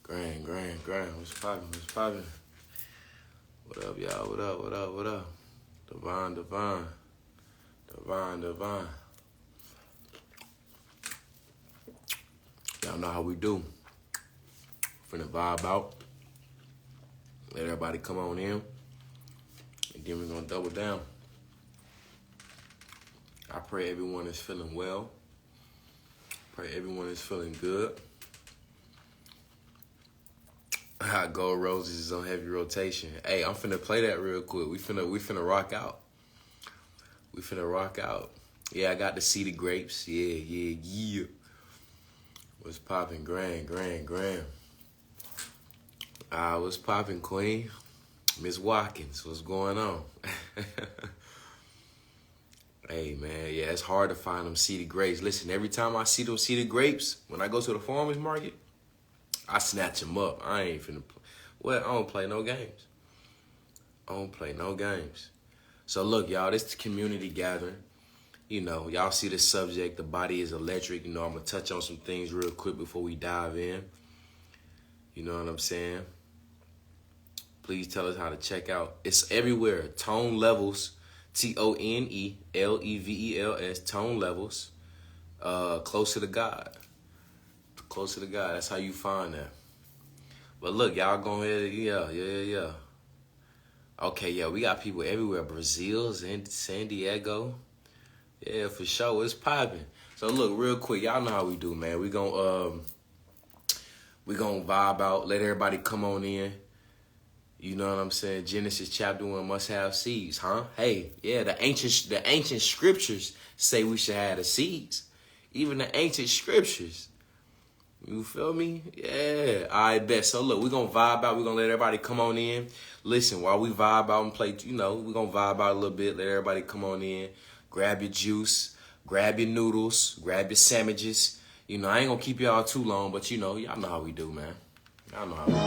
Grand. What's poppin'? What up, y'all? What up? Divine. Y'all know how we do. Finna vibe out. Let everybody come on in. And then we're gonna double down. I pray everyone is feeling well. Pray everyone is feeling good. Hot Gold Roses is on heavy rotation. Hey, I'm finna play that real quick. We finna rock out. Yeah, I got to see the grapes. Yeah. What's poppin', Grand. What's poppin', Queen? Miss Watkins, what's going on? Hey, man, yeah, it's hard to find them seeded grapes. Listen, every time I see those seeded grapes, when I go to the farmer's market, I snatch them up. I ain't finna play. Well, I don't play no games. So look, y'all, this is the community gathering. You know, y'all see the subject, the body is electric. You know, I'm going to touch on some things real quick before we dive in. You know what I'm saying? Please tell us how to check out. It's everywhere. Tone Levels, TONELEVELS, Tone Levels, Closer to God. Closer to God. That's how you find that. But look, y'all go ahead. Yeah. Okay, yeah, we got people everywhere. Brazil, San Diego. Yeah, for sure. It's popping. So look, real quick, y'all know how we do, man. We gonna vibe out. Let everybody come on in. You know what I'm saying? Genesis chapter 1 must have seeds, huh? Hey, yeah, the ancient scriptures say we should have the seeds. Even the ancient scriptures. You feel me? Yeah, I bet. So look, we're going to vibe out. We're going to let everybody come on in. Listen, while we vibe out and play, you know, we're going to vibe out a little bit. Let everybody come on in. Grab your juice. Grab your noodles. Grab your sandwiches. You know, I ain't going to keep y'all too long, but you know, y'all know how we do, man. Y'all know how we do.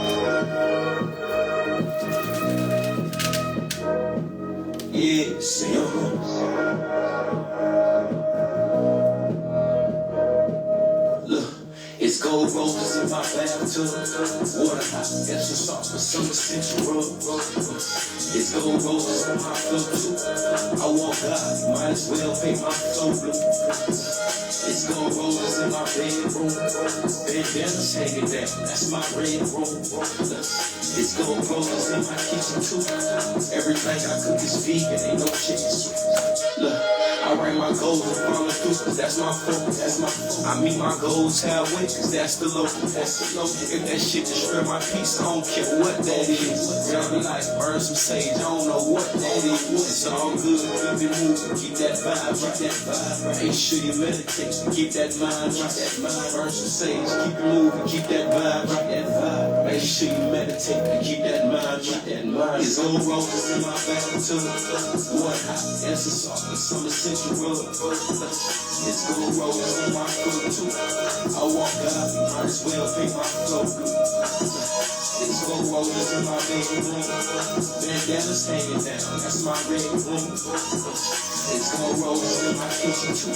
Yeah, it's gold roses in my bathtub, water hot, extra salt with some essential rub. It's gold roses in my flow too. I want God, might as well pay my flow blue. It's gold roses in my bedroom, bandanas hanging down, that's my red room. It's gold roses in my kitchen too. Everything I cook is vegan, ain't no chicken soup. Look. I write my goals and follow through, cause that's my focus. I meet my goals halfway, cause that's the local. If that shit disturb my peace, I don't care what that is. Sound like burn some sage, I don't know what that is. It's all good, keep it moving, keep that vibe. Make sure you meditate, keep that mind. Burn some sage, keep it moving, keep that vibe. Make sure you meditate, keep that mind. It's gold roses in my bathtub, water hot, it's a salt, and some essential. It's gold roses in my foot too. I walk God, might as well pay my flow good. It's gold roses in my bedroom, bandanas hanging down, that's my red room. It's gold roses in my kitchen too.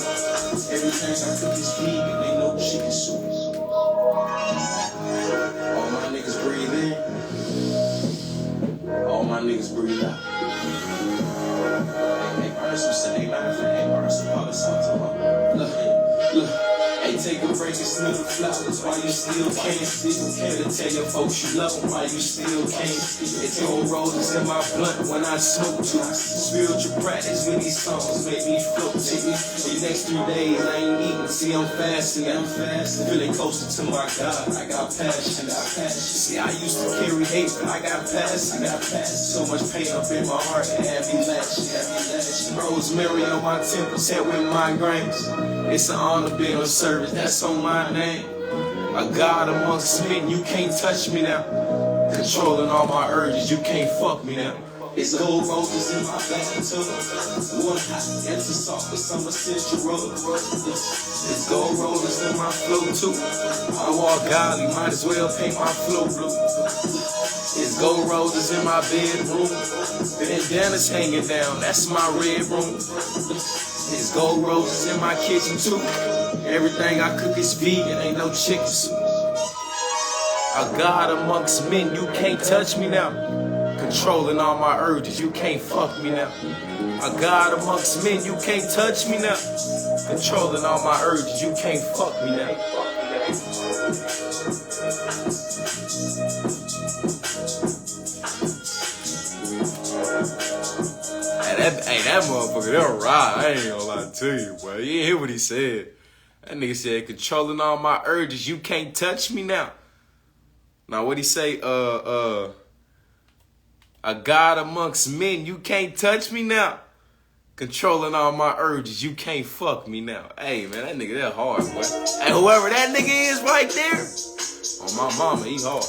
Everything I cook is vegan, ain't no chicken soup. All my niggas breathe in, all my niggas breathe out. Look, hey, take a break and smell the flowers while you still can. To tell your folks you love them while you still can. It's gold roses in my blunt when I smoke to. Spiritual practice with these songs make me float to. These next 3 days I ain't eating, see I'm fasting. Feeling closer to my God, I got passion. See, I used to carry hate, but I got passion. So much pain up in my heart and had me lashing. Rosemary on my temples, head with migraines. It's an honor being on service, that's on my name. A God amongst men, you can't touch me now. Controlling all my urges, you can't fuck me now. It's gold roses in my bathtub, water hot, it's a salt with some essential rub. It's gold roses in my flow too. I walk godly, might as well paint my flow blue. It's gold roses in my bedroom, bandanas hanging down, that's my red room. It's gold roses in my kitchen too. Everything I cook is vegan, ain't no chicken soup. A god amongst men, you can't touch me now. Controlling all my urges, you can't fuck me now. A god amongst men, you can't touch me now. Controlling all my urges, you can't fuck me now. Hey, that motherfucker, they'll ride. I ain't gonna lie to you, boy. You hear what he said? That nigga said, controlling all my urges, you can't touch me now. Now, what he say? A god amongst men, you can't touch me now. Controlling all my urges, you can't fuck me now. Hey, man, that nigga, that hard, boy. And whoever that nigga is right there, on my mama, he hard.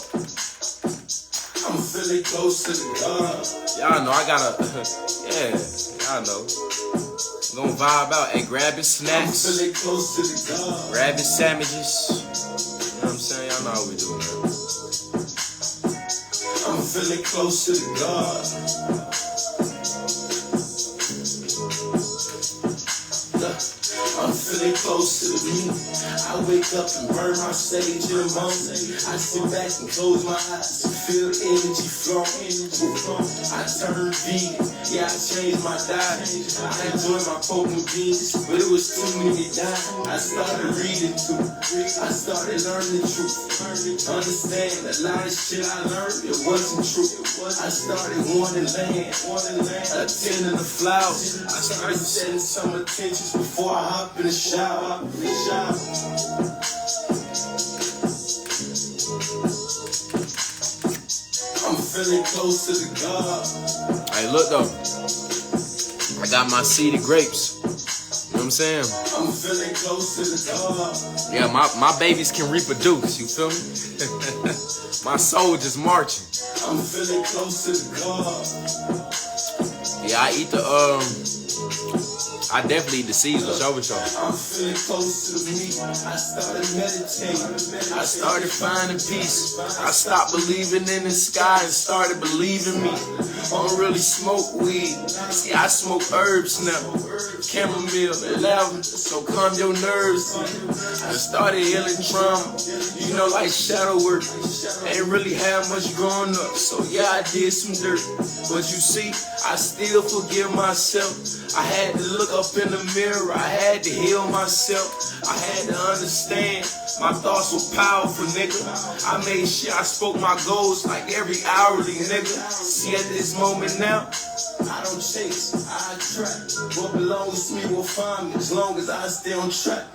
I'm feeling close to the God. Y'all know I gotta, yeah, y'all know. Gonna vibe out. Hey, grab his snacks. I'm feeling close to the God. Grab his sandwiches. You know what I'm saying? Y'all know how we do, man. I'm feeling close to the God. I'm feeling close to the me. I wake up and burn my sage in the morning. I sit back and close my eyes and feel energy flowing. I turn vegan. Yeah, I changed my diet. I enjoy my pork and beans, but it was too many dying. I started reading too. I started learning the truth. Understand a lot of shit I learned, it wasn't true. I started wanting land, attending the flowers. I started setting some intentions before I hop in the shower. I'm feeling close to the God. Hey, look though. I got my seeded grapes. You know what I'm saying? I'm feeling close to the God. Yeah, my babies can reproduce. You feel me? My soldiers marching. I'm feeling close to the God. Yeah, I eat the I definitely eat the seeds for sure. I'm feeling close to the meat. I started meditating. I started finding peace. I stopped believing in the sky and started believing me. I don't really smoke weed. See, I smoke herbs now. Chamomile and lavender, so calm your nerves. I started healing trauma. You know, like shadow work. Ain't really had much growing up, so yeah, I did some dirt. But you see, I still forgive myself. I had to look up in the mirror, I had to heal myself. I had to understand my thoughts were powerful, nigga. I made sure I spoke my goals like every hourly, nigga. See, at this moment now, I don't chase, I attract. What belongs to me will find me as long as I stay on track.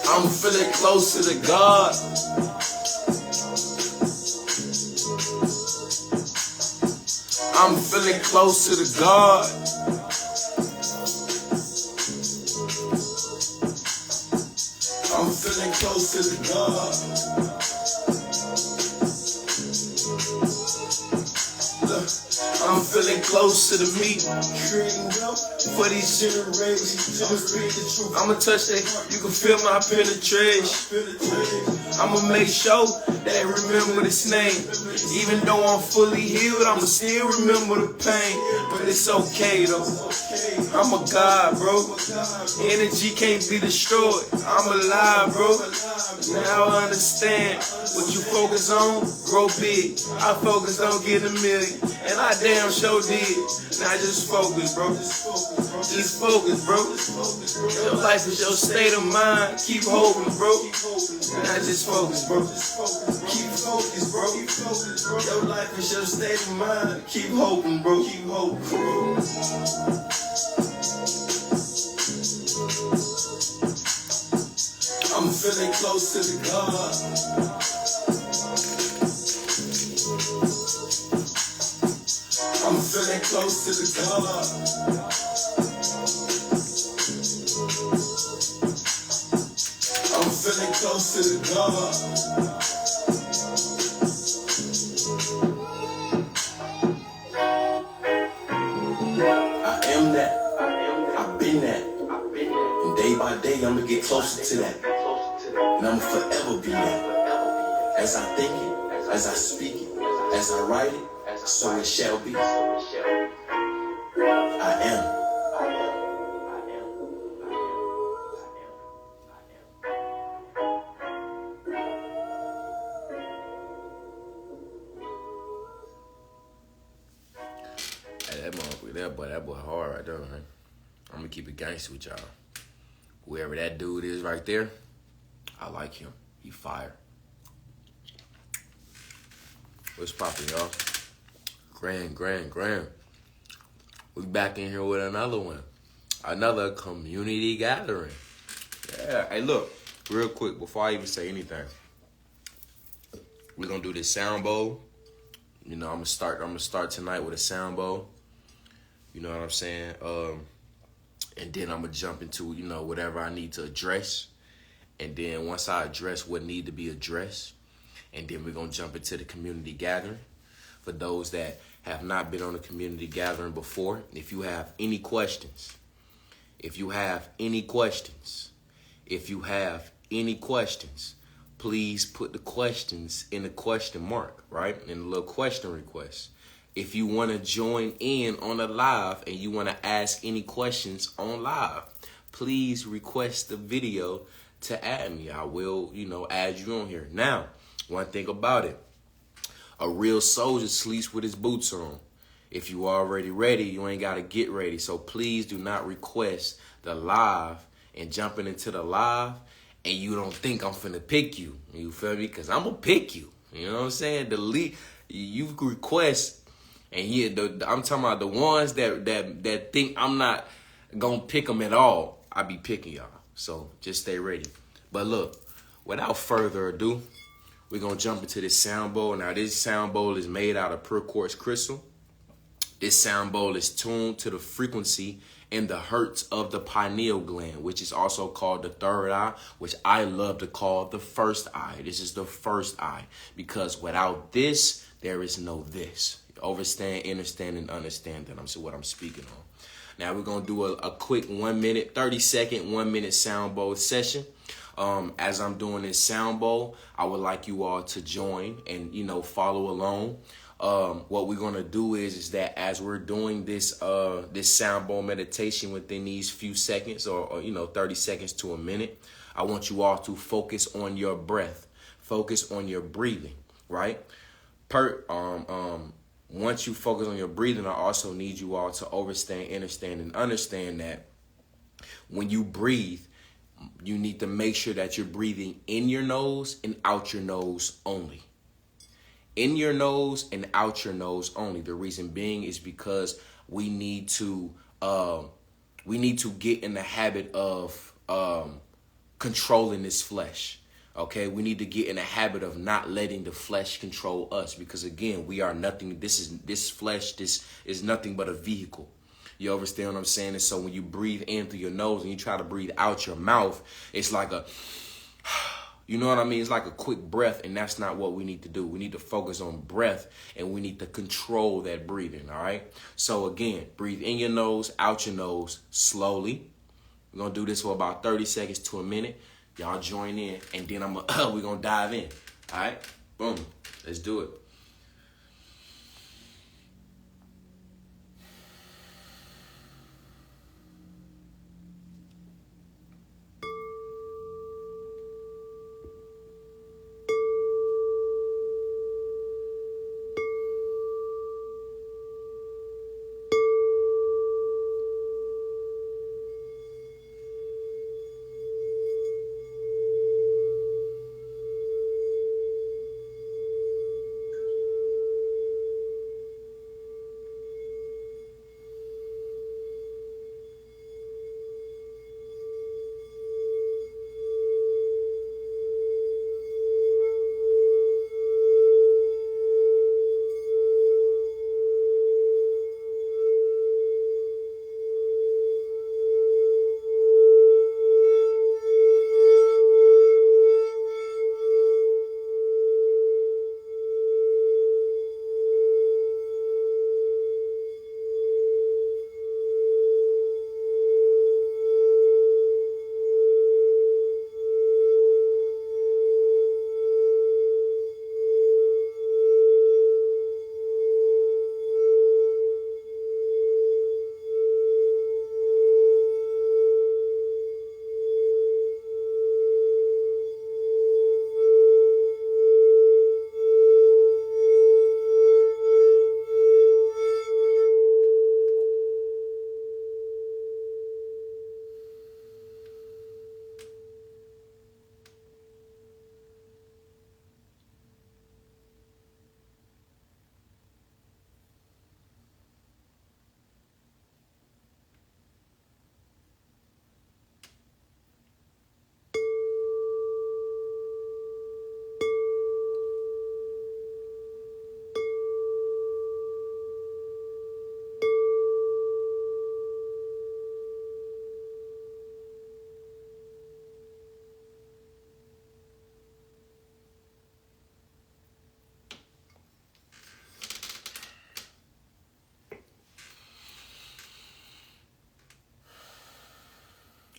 I'm feeling close to the God. I'm feeling close to the God. I'm feeling close to the God. Look, I'm feeling close to the meat. For these generations, I'ma touch that, you can feel my penetration. I'ma make sure that I remember this name. Even though I'm fully healed, I'ma still remember the pain. But it's okay though, I'm a god, bro. Energy can't be destroyed, I'm alive, bro. Now I understand what you focus on, grow big. I focus on getting a million, and I damn sure did. Now just focus, bro. Just focus, bro. Your life is your state of mind. Keep hoping, bro. Now just focus, bro. Keep focused, bro. Your life is your state of mind. Keep hoping, bro. Keep hoping, bro. I'm feeling close to the God. I'm feeling close to the God. I'm feeling close to the God. I am that. I've been that. And day by day, I'ma get closer to that. And I'ma forever be that. As I think it, as I speak it, as I write it, so it shall be. I am. Yeah, but that boy hard right there, man. I'm gonna keep it gangster with y'all. Whoever that dude is right there, I like him. He fire. What's poppin', y'all? Grand. We back in here with another one. Another community gathering. Yeah. Hey, look, real quick, before I even say anything, we're gonna do this sound bowl. You know, I'm gonna start tonight with a sound bowl. You know what I'm saying? And then I'm gonna jump into, you know, whatever I need to address. And then once I address what need to be addressed, and then we're gonna jump into the community gathering. For those that have not been on a community gathering before, if you have any questions, please put the questions in the question mark, right? In the little question request. If you want to join in on the live and you want to ask any questions on live, please request the video to add me. I will, you know, add you on here. Now, one thing about it, a real soldier sleeps with his boots on. If you already ready, you ain't got to get ready. So please do not request the live and jumping into the live and you don't think I'm finna pick you. You feel me? Because I'm going to pick you. You know what I'm saying? You request, and I'm talking about the ones that think I'm not going to pick them at all. I be picking y'all. So just stay ready. But look, without further ado, we're going to jump into this sound bowl. Now, this sound bowl is made out of pure quartz crystal. This sound bowl is tuned to the frequency and the hertz of the pineal gland, which is also called the third eye, which I love to call the first eye. This is the first eye, because without this, there is no this. Understand, and understand that what I'm speaking on. Now, we're going to do a quick 1 minute, 30-second, 1 minute sound bowl session. As I'm doing this sound bowl, I would like you all to join and, you know, follow along. What we're gonna do is that as we're doing this sound bowl meditation within these few seconds, or you know, 30 seconds to a minute, I want you all to focus on your breath, focus on your breathing, right? Once you focus on your breathing, I also need you all to understand that when you breathe, you need to make sure that you're breathing in your nose and out your nose only. In your nose and out your nose only. The reason being is because we need to get in the habit of controlling this flesh. Okay, we need to get in the habit of not letting the flesh control us, because again, we are nothing. This flesh is nothing but a vehicle. You understand what I'm saying? And so when you breathe in through your nose and you try to breathe out your mouth, it's like you know what I mean? It's like a quick breath, and that's not what we need to do. We need to focus on breath, and we need to control that breathing, all right? So again, breathe in your nose, out your nose, slowly. We're going to do this for about 30 seconds to a minute. Y'all join in, and then we're going to dive in, all right? Boom. Let's do it.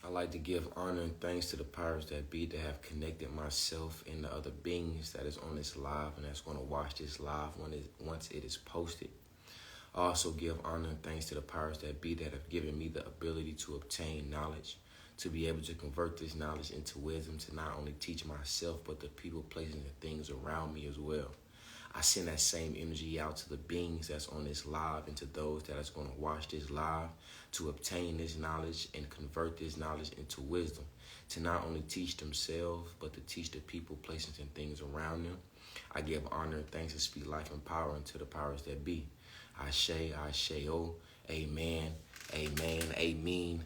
I like to give honor and thanks to the powers that be that have connected myself and the other beings that is on this live and that's going to watch this live once it is posted. I also give honor and thanks to the powers that be that have given me the ability to obtain knowledge, to be able to convert this knowledge into wisdom, to not only teach myself, but the people, places, and things around me as well. I send that same energy out to the beings that's on this live and to those that is going to watch this live to obtain this knowledge and convert this knowledge into wisdom, to not only teach themselves, but to teach the people, places, and things around them. I give honor and thanks and speak life and power into the powers that be. Ashe, Ashe-o, amen, amen, amen.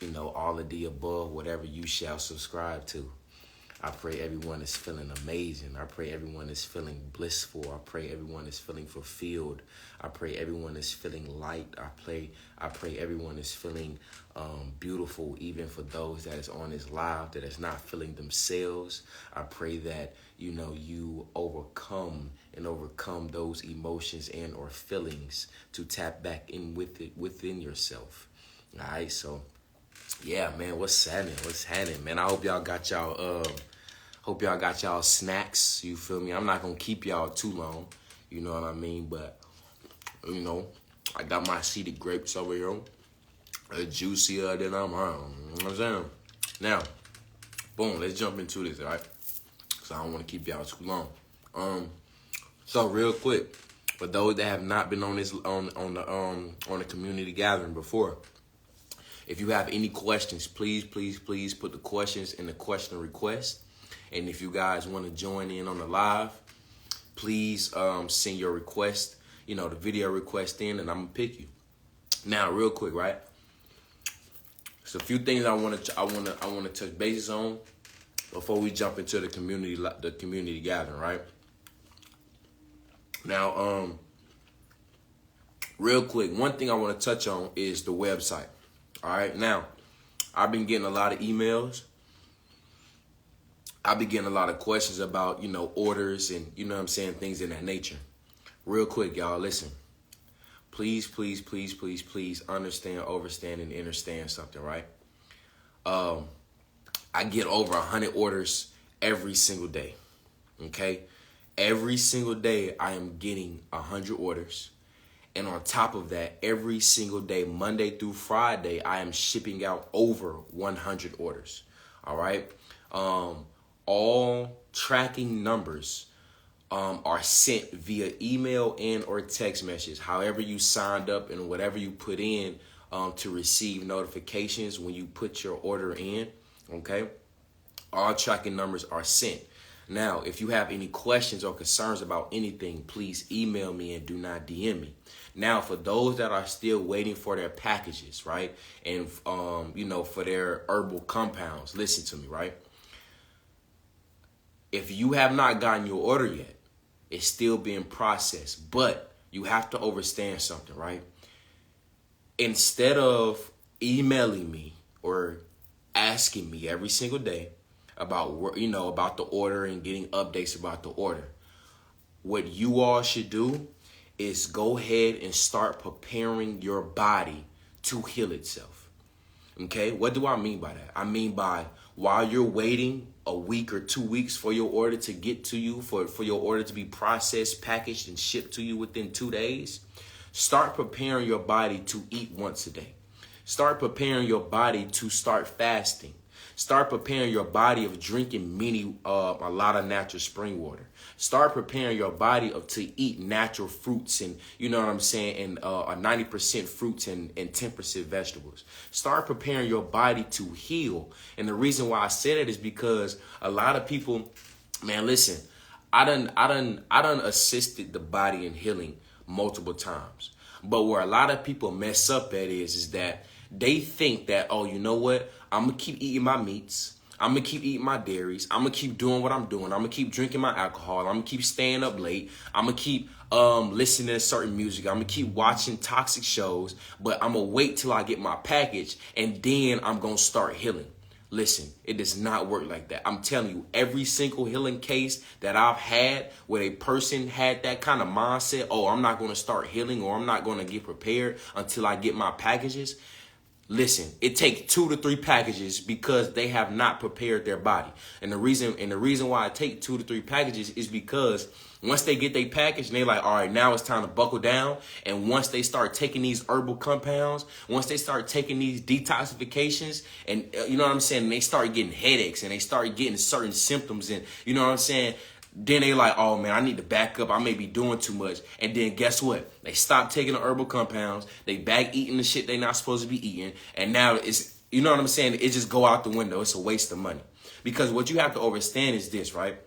You know, all of the above, whatever you shall subscribe to. I pray everyone is feeling amazing. I pray everyone is feeling blissful. I pray everyone is feeling fulfilled. I pray everyone is feeling light. I pray everyone is feeling beautiful, even for those that is on this live that is not feeling themselves. I pray that, you know, you overcome those emotions and or feelings to tap back in with it within yourself. All right, so yeah, man, what's happening, man? I hope y'all got y'all snacks, you feel me? I'm not gonna keep y'all too long, you know what I mean? But, you know, I got my seeded grapes over here. They're juicier than I'm on, you know what I'm saying? Now, boom, let's jump into this, all right? Because I don't want to keep y'all too long. So real quick, for those that have not been on this on the community gathering before, if you have any questions, please put the questions in the question request. And if you guys want to join in on the live, please send your request, you know, the video request in, and I'm gonna pick you. Now, real quick, right? So a few things I want to touch bases on before we jump into the community gathering, right? Now, real quick, one thing I want to touch on is the website. All right, now, I've been getting a lot of emails. I've been getting a lot of questions about, you know, orders and, you know what I'm saying, things in that nature. Real quick, y'all, listen. Please understand, overstand, and understand something, right? I get over 100 orders every single day, okay? Every single day, I am getting 100 orders. And on top of that, every single day, Monday through Friday, I am shipping out over 100 orders. All right. All tracking numbers are sent via email and or text message. However you signed up and whatever you put in to receive notifications when you put your order in. Okay. All tracking numbers are sent. Now, if you have any questions or concerns about anything, please email me and do not DM me. Now, for those that are still waiting for their packages, right? And, you know, for their herbal compounds, listen to me, right? If you have not gotten your order yet, it's still being processed, but you have to understand something, right? Instead of emailing me or asking me every single day about, you know, about the order and getting updates about the order, what you all should do is go ahead and start preparing your body to heal itself. Okay, what do I mean by that? I mean by while you're waiting a week or 2 weeks for your order to get to you, for your order to be processed, packaged, and shipped to you within 2 days, start preparing your body to eat once a day. Start preparing your body to start fasting. Start preparing your body of drinking a lot of natural spring water. Start preparing your body to eat natural fruits and, you know what I'm saying, and 90% fruits and 10% vegetables. Start preparing your body to heal. And the reason why I say that is because a lot of people, man, listen, I done assisted the body in healing multiple times. But where a lot of people mess up at is that they think that, oh, you know what? I'm going to keep eating my meats. I'm going to keep eating my dairies. I'm going to keep doing what I'm doing. I'm going to keep drinking my alcohol. I'm going to keep staying up late. I'm going to keep listening to certain music. I'm going to keep watching toxic shows. But I'm going to wait till I get my package, and then I'm going to start healing. Listen, it does not work like that. I'm telling you, every single healing case that I've had where a person had that kind of mindset, oh, I'm not going to start healing or I'm not going to get prepared until I get my packages. Listen, it takes 2 to 3 packages because they have not prepared their body. And the reason why I take 2 to 3 packages is because once they get their package and they're like, all right, now it's time to buckle down. And once they start taking these herbal compounds, once they start taking these detoxifications, and you know what I'm saying, and they start getting headaches and they start getting certain symptoms, and you know what I'm saying, then they like, oh man, I need to back up. I may be doing too much. And then guess what? They stop taking the herbal compounds. They back eating the shit they not supposed to be eating. And now it's, you know what I'm saying? It just go out the window. It's a waste of money. Because what you have to understand is this, right?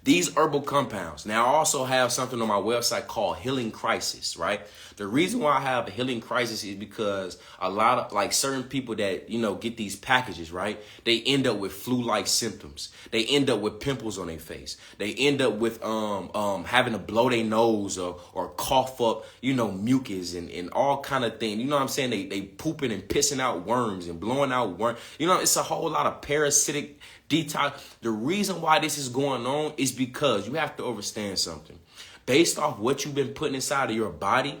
These herbal compounds. Now, I also have something on my website called Healing Crisis, right? The reason why I have a Healing Crisis is because a lot of, like, certain people that, you know, get these packages, right? They end up with flu-like symptoms. They end up with pimples on their face. They end up with having to blow their nose or cough up, you know, mucus and all kind of things. You know what I'm saying? They pooping and pissing out worms and blowing out worms. You know, it's a whole lot of parasitic detox. The reason why this is going on is because you have to understand something. Based off what you've been putting inside of your body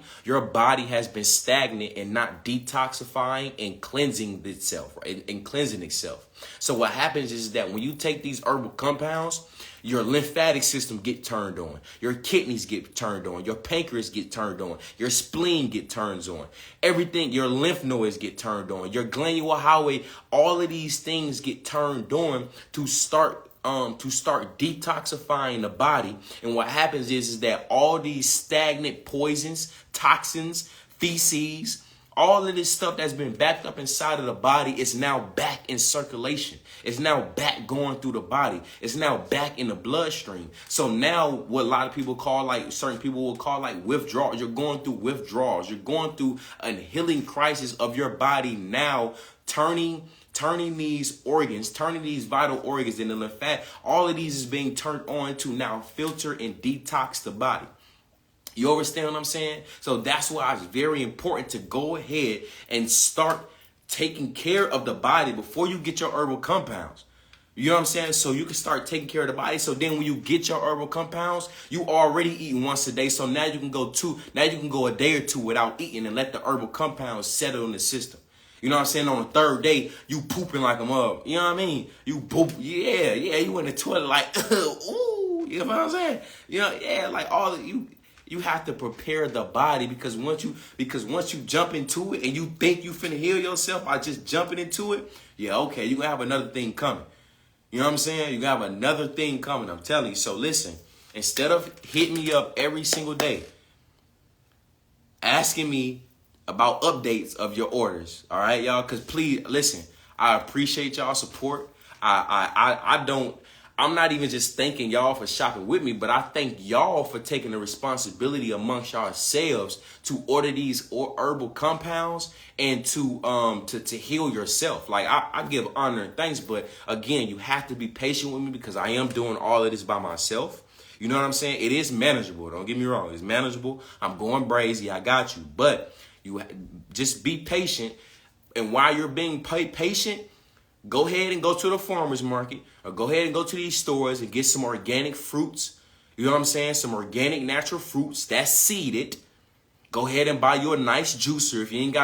has been stagnant and not detoxifying and cleansing itself, right? And cleansing itself. So what happens is that when you take these herbal compounds, your lymphatic system get turned on. Your kidneys get turned on. Your pancreas get turned on. Your spleen get turned on. Everything, your lymph nodes get turned on. Your glandular highway, all of these things get turned on to start detoxifying the body. And what happens is that all these stagnant poisons, toxins, feces, all of this stuff that's been backed up inside of the body is now back in circulation. It's now back going through the body. It's now back in the bloodstream. So now what a lot of people call, like certain people will call like withdrawals. You're going through withdrawals. You're going through a healing crisis of your body now, turning these organs, turning these vital organs in the lymphatic. All of these is being turned on to now filter and detox the body. You understand what I'm saying? So that's why it's very important to go ahead and start taking care of the body before you get your herbal compounds. You know what I'm saying? So you can start taking care of the body. So then when you get your herbal compounds, you already eating once a day. So now you can go a day or two without eating and let the herbal compounds settle in the system. You know what I'm saying? On the third day, you pooping like a mug. You know what I mean? You poop. Yeah. You in the toilet like, ooh. You know what I'm saying? You know, yeah, like all of you. You have to prepare the body because once you jump into it and you think you finna heal yourself by just jumping into it, yeah, okay, you're gonna have another thing coming. You know what I'm saying? You're gonna have another thing coming, I'm telling you. So listen, instead of hitting me up every single day, asking me about updates of your orders, all right, y'all? Because please, listen, I appreciate y'all support. I'm not even just thanking y'all for shopping with me, but I thank y'all for taking the responsibility amongst yourselves to order these herbal compounds and to heal yourself. Like I give honor and thanks, but again, you have to be patient with me because I am doing all of this by myself. You know what I'm saying? It is manageable. Don't get me wrong. It's manageable. I'm going brazy. I got you. But you just be patient. And while you're being patient, go ahead and go to the farmer's market or go ahead and go to these stores and get some organic fruits. You know what I'm saying? Some organic natural fruits that's seeded. Go ahead and buy you a nice juicer. If you ain't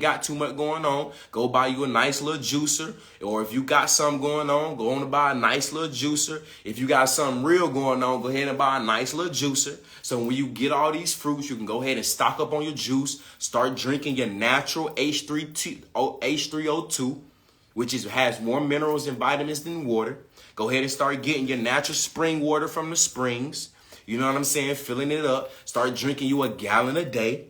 got too much going on, go buy you a nice little juicer. Or if you got something going on, go on and buy a nice little juicer. If you got something real going on, go ahead and buy a nice little juicer. So when you get all these fruits, you can go ahead and stock up on your juice. Start drinking your natural H3O2. Which has more minerals and vitamins than water. Go ahead and start getting your natural spring water from the springs. You know what I'm saying? Filling it up. Start drinking you a gallon a day.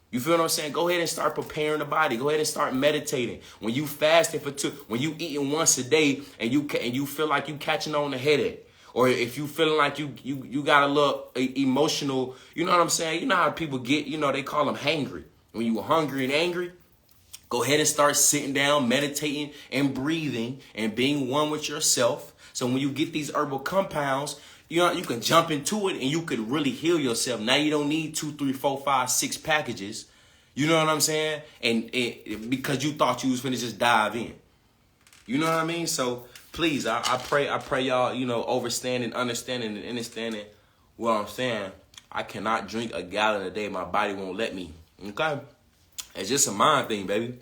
You feel what I'm saying? Go ahead and start preparing the body. Go ahead and start meditating. When you fasting when you eating once a day and you feel like you catching on a headache, or if you feeling like you got a little emotional, you know what I'm saying? You know how people get, you know, they call them hangry. When you hungry and angry, go ahead and start sitting down, meditating and breathing and being one with yourself. So when you get these herbal compounds, you know, you can jump into it and you could really heal yourself. Now you don't need 2, 3, 4, 5, 6 packages. You know what I'm saying? And because you thought you was finna just dive in. You know what I mean? So please, I pray y'all, you know, understanding what I'm saying. I cannot drink a gallon a day. My body won't let me. Okay? It's just a mind thing, baby.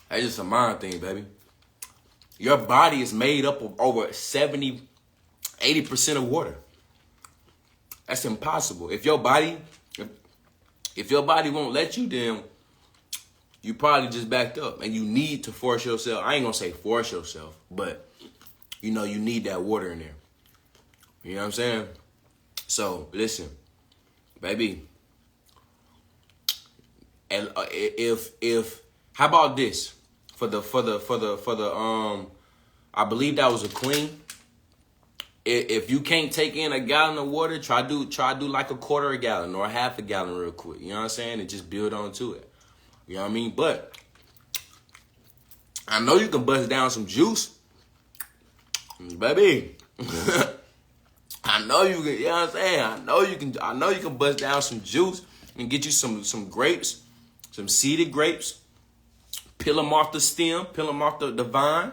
That's just a mind thing, baby. Your body is made up of over 70, 80% of water. That's impossible. If your body won't let you, then you probably just backed up, and you need to force yourself. I ain't gonna say force yourself, but you need that water in there. You know what I'm saying? So listen, baby. And if how about this for the I believe that was a queen. If you can't take in a gallon of water, try do like a quarter a gallon or a half a gallon real quick. You know what I'm saying? And just build onto it. You know what I mean? But I know you can bust down some juice, baby. I know you can. You know what I'm saying? I know you can bust down some juice and get you some grapes, some seeded grapes. Peel them off the stem, peel them off the vine.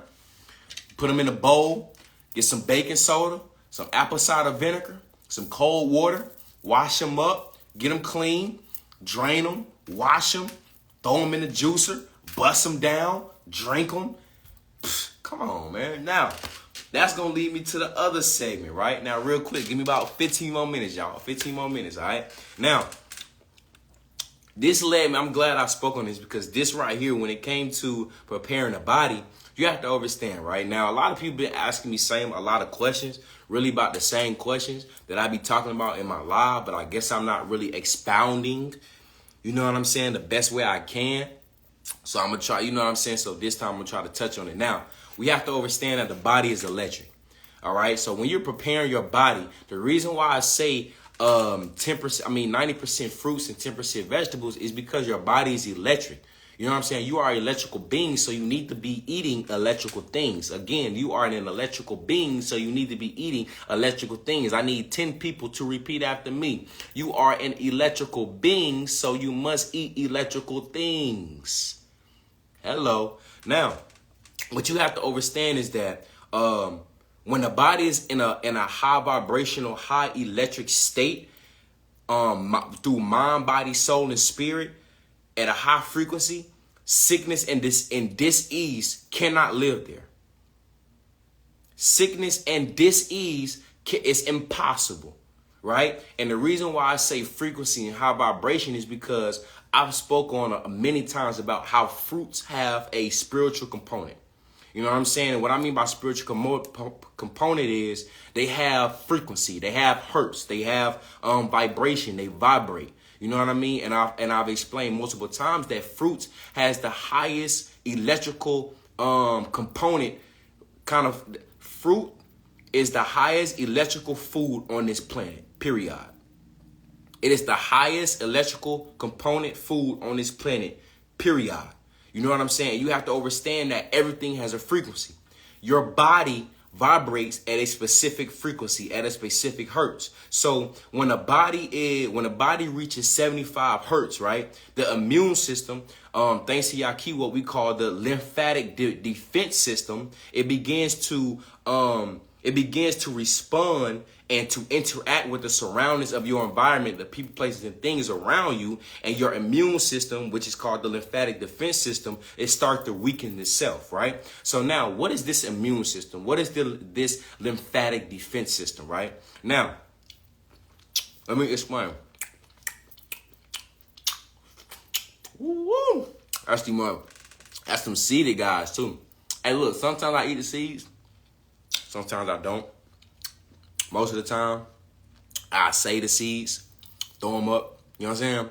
Put them in a bowl. Get some baking soda, some apple cider vinegar, some cold water. Wash them up. Get them clean. Drain them. Wash them. Throw them in the juicer. Bust them down. Drink them. Come on, man. Now, that's going to lead me to the other segment, right? Now, real quick, give me about 15 more minutes, y'all. 15 more minutes, all right? Now, this led me, I'm glad I spoke on this, because this right here, when it came to preparing the body, you have to understand, right? Now, a lot of people been asking me a lot of questions, really about the same questions that I be talking about in my live, but I guess I'm not really expounding, you know what I'm saying, the best way I can. So I'm going to try, you know what I'm saying? So this time I'm going to try to touch on it. Now, we have to understand that the body is electric. All right. So when you're preparing your body, the reason why I say 90% fruits and 10% vegetables is because your body is electric. You know what I'm saying? You are an electrical being, so you need to be eating electrical things. Again, you are an electrical being, so you need to be eating electrical things. I need 10 people to repeat after me. You are an electrical being, so you must eat electrical things. Hello. Now, what you have to understand is that when the body is in a high vibrational, high electric state, through mind, body, soul, and spirit, at a high frequency, sickness and dis-ease cannot live there. Sickness and dis-ease is impossible, right? And the reason why I say frequency and high vibration is because I've spoken on many times about how fruits have a spiritual component. You know what I'm saying? And what I mean by spiritual component is they have frequency, they have hertz, they have vibration, they vibrate. You know what I mean? And I've explained multiple times that fruits has the highest electrical component. Fruit is the highest electrical food on this planet, period. It is the highest electrical component food on this planet, period. You know what I'm saying? You have to understand that everything has a frequency. Your body vibrates at a specific frequency, at a specific hertz. So when the body reaches 75 hertz, right, the immune system, thanks to Yaki, what we call the lymphatic defense system, it begins to respond and to interact with the surroundings of your environment, the people, places, and things around you, and your immune system, which is called the lymphatic defense system, it starts to weaken itself, right? So now, what is this immune system? What is this lymphatic defense system, right? Now, let me explain. Woo! That's them seeded guys, too. Hey, look, sometimes I eat the seeds. Sometimes I don't. Most of the time, I say the seeds, throw them up. You know what I'm saying?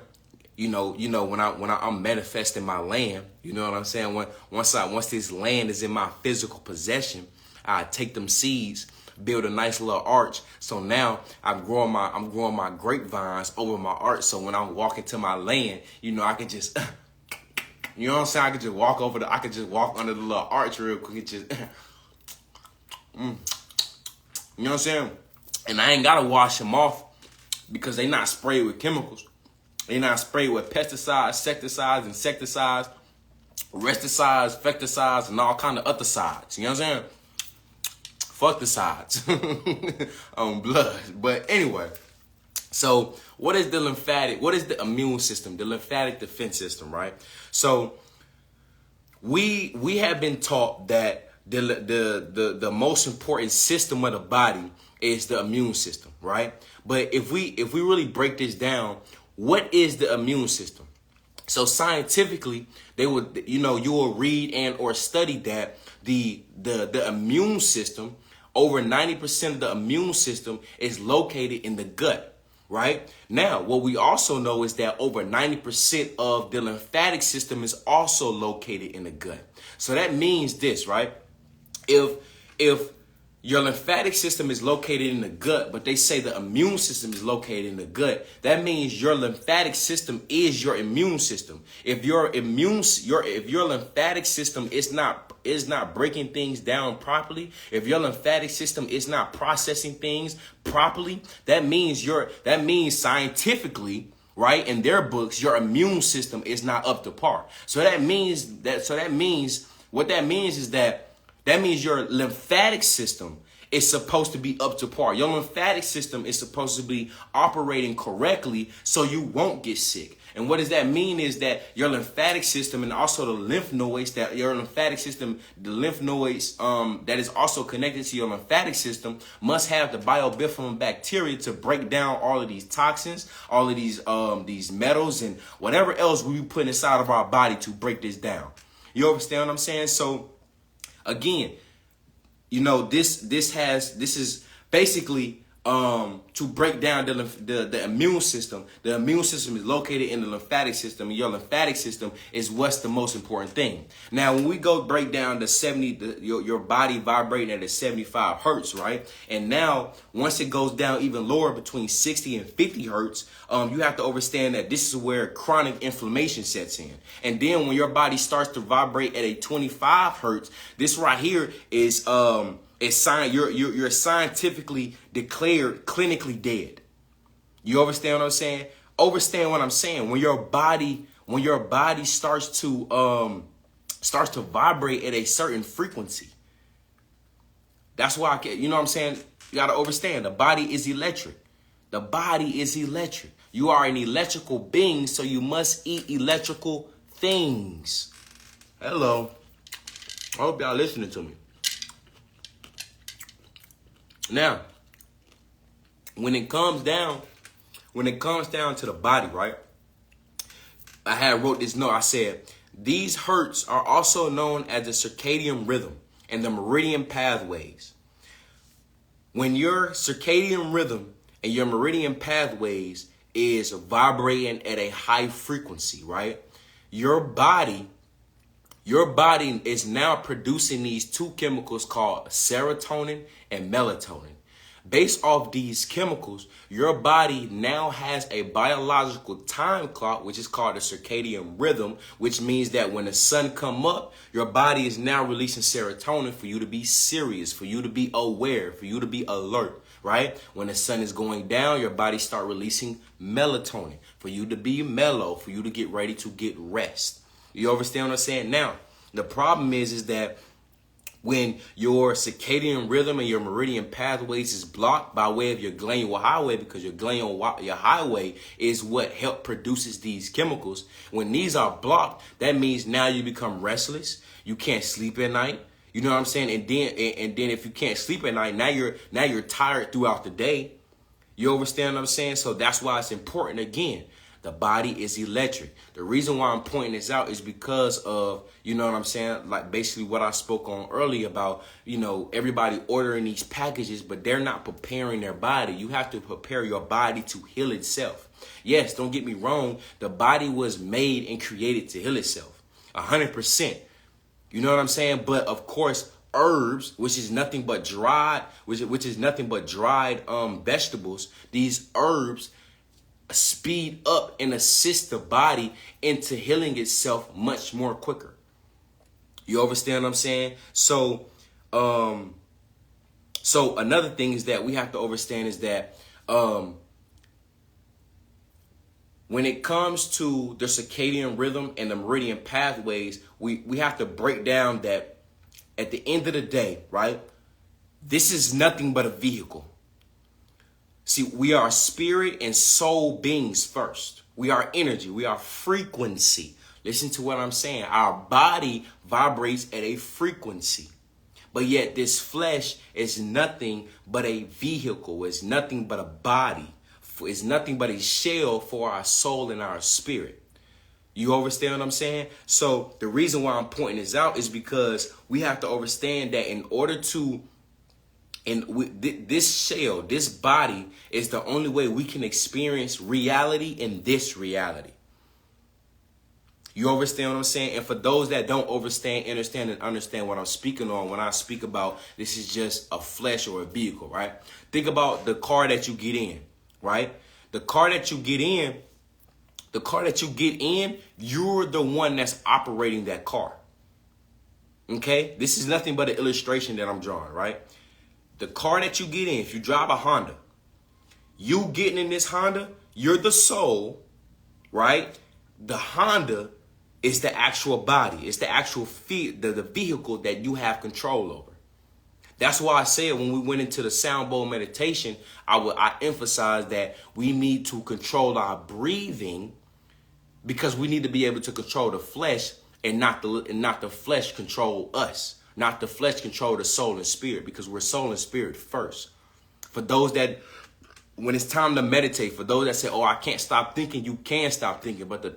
You know when I'm manifesting my land. You know what I'm saying? Once this land is in my physical possession, I take them seeds, build a nice little arch. So now I'm growing my grapevines over my arch. So when I walk into my land, I can just, you know what I'm saying? I can just walk under the little arch real quick. And just, you know what I'm saying? And I ain't got to wash them off because they not sprayed with chemicals. They not sprayed with pesticides, insecticides, resticides, fecticides, and all kind of other sides. You know what I'm saying? Fuck the sides on blood. But anyway, so what is the immune system? The lymphatic defense system, right? So we have been taught that the most important system of the body is the immune system, right? But if we really break this down, what is the immune system? So scientifically, they would, you will read and or study that the immune system, over 90% of the immune system is located in the gut. Right now, what we also know is that over 90% of the lymphatic system is also located in the gut. So that means this, right? If your lymphatic system is located in the gut, but they say the immune system is located in the gut, that means your lymphatic system is your immune system. If your lymphatic system is not breaking things down properly, if your lymphatic system is not processing things properly, that means scientifically, right, in their books, your immune system is not up to par. That means your lymphatic system is supposed to be up to par. Your lymphatic system is supposed to be operating correctly so you won't get sick. And what does that mean is that your lymphatic system and also the lymph nodes that is also connected to your lymphatic system must have the biofilm bacteria to break down all of these toxins, all of these metals and whatever else we put inside of our body to break this down. You understand what I'm saying? So again, this is basically to break down the immune system. The immune system is located in the lymphatic system, and your lymphatic system is what's the most important thing. Now, when we go break down your body vibrating at 75 hertz, right? And now, once it goes down even lower between 60 and 50 hertz, you have to understand that this is where chronic inflammation sets in. And then when your body starts to vibrate at a 25 hertz, this right here is you're scientifically declared clinically dead. You understand what I'm saying? Understand what I'm saying? When your body starts to vibrate at a certain frequency. That's why you know what I'm saying? You gotta understand, the body is electric. The body is electric. You are an electrical being, so you must eat electrical things. Hello. I hope y'all listening to me. Now, when it comes down to the body, right? I had wrote this note. I said, these hertz are also known as the circadian rhythm and the meridian pathways. When your circadian rhythm and your meridian pathways is vibrating at a high frequency, right? Your body is now producing these two chemicals called serotonin and melatonin. Based off these chemicals, your body now has a biological time clock, which is called the circadian rhythm, which means that when the sun come up, your body is now releasing serotonin for you to be serious, for you to be aware, for you to be alert, right? When the sun is going down, your body start releasing melatonin for you to be mellow, for you to get ready to get rest. You understand what I'm saying? Now, the problem is that when your circadian rhythm and your meridian pathways is blocked by way of your glandular highway, because your glandular highway is what help produces these chemicals. When these are blocked, that means now you become restless. You can't sleep at night. You know what I'm saying? And then if you can't sleep at night, now you're tired throughout the day. You understand what I'm saying? So that's why it's important again. The body is electric. The reason why I'm pointing this out is because of, you know what I'm saying, like basically what I spoke on earlier about, everybody ordering these packages, but they're not preparing their body. You have to prepare your body to heal itself. Yes, don't get me wrong. The body was made and created to heal itself 100%. You know what I'm saying? But of course, herbs, which is nothing but dried vegetables, these herbs speed up and assist the body into healing itself much more quicker. You understand what I'm saying? So another thing is that we have to understand is that when it comes to the circadian rhythm and the meridian pathways, we have to break down that at the end of the day, right? This is nothing but a vehicle. See, we are spirit and soul beings first. We are energy. We are frequency. Listen to what I'm saying. Our body vibrates at a frequency. But yet this flesh is nothing but a vehicle. It's nothing but a body. It's nothing but a shell for our soul and our spirit. You understand what I'm saying? So the reason why I'm pointing this out is because we have to understand that in order to, this shell, this body is the only way we can experience reality in this reality. You understand what I'm saying? And for those that don't understand what I'm speaking on when I speak about this is just a flesh or a vehicle, right? Think about the car that you get in, right? The car that you get in, you're the one that's operating that car. Okay? This is nothing but an illustration that I'm drawing, right? The car that you get in, if you drive a Honda, you getting in this Honda, you're the soul, right? The Honda is the actual body. It's the actual the vehicle that you have control over. That's why I said when we went into the sound bowl meditation, I emphasized that we need to control our breathing because we need to be able to control the flesh and not the flesh control us, not the flesh control the soul and spirit, because we're soul and spirit first. For those that, when it's time to meditate, for those that say, "Oh, I can't stop thinking," you can stop thinking. But the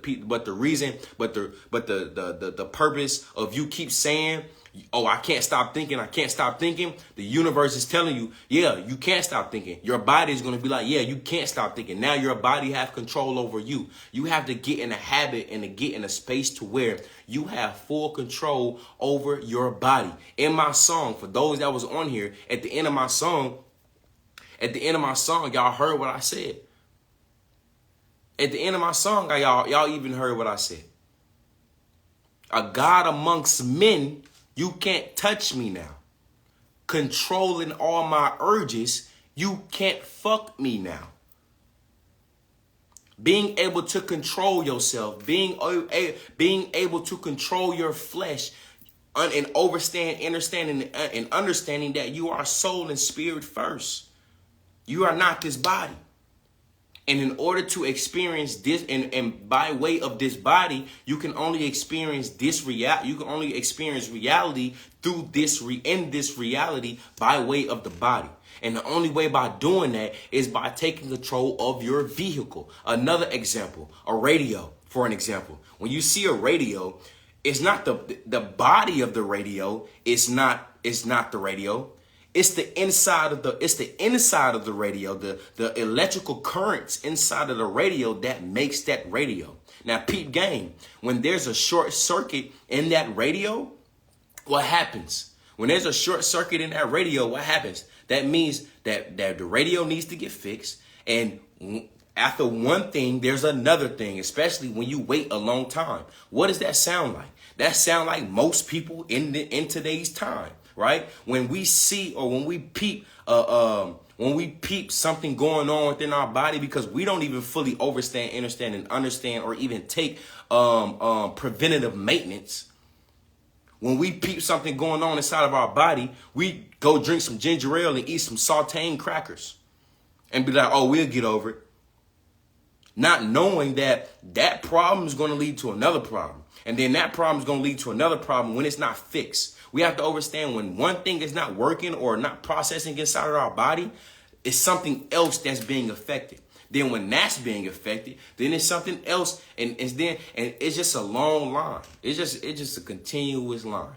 purpose of you keep saying, "Oh, I can't stop thinking. I can't stop thinking." The universe is telling you, "Yeah, you can't stop thinking." Your body is going to be like, "Yeah, you can't stop thinking." Now your body have control over you. You have to get in a habit and to get in a space to where you have full control over your body. In my song, for those that was on here, at the end of my song, y'all heard what I said. At the end of my song, y'all even heard what I said. A God amongst men, you can't touch me now. Controlling all my urges, you can't fuck me now. Being able to control yourself, being able to control your flesh, and understanding that you are soul and spirit first. You are not this body. And in order to experience this, and by way of this body, you can only experience this reality. You can only experience reality through this reality by way of the body. And the only way by doing that is by taking control of your vehicle. Another example, a radio, for an example. When you see a radio, it's not the body of the radio. It's not the radio. It's the inside of the radio, the electrical currents inside of the radio that makes that radio. Now, peep game, when there's a short circuit in that radio, what happens? When there's a short circuit in that radio, what happens? That means that the radio needs to get fixed. And after one thing, there's another thing, especially when you wait a long time. What does that sound like? That sound like most people in today's time. Right? When we see or when we peep something going on within our body, because we don't even fully understand, or even take preventative maintenance. When we peep something going on inside of our body, we go drink some ginger ale and eat some sauteing crackers and be like, "Oh, we'll get over it." Not knowing that problem is going to lead to another problem. And then that problem is going to lead to another problem when it's not fixed. We have to understand when one thing is not working or not processing inside of our body, it's something else that's being affected. Then when that's being affected, then it's something else, and it's just a long line. It's just a continuous line.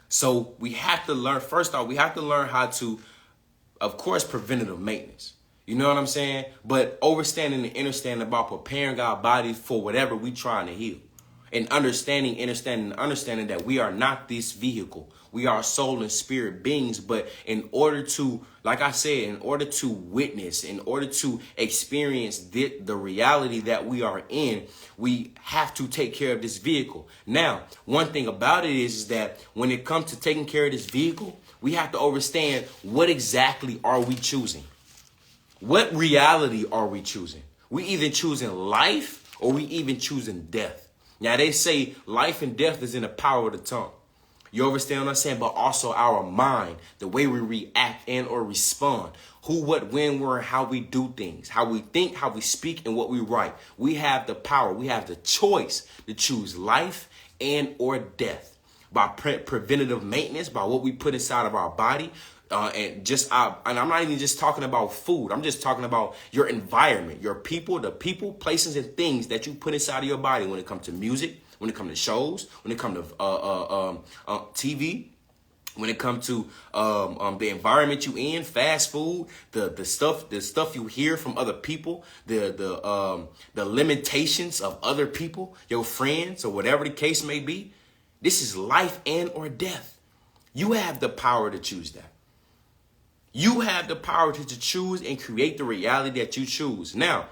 So we have to learn, first off, we have to learn how to, of course, preventative maintenance. You know what I'm saying? But understanding about preparing our body for whatever we trying to heal. And understanding that we are not this vehicle. We are soul and spirit beings. But in order to, like I said, in order to witness, in order to experience the reality that we are in, we have to take care of this vehicle. Now, one thing about it is that when it comes to taking care of this vehicle, we have to understand what exactly are we choosing? What reality are we choosing? We either choosing life or we even choosing death. Now, they say life and death is in the power of the tongue. You understand what I'm saying? But also our mind, the way we react and or respond. Who, what, when, where, and how we do things. How we think, how we speak, and what we write. We have the power. We have the choice to choose life and or death. By preventative maintenance, by what we put inside of our body. And I'm not even just talking about food. I'm just talking about your environment, your people, the people, places, and things that you put inside of your body when it comes to music, when it comes to shows, when it comes to TV, when it comes to the environment you in, fast food, the stuff you hear from other people, the limitations of other people, your friends, or whatever the case may be. This is life and or death. You have the power to choose that. You have the power to choose and create the reality that you choose. Now,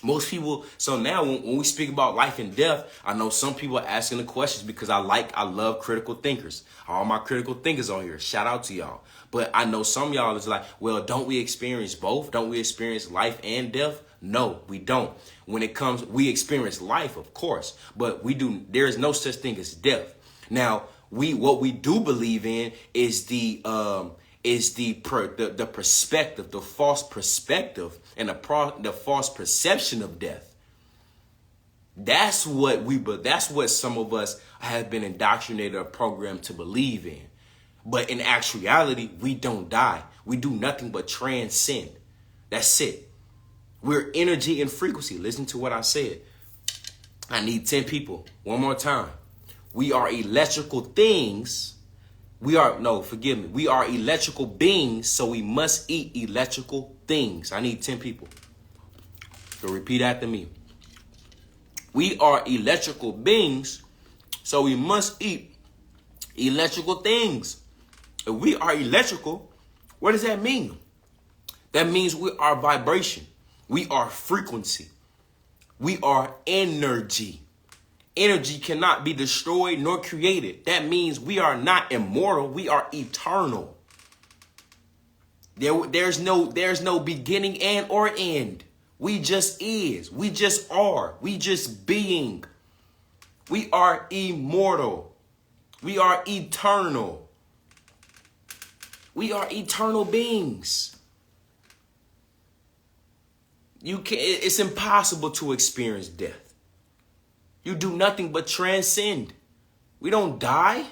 most people, so now when we speak about life and death, I know some people are asking the questions because I love critical thinkers. All my critical thinkers on here, shout out to y'all. But I know some of y'all is like, well, don't we experience both? Don't we experience life and death? No, we don't. When it comes, we experience life, of course, but there is no such thing as death. Now, what we do believe in is the perspective, the false perspective, and the false perception of death. That's what some of us have been indoctrinated or programmed to believe in. But in actuality, we don't die. We do nothing but transcend. That's it. We're energy and frequency. Listen to what I said. I need 10 people. One more time. We are electrical things. We are electrical beings, so we must eat electrical things. I need 10 people. So repeat after me. We are electrical beings, so we must eat electrical things. If we are electrical, what does that mean? That means we are vibration. We are frequency. We are energy. Energy cannot be destroyed nor created. That means we are not immortal. We are eternal. There's no beginning and or end. We just is. We just are. We just being. We are immortal. We are eternal. We are eternal beings. It's impossible to experience death. You do nothing but transcend. We don't die.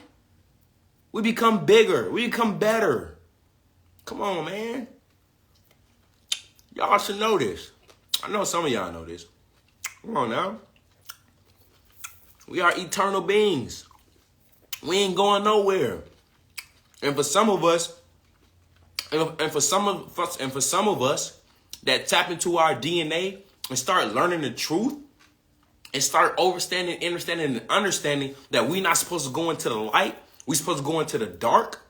We become bigger. We become better. Come on, man. Y'all should know this. I know some of y'all know this. Come on now. We are eternal beings. We ain't going nowhere. And for some of us, that tap into our DNA and start learning the truth and start understanding that we're not supposed to go into the light. We're supposed to go into the dark.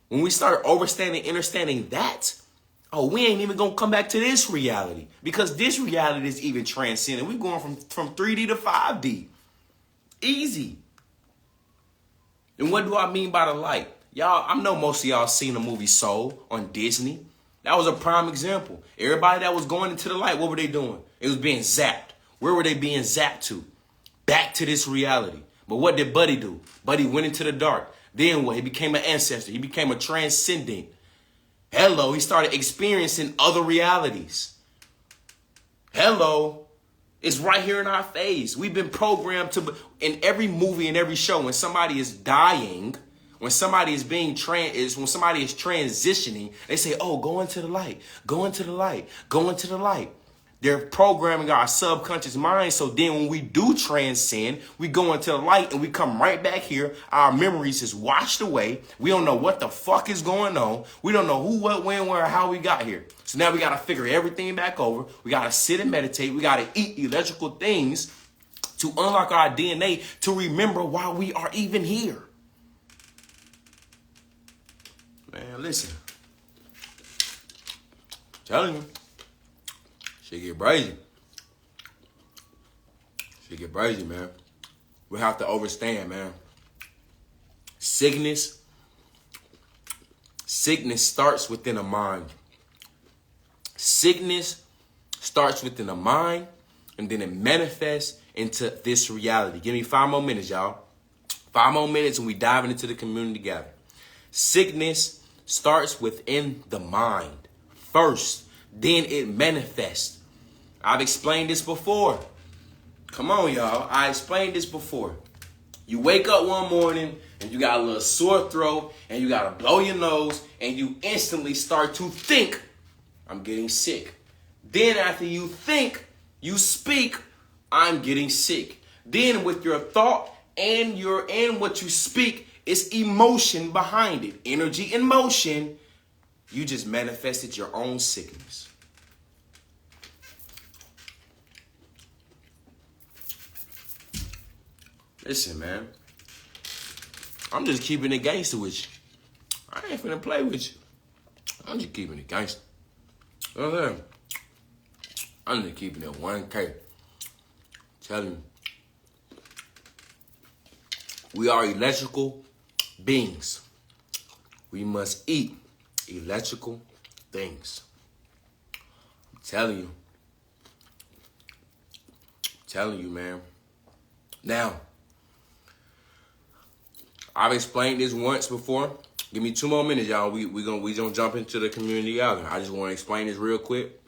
When we start understanding that, we ain't even going to come back to this reality because this reality is even transcendent. We're going from 3D to 5D. Easy. And what do I mean by the light? Y'all, I know most of y'all seen the movie Soul on Disney. That was a prime example. Everybody that was going into the light, what were they doing? It was being zapped. Where were they being zapped to? Back to this reality. But what did Buddy do? Buddy went into the dark. Then what? He became an ancestor. He became a transcendent. Hello, he started experiencing other realities. Hello, it's right here in our face. We've been programmed to, in every movie and every show, when somebody is dying, when somebody is when somebody is transitioning, they say, oh, go into the light, go into the light, go into the light. They're programming our subconscious mind. So then when we do transcend, we go into the light and we come right back here. Our memories is washed away. We don't know what the fuck is going on. We don't know who, what, when, where, how we got here. So now we got to figure everything back over. We got to sit and meditate. We got to eat electrical things to unlock our DNA to remember why we are even here. Man, listen. I'm telling you. Shit get brazy. Shit get brazy, man. We have to understand, man. Sickness starts within a mind. Sickness starts within a mind, and then it manifests into this reality. Give me 5 more minutes, y'all. 5 more minutes and we diving into the community together. Sickness starts within the mind first, then it manifests. I've explained this before. Come on, y'all. I explained this before. You wake up one morning and you got a little sore throat and you got to blow your nose and you instantly start to think, I'm getting sick. Then after you think, you speak, I'm getting sick. Then with your thought and what you speak, it's emotion behind it. Energy and motion. You just manifested your own sickness. Listen, man. I'm just keeping it gangster with you. I ain't finna play with you. I'm just keeping it gangster. You know what I'm saying? I'm just keeping it 1K. Telling you. We are electrical beings. We must eat electrical things. I'm telling you, man. Now, I've explained this once before. Give me 2 more minutes, y'all. We gonna jump into the community gathering. I just want to explain this real quick,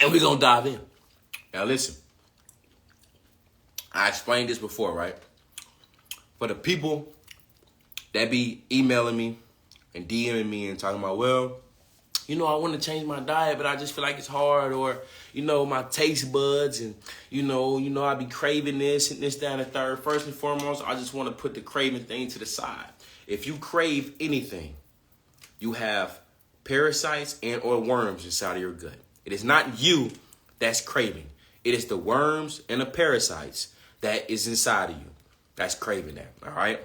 and we're gonna dive in. Now, listen. I explained this before, right? For the people that be emailing me and DMing me and talking about, well, you know, I want to change my diet, but I just feel like it's hard, or, you know, my taste buds, and, you know, I be craving this and this, that, and the third. First and foremost, I just want to put the craving thing to the side. If you crave anything, you have parasites and or worms inside of your gut. It is not you that's craving. It is the worms and the parasites that is inside of you that's craving that, all right?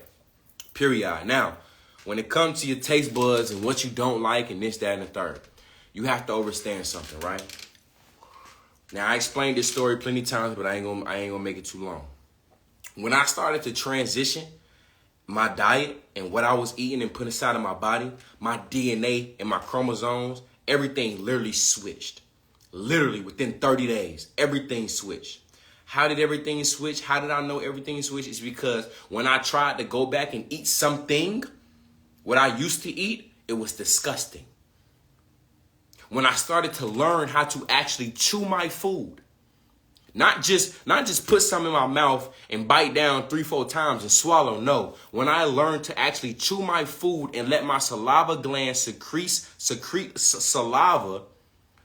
Period. Now, when it comes to your taste buds and what you don't like and this, that, and the third, you have to understand something, right? Now, I explained this story plenty of times, but I ain't gonna make it too long. When I started to transition my diet and what I was eating and putting inside of my body, my DNA and my chromosomes, everything literally switched. Literally within 30 days, everything switched. How did everything switch? How did I know everything switched? It's because when I tried to go back and eat something, what I used to eat, it was disgusting. When I started to learn how to actually chew my food, not just put some in my mouth and bite down 3-4 times and swallow. No, when I learned to actually chew my food and let my saliva gland secrete saliva,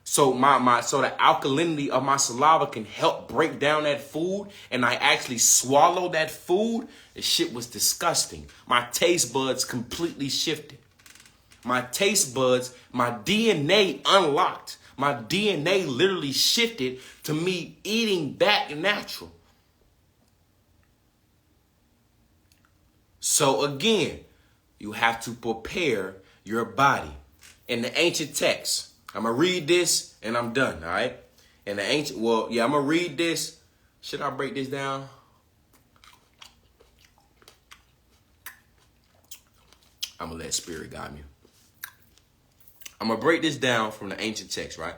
so the alkalinity of my saliva can help break down that food, and I actually swallow that food, the shit was disgusting. My taste buds completely shifted. My taste buds, my DNA unlocked. My DNA literally shifted to me eating back natural. So again, you have to prepare your body. In the ancient texts, I'm going to read this and I'm done, all right? In the ancient, I'm going to read this. Should I break this down? I'm going to let spirit guide me. I'm going to break this down from the ancient text, right?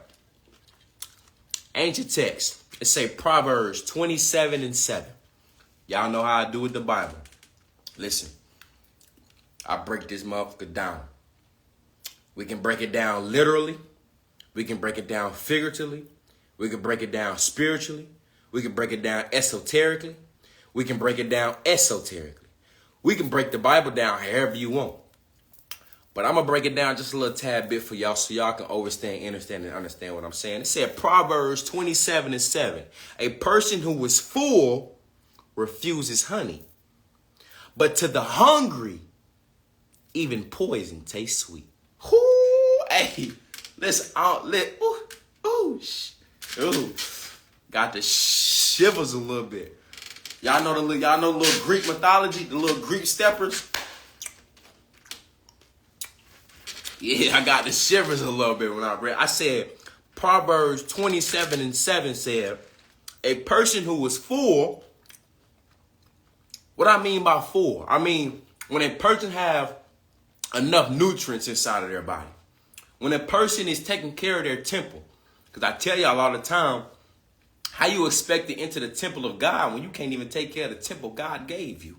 Ancient text. It say Proverbs 27:7. Y'all know how I do with the Bible. Listen, I break this motherfucker down. We can break it down literally. We can break it down figuratively. We can break it down spiritually. We can break it down esoterically. We can break it down esoterically. We can break the Bible down however you want. But I'm going to break it down just a little tad bit for y'all so y'all can understand what I'm saying. It said Proverbs 27:7. A person who is full refuses honey, but to the hungry, even poison tastes sweet. Hey, listen, got the shivers a little bit. Y'all know the little Greek mythology, the little Greek steppers. Yeah, I got the shivers a little bit when I read. I said Proverbs 27:7 said, a person who is full. What I mean by full, I mean when a person have enough nutrients inside of their body. When a person is taking care of their temple. Because I tell y'all all the time, how you expect to enter the temple of God when you can't even take care of the temple God gave you?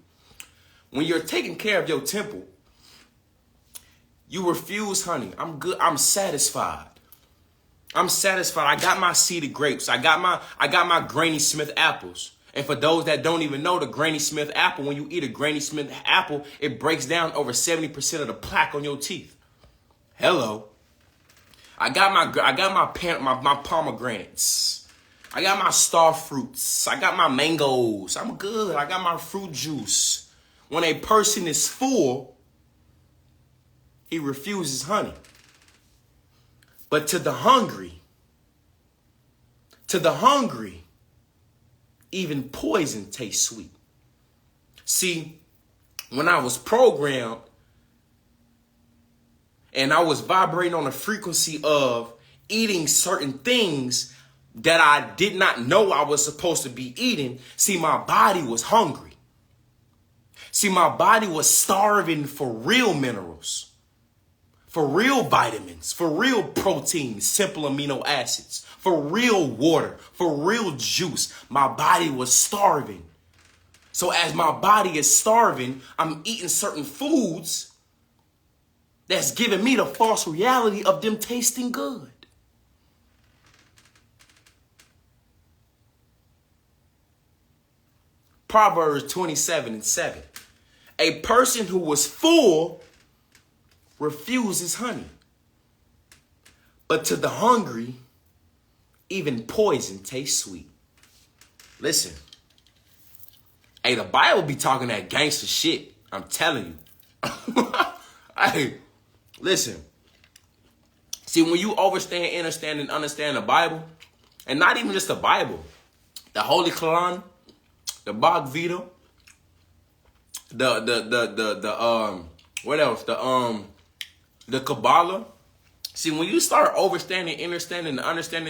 when you're taking care of your temple, you refuse honey. I'm good. I'm satisfied. I'm satisfied. I got my seeded grapes. I got my Granny Smith apples. And for those that don't even know, the Granny Smith apple, when you eat a Granny Smith apple, it breaks down over 70% of the plaque on your teeth. Hello. I got my pomegranates. I got my star fruits. I got my mangoes. I'm good. I got my fruit juice. When a person is full, he refuses honey. But to the hungry, even poison tastes sweet. See, when I was programmed and I was vibrating on the frequency of eating certain things that I did not know I was supposed to be eating, see, my body was hungry. See, my body was starving for real minerals, for real vitamins, for real proteins, simple amino acids, for real water, for real juice. My body was starving. So as my body is starving, I'm eating certain foods that's giving me the false reality of them tasting good. Proverbs 27:7. A person who was full refuses honey, but to the hungry, even poison tastes sweet. Listen, hey, the Bible be talking that gangster shit. I'm telling you. Hey, listen. See, when you understand the Bible, and not even just the Bible, the Holy Quran, the Bhagavad Gita, what else? The Kabbalah. See, when you start understanding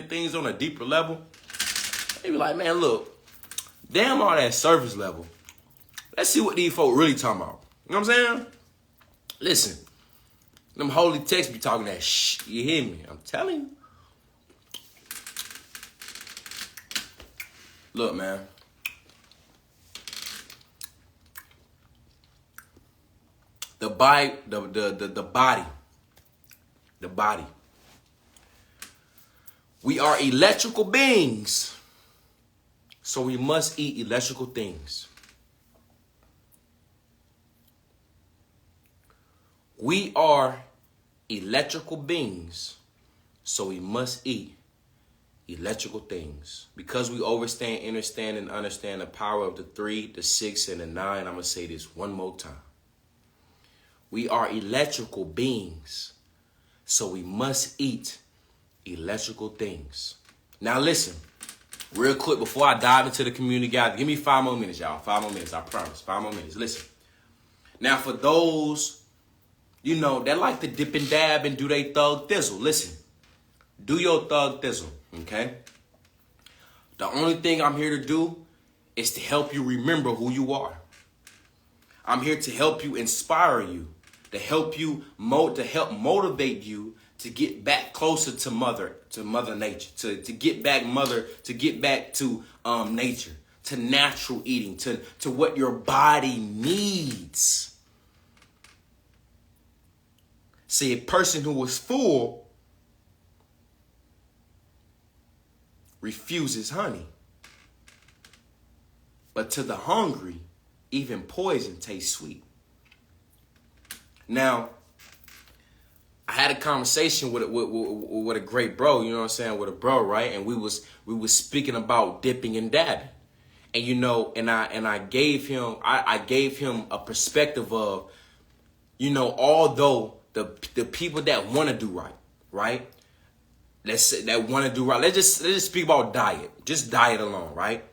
things on a deeper level, they be like, man, look, damn all that surface level. Let's see what these folk really talking about. You know what I'm saying? Listen, them holy texts be talking that shh. You hear me? I'm telling you. Look, man. The body. We are electrical beings, so we must eat electrical things. We are electrical beings, so we must eat electrical things. Because we understand the power of the 3, the 6, and the 9, I'm going to say this one more time. We are electrical beings, so we must eat electrical things. Now listen, real quick before I dive into the community guide, give me 5 more minutes, y'all. 5 more minutes, I promise. 5 more minutes. Listen. Now for those, that like to dip and dab and do they thug thizzle, listen. Do your thug thizzle, okay? The only thing I'm here to do is to help you remember who you are. I'm here to help you, inspire you, to help you motivate you to get back closer to mother nature, to get back to nature, to natural eating, to what your body needs. See, a person who was full refuses honey, but to the hungry, even poison tastes sweet. Now, I had a conversation with a great bro, you know what I'm saying, with a bro, right? And we was speaking about dipping and dabbing. And I gave him a perspective of, although the people that want to do right? Let's say that want to do right. Let's just speak about diet. Just diet alone, right?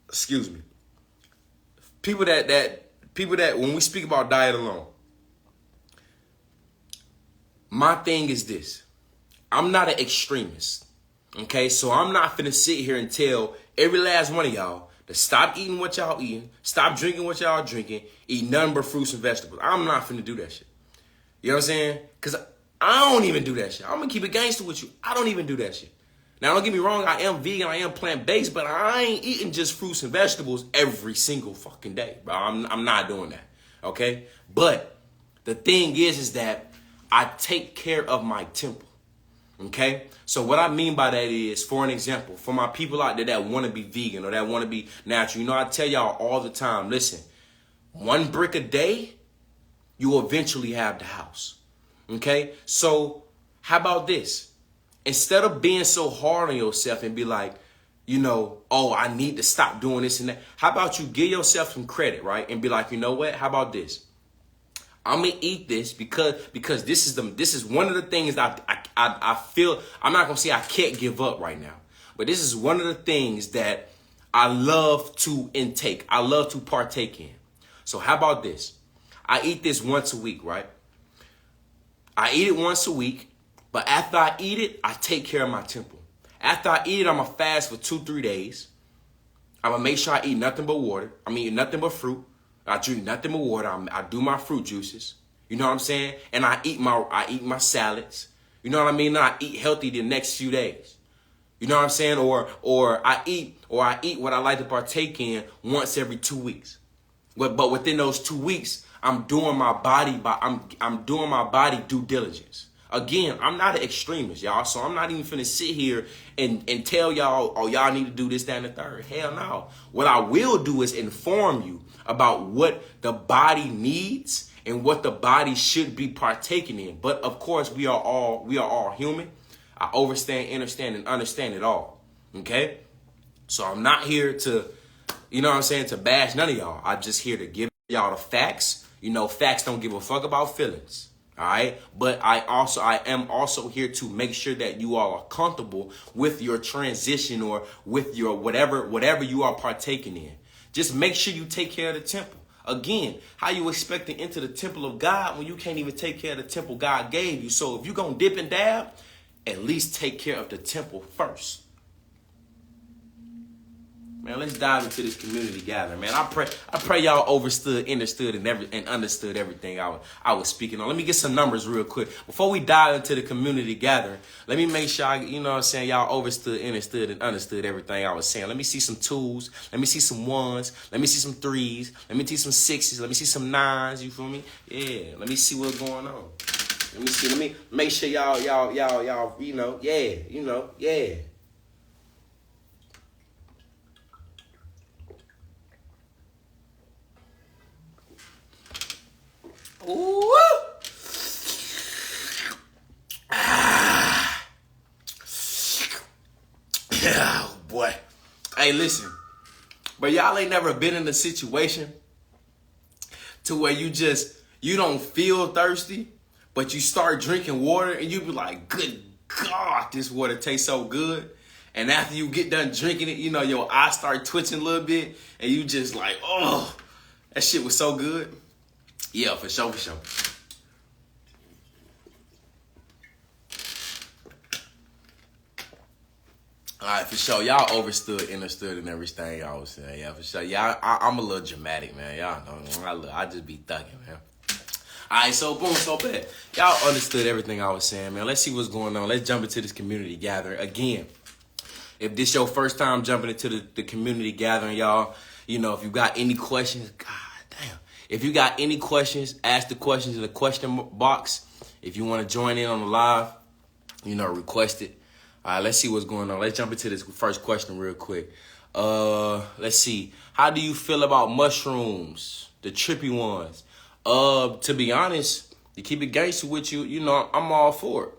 Excuse me. People that when we speak about diet alone, my thing is this. I'm not an extremist. Okay? So I'm not finna sit here and tell every last one of y'all to stop eating what y'all eating, stop drinking what y'all drinking, eat nothing but fruits and vegetables. I'm not finna do that shit. You know what I'm saying? Because I don't even do that shit. I'm gonna keep it gangster with you. I don't even do that shit. Now, don't get me wrong, I am vegan, I am plant-based, but I ain't eating just fruits and vegetables every single fucking day, bro. I'm not doing that, okay? But the thing is that I take care of my temple, okay? So what I mean by that is, for an example, for my people out there that want to be vegan or that want to be natural, you know, I tell y'all all the time, listen, 1 brick a day, you will eventually have the house, okay? So how about this? Instead of being so hard on yourself and be like, you know, oh, I need to stop doing this and that. How about you give yourself some credit, right? And be like, you know what? How about this? I'm gonna eat this because this is one of the things that I feel. I'm not gonna say I can't give up right now, but this is one of the things that I love to intake. I love to partake in. So how about this? I eat this once a week, right? I eat it once a week. But after I eat it, I take care of my temple. After I eat it, I'm going to fast for 2-3 days. I'm going to make sure I eat nothing but water. I mean, nothing but fruit. I drink nothing but water. I do my fruit juices. You know what I'm saying? And I eat my salads. You know what I mean? And I eat healthy the next few days. You know what I'm saying? Or I eat what I like to partake in once every 2 weeks. But within those 2 weeks, I'm doing my body due diligence. Again, I'm not an extremist, y'all, so I'm not even finna sit here and tell y'all, oh, y'all need to do this, that, and the third. Hell no. What I will do is inform you about what the body needs and what the body should be partaking in. But of course, we are all human. I understand, and understand it all. Okay? So I'm not here to, you know what I'm saying, to bash none of y'all. I'm just here to give y'all the facts. You know, facts don't give a fuck about feelings. All right. But I am also here to make sure that you all are comfortable with your transition or with your whatever you are partaking in. Just make sure you take care of the temple. Again, how you expect to enter the temple of God when you can't even take care of the temple God gave you? So if you're going to dip and dab, at least take care of the temple first. Man, let's dive into this community gathering, man. I pray y'all understood and understood everything I was speaking on. Let me get some numbers real quick. Before we dive into the community gathering, let me make sure, you know what I'm saying, y'all understood and understood everything I was saying. Let me see some twos. Let me see some ones. Let me see some threes. Let me see some sixes. Let me see some nines. You feel me? Yeah. Let me see what's going on. Let me see. Let me make sure y'all, you know, yeah. Ooh. Oh boy. Hey, listen. But y'all ain't never been in a situation to where you don't feel thirsty, but you start drinking water and you be like, good God, this water tastes so good. And after you get done drinking it, you know, your eyes start twitching a little bit and you just like, oh, that shit was so good. Yeah, for sure. All right, for sure. Y'all understood and everything y'all was saying. Yeah, for sure. Y'all, I'm a little dramatic, man. Y'all know, I just be thugging, man. All right, so boom, so bad. Y'all understood everything I was saying, man. Let's see what's going on. Let's jump into this community gathering. Again, if this your first time jumping into the community gathering, y'all, you know, if you got any questions, God damn. If you got any questions, ask the questions in the question box. If you want to join in on the live, you know, request it. All right, let's see what's going on. Let's jump into this first question real quick. Let's see. How do you feel about mushrooms, the trippy ones? To be honest, to keep it gangster with you, you know, I'm all for it.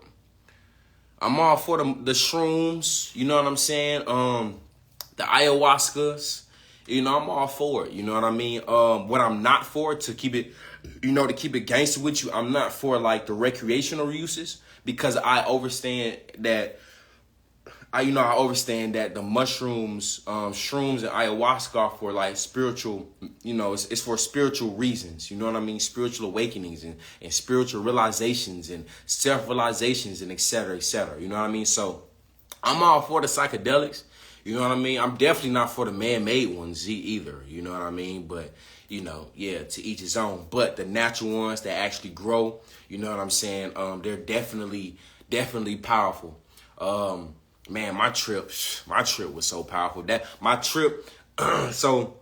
I'm all for the shrooms, you know what I'm saying? The ayahuascas. You know, I'm all for it. You know what I mean? What I'm not for, to keep it gangster with you, I'm not for like the recreational uses, because I understand that the mushrooms, shrooms and ayahuasca are for like spiritual, you know, it's for spiritual reasons. You know what I mean? Spiritual awakenings and spiritual realizations and self-realizations and et cetera, et cetera. You know what I mean? So I'm all for the psychedelics. You know what I mean? I'm definitely not for the man-made ones either. You know what I mean? But, you know, yeah, to each his own. But the natural ones that actually grow, you know what I'm saying? They're definitely powerful. Man, my trip was so powerful. That my trip, so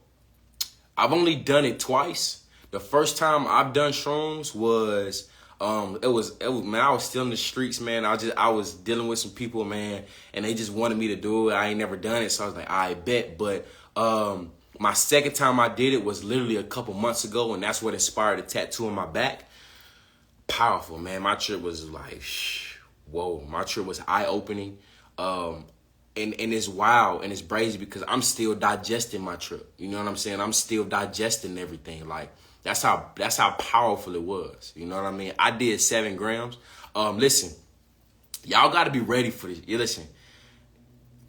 I've only done it twice. The first time I've done shrooms was man, I was still in the streets, man. I was dealing with some people, man, and they just wanted me to do it. I ain't never done it, so I was like, I bet. But my second time I did it was literally a couple months ago, and that's what inspired the tattoo on my back. Powerful, man. My trip was like, whoa. My trip was eye opening. And it's wild and it's crazy because I'm still digesting my trip. You know what I'm saying? I'm still digesting everything. Like that's how powerful it was. You know what I mean? I did 7 grams. Listen, y'all got to be ready for this. You listen.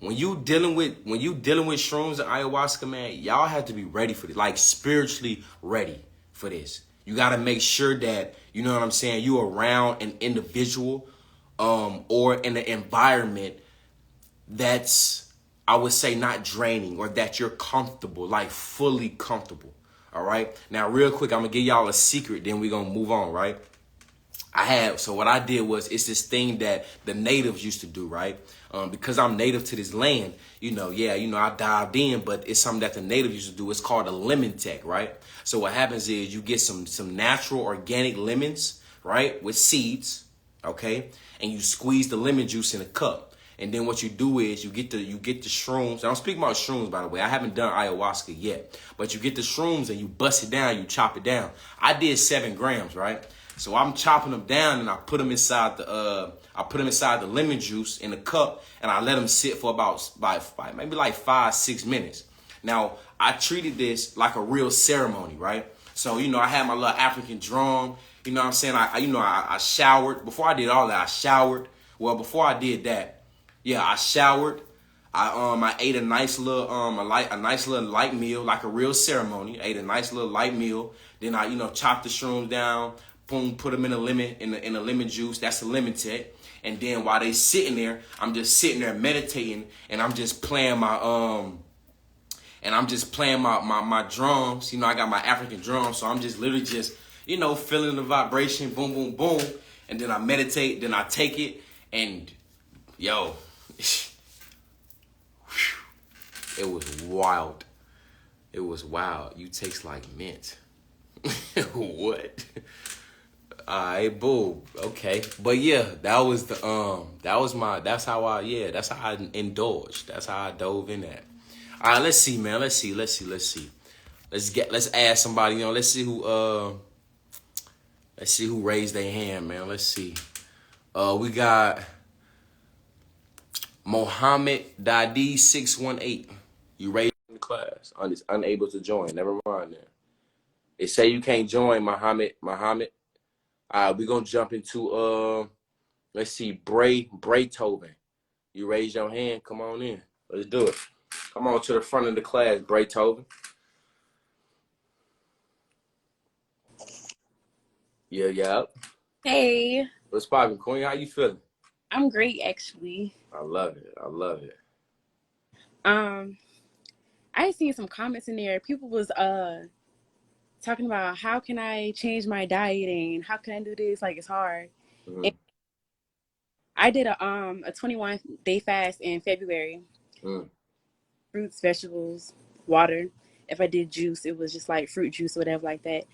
When you dealing with shrooms and ayahuasca, man, y'all have to be ready for this. Like spiritually ready for this. You got to make sure that, you know what I'm saying, you around an individual or in an environment that's, I would say, not draining, or that you're comfortable, like fully comfortable. All right. Now, real quick, I'm going to give y'all a secret. Then we're going to move on. Right. So what I did was, it's this thing that the natives used to do. Right. Because I'm native to this land, I dived in, but it's something that the natives used to do. It's called a lemon tech. Right. So what happens is you get some natural organic lemons, right, with seeds. OK, and you squeeze the lemon juice in a cup. And then what you do is you get the shrooms. I don't speak about shrooms, by the way. I haven't done ayahuasca yet. But you get the shrooms and you bust it down. You chop it down. I did 7 grams, right? So I'm chopping them down and I put them inside the lemon juice in a cup, and I let them sit for about maybe like 5-6 minutes. Now I treated this like a real ceremony, right? So I had my little African drum. You know what I'm saying? I showered before I did all that. I showered. Well, before I did that. Yeah, I showered. I ate a nice little light meal, like a real ceremony. I ate a nice little light meal. Then I chopped the shrooms down, boom, put them in a lemon juice. That's the lemon tech. And then while they sitting there, I'm just sitting there meditating, and I'm just playing my my drums. I got my African drums, so I'm just literally just feeling the vibration, boom, boom, boom, and then I meditate. Then I take it, and yo. It was wild. It was wild. You taste like mint. What? Alright, boo. Okay. But yeah, that's how I indulged. That's how I dove in that. Alright, let's see, man. Let's see. Let's ask somebody, let's see who raised their hand, man. Let's see. We got Mohammed Dadi 618. You raised in the class. Unable to join. Never mind that. They say you can't join, Mohammed. We're gonna jump into let's see, Braytoven. You raised your hand. Come on in. Let's do it. Come on to the front of the class, Braytoven. Yeah. Hey. What's poppin', Queen? How you feeling? I'm great, actually. I love it. I seen some comments in there. People was talking about how can I change my diet and how can I do this? Like, it's hard. Mm-hmm. And I did a 21-day fast in February. Fruits, vegetables, water. If I did juice, it was just like fruit juice or whatever like that.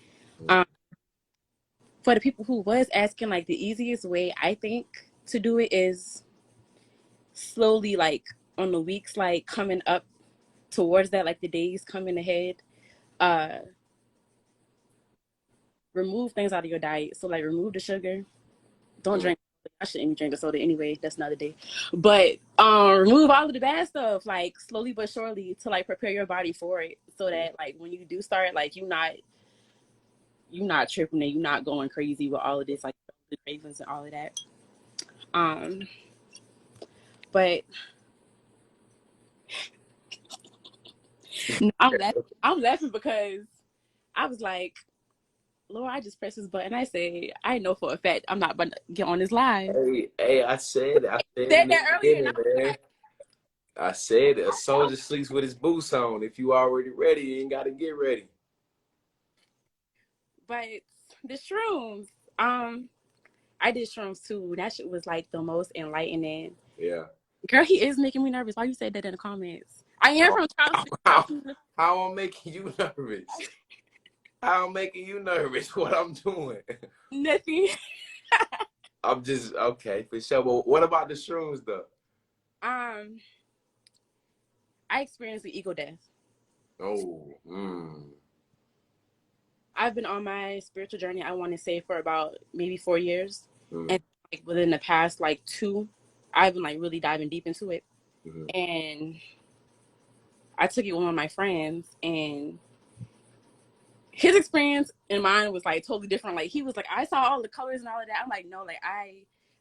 For the people who was asking, like, the easiest way I think to do it is slowly, like on the weeks, like coming up towards that, like the days coming ahead, remove things out of your diet. So like remove the sugar. Don't drink. I shouldn't be drinking soda anyway. That's another day. But remove all of the bad stuff, like slowly but surely, to like prepare your body for it, so that like when you do start, like you're not tripping and you're not going crazy with all of this, like the cravings and all of that. But I'm laughing because I was like, Lord, I just pressed this button. I said, I know for a fact I'm not about to get on this live. Hey, I said that earlier, man. I said a soldier sleeps with his boots on. If you already ready, you ain't got to get ready. But the shrooms, I did shrooms too. That shit was like the most enlightening. Yeah. Girl, he is making me nervous. Why you said that in the comments? I am How, from how, Charleston. how I'm making you nervous? How I'm making you nervous? What I'm doing? Nothing. I'm just okay for sure. But what about the shrooms though? Um, I experienced the ego death. Oh, I've been on my spiritual journey, I want to say, for about maybe 4 years. mm, And like within the past like two, I've been like really diving deep into it. mm, And I took it with one of my friends, and his experience and mine was like totally different. Like he was like, I saw all the colors and all of that. I'm like, no, like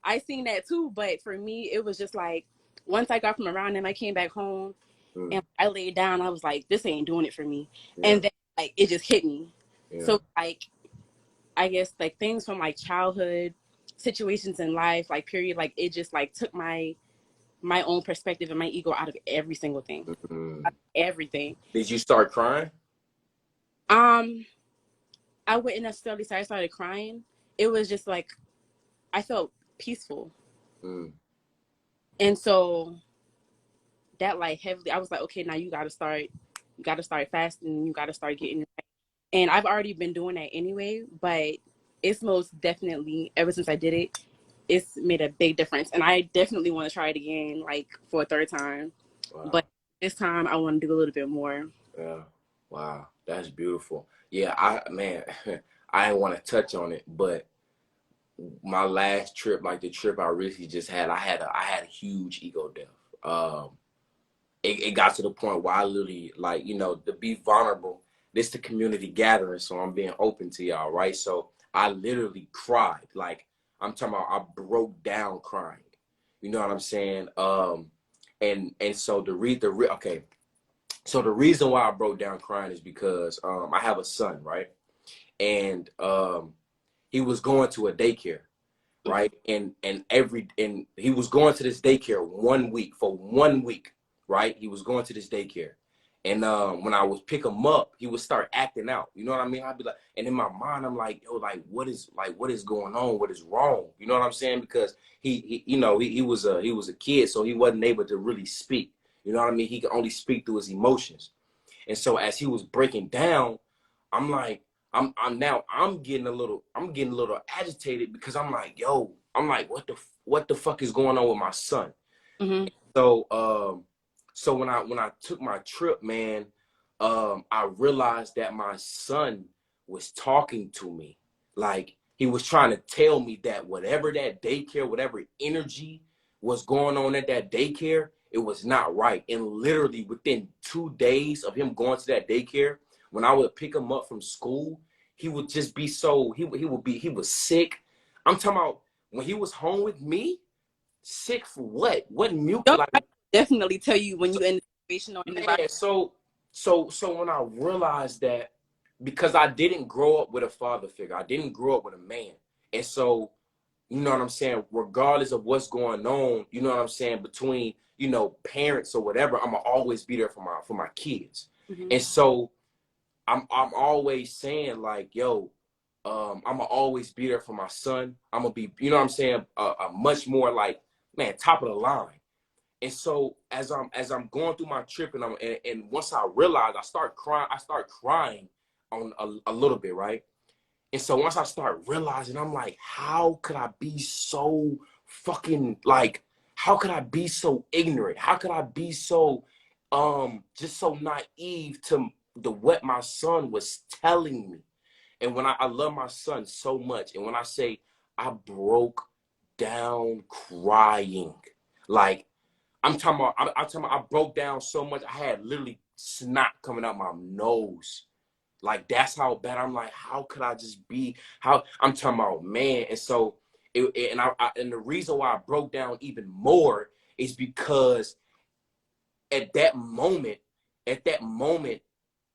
I seen that too. But for me, it was just like once I got from around him, I came back home mm, and I laid down. I was like, this ain't doing it for me. yeah, And then like it just hit me. yeah. So like I guess like things from like childhood situations in life, like period, like it just like took my own perspective and my ego out of every single thing. Mm. Everything. Did you start crying? Um, I wouldn't necessarily say I started crying. It was just like I felt peaceful. Mm, And so that like heavily, I was like, okay, now you gotta start fasting, you gotta start getting right. And I've already been doing that anyway, but it's most definitely ever since I did it, it's made a big difference. And I definitely want to try it again, like for a third time. wow. But this time I want to do a little bit more. Yeah. Wow. That's beautiful. Yeah, man, I didn't want to touch on it, but my last trip, like the trip I recently just had, I had a huge ego death. It got to the point where I literally, like, to be vulnerable. This the community gathering, so I'm being open to y'all, right? So I literally cried. Like, I'm talking about I broke down crying. You know what I'm saying? And so okay. So the reason why I broke down crying is because I have a son, right? And he was going to a daycare, right? And he was going to this daycare 1 week, for 1 week, right? He was going to this daycare. And when I would pick him up, he would start acting out. You know what I mean? I'd be like, and in my mind, I'm like, yo, like, what is going on? What is wrong? You know what I'm saying? Because he was a kid, so he wasn't able to really speak. You know what I mean? He could only speak through his emotions. And so as he was breaking down, I'm like, I'm getting a little agitated, because I'm like, yo, I'm like, what the fuck is going on with my son? Mm-hmm. So so when I took my trip, man, I realized that my son was talking to me. Like, he was trying to tell me that whatever that daycare, whatever energy was going on at that daycare, it was not right. And literally within 2 days of him going to that daycare, when I would pick him up from school, he would just be so he was sick. I'm talking about when he was home with me, sick for what? What Yo, like I definitely tell you when you in the situation or in the man, environment. so when I realized that, because I didn't grow up with a father figure, I didn't grow up with a man. And so, you know what I'm saying, regardless of what's going on, you know what I'm saying, between, parents or whatever, I'm gonna always be there for my kids. Mm-hmm. And so I'm always saying, like, yo, I'm gonna always be there for my son. I'm gonna be, you know what I'm saying, a much more like, man, top of the line. And so as I'm going through my trip, and once I realized, I start crying on a little bit, right? And so once I start realizing, I'm like, how could I be so fucking, like, how could I be so ignorant? How could I be so just so naive to what my son was telling me? And when I love my son so much, and when I say I broke down crying, like, I broke down so much. I had literally snot coming out my nose. Like, that's how bad. I'm like, how could I just be? How I'm talking about, man. And so, and the reason why I broke down even more is because at that moment, at that moment,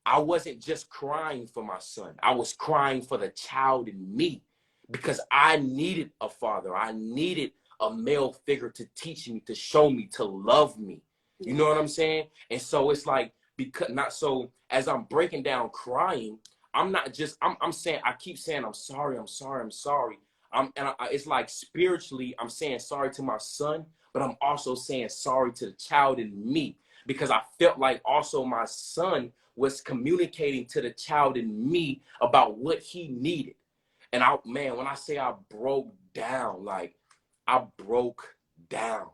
I wasn't just crying for my son. I was crying for the child in me, because I needed a father. I needed a male figure to teach me, to show me, to love me. You know what I'm saying? And so it's like, because not so as I'm breaking down crying, I'm not just, I'm saying, I keep saying, I'm sorry, I'm sorry, I'm sorry. It's like spiritually, I'm saying sorry to my son, but I'm also saying sorry to the child in me, because I felt like also my son was communicating to the child in me about what he needed. And man, when I say I broke down, like I broke down.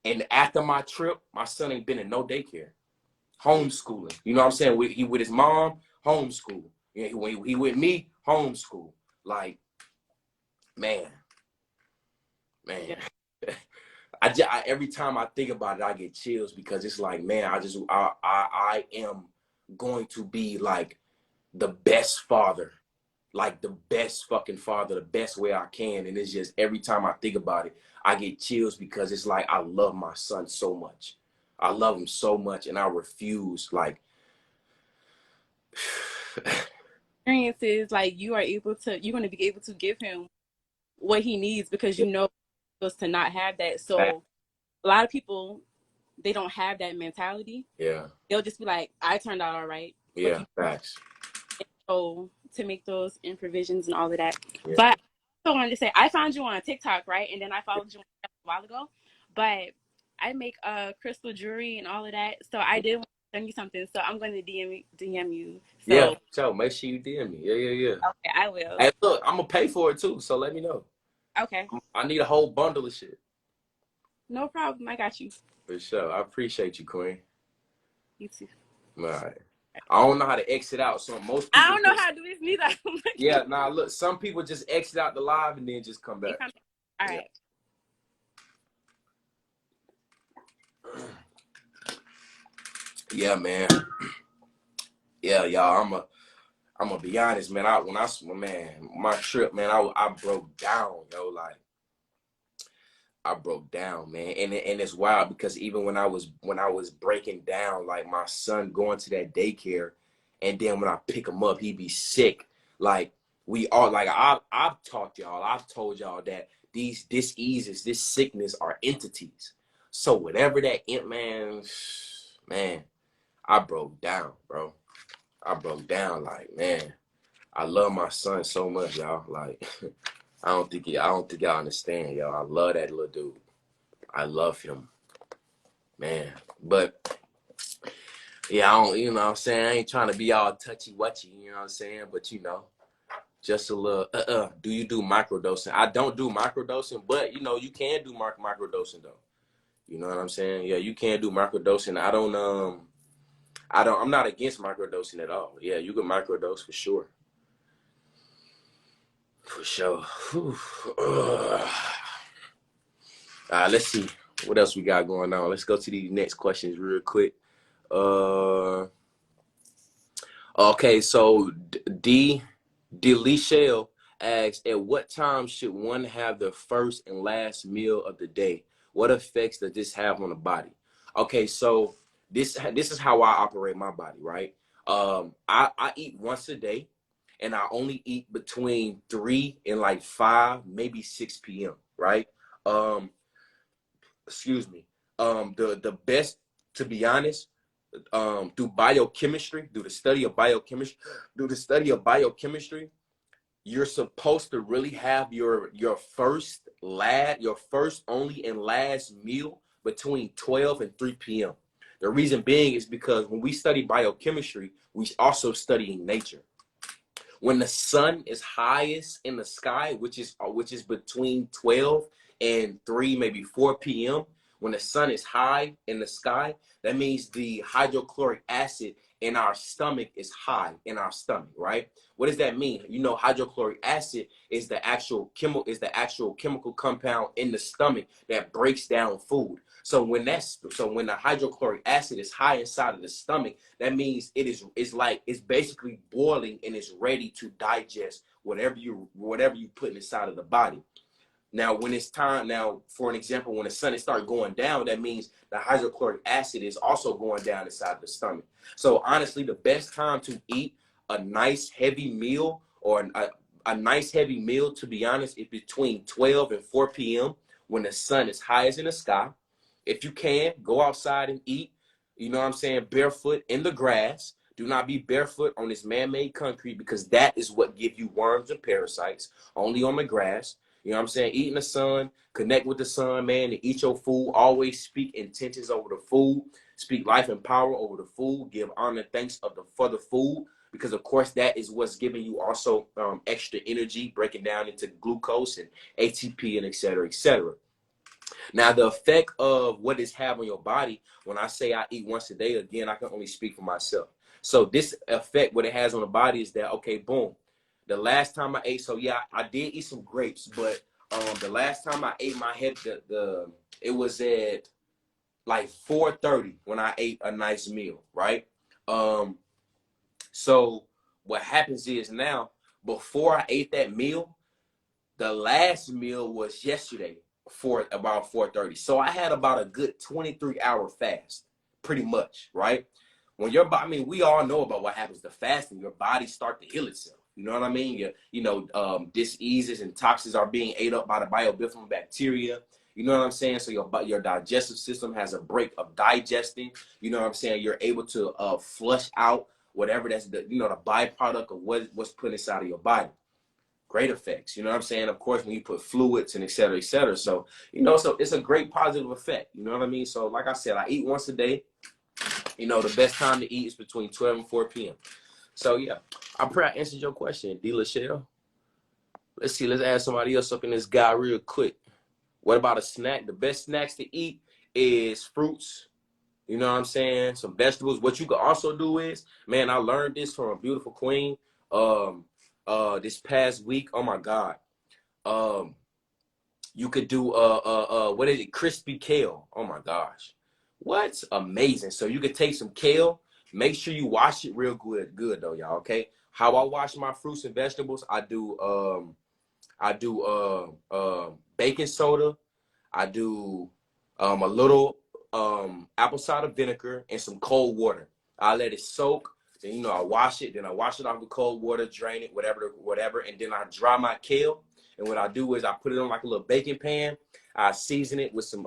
And after my trip, my son ain't been in no daycare. Homeschooling. You know what I'm saying? He with his mom, homeschool. Yeah, he with me, homeschool. Like, man. Yeah. Every time I think about it, I get chills, because it's like, man, I am going to be like the best father, like the best fucking father, the best way I can. And it's just, every time I think about it, I get chills, because it's like, I love my son so much. I love him so much, and I refuse, like, Experiences, like you're going to be able to give him what he needs, because you know us to not have that. So a lot of people, they don't have that mentality. Yeah. They'll just be like, I turned out all right. Yeah, facts. So to make those improvisions and all of that. Yeah. But I also wanted to say, I found you on TikTok, right? And then I followed you a while ago. But I make crystal jewelry and all of that. So I did want to send you something. So I'm going to DM you. So, Yeah, so make sure you DM me. Yeah. Okay, I will. Hey, look, I'm gonna pay for it too, so let me know. Okay. I need a whole bundle of shit. No problem. I got you. For sure. I appreciate you, Queen. You too. All right. I don't know how to exit out, so most people I don't know how to do this neither. Yeah, nah, look, some people just exit out the live and then just come back. All right. Yeah, man. Yeah, y'all, I'm gonna be honest, man. My trip, man, I broke down, yo, like I broke down, man. And it's wild, because even when I was breaking down, like my son going to that daycare, and then when I pick him up, he be sick. Like, we all, like, I've told y'all that these diseases, this sickness are entities. So whatever that man, I broke down, bro. I broke down, like, man, I love my son so much, y'all. Like, I don't think y'all understand, y'all. I love that little dude. I love him, man. But yeah, I don't, you know what I'm saying? I ain't trying to be all touchy-wutchy, you know what I'm saying? But, you know, just a little, do you do microdosing? I don't do microdosing, but, you know, you can do microdosing, though. You know what I'm saying? Yeah, you can do microdosing. I'm not against microdosing at all. Yeah, you can microdose for sure. For sure. Let's see what else we got going on. Let's go to these next questions real quick. Okay, so Delichelle asks, at what time should one have the first and last meal of the day? What effects does this have on the body? Okay, so this is how I operate my body, right? I eat once a day, and I only eat between 3 and like 5, maybe 6 p.m., right? Excuse me. The best, to be honest, through the study of biochemistry, you're supposed to really have your first only and last meal between 12 and 3 p.m. The reason being is because when we study biochemistry, we also study nature. When the sun is highest in the sky, which is between 12 and 3, maybe 4 p.m., when the sun is high in the sky, that means the hydrochloric acid in our stomach is high in our stomach, right? What does that mean? You know, hydrochloric acid is the actual chemical compound in the stomach that breaks down food. So when the hydrochloric acid is high inside of the stomach, that means it's basically boiling and it's ready to digest whatever you put inside of the body. Now, when it's time, for an example, when the sun is start going down, that means the hydrochloric acid is also going down inside the stomach. So honestly, the best time to eat a nice heavy meal, or a nice heavy meal, to be honest, is between 12 and 4 p.m. when the sun is highest in the sky. If you can, go outside and eat, you know what I'm saying, barefoot in the grass. Do not be barefoot on this man-made concrete, because that is what gives you worms and parasites, only on the grass. You know what I'm saying? Eat in the sun, connect with the sun, man, and eat your food. Always speak intentions over the food. Speak life and power over the food. Give honor and thanks for the food, because of course that is what's giving you also extra energy, breaking down into glucose and ATP and et cetera, et cetera. Now, the effect of what it's having on your body, when I say I eat once a day, again, I can only speak for myself. So this effect, what it has on the body is that, okay, boom. The last time I ate, so yeah, I did eat some grapes, but the last time I ate my head, it was at like 4:30 when I ate a nice meal, right? So what happens is now, before I ate that meal, the last meal was yesterday for about 4:30. So I had about a good 23-hour fast, pretty much, right? When your body, I mean, we all know about what happens to fasting. Your body start to heal itself. You know what I mean? Diseases and toxins are being ate up by the biofilm bacteria. You know what I'm saying? So your digestive system has a break of digesting. You know what I'm saying? You're able to flush out whatever that's the byproduct of what's put inside of your body. Great effects, you know what I'm saying? Of course, when you put fluids and et cetera, et cetera. So, so it's a great positive effect, you know what I mean? So, like I said, I eat once a day. The best time to eat is between 12 and 4 p.m. So, yeah, I'm pretty I answered your question, D. Lachelle. Let's see, let's add somebody else up in this guy real quick. What about a snack? The best snacks to eat is fruits. You know what I'm saying? Some vegetables. What you could also do is, man, I learned this from a beautiful queen. This past week, oh my God. You could do what is it? Crispy kale. Oh my gosh. What's amazing. So you could take some kale, make sure you wash it real good though, y'all. Okay. How I wash my fruits and vegetables, I do baking soda, I do a little apple cider vinegar and some cold water. I let it soak. Then, I wash it. Then I wash it off with cold water, drain it, whatever. And then I dry my kale. And what I do is I put it on like a little baking pan. I season it with some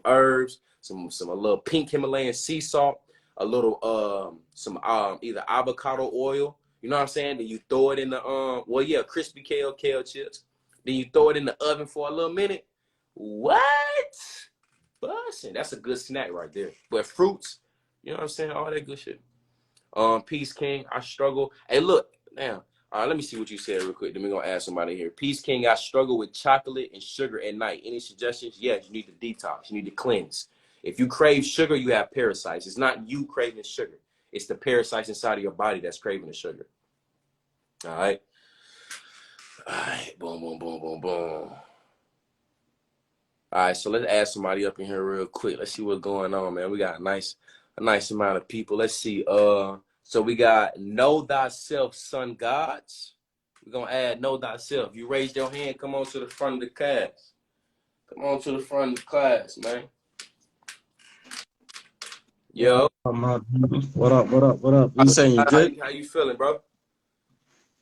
herbs, a little pink Himalayan sea salt, a little some either avocado oil. You know what I'm saying? Then you throw it in the crispy kale chips. Then you throw it in the oven for a little minute. What? Bussin'. That's a good snack right there. But fruits, you know what I'm saying? All that good shit. Peace King, I struggle. Hey, look, now, let me see what you said real quick. Then we're going to ask somebody here. Peace King, I struggle with chocolate and sugar at night. Any suggestions? Yes, you need to detox. You need to cleanse. If you crave sugar, you have parasites. It's not you craving sugar. It's the parasites inside of your body that's craving the sugar. All right. All right. Boom, boom, boom, boom, boom. All right, so let's add somebody up in here real quick. Let's see what's going on, man. We got a nice amount of people. Let's see. So we got Know Thyself, Sun Gods. We're gonna add Know Thyself. You raised your hand, come on to the front of the class. Come on to the front of the class, man. Yo. What up? You saying you good? How you feeling, bro?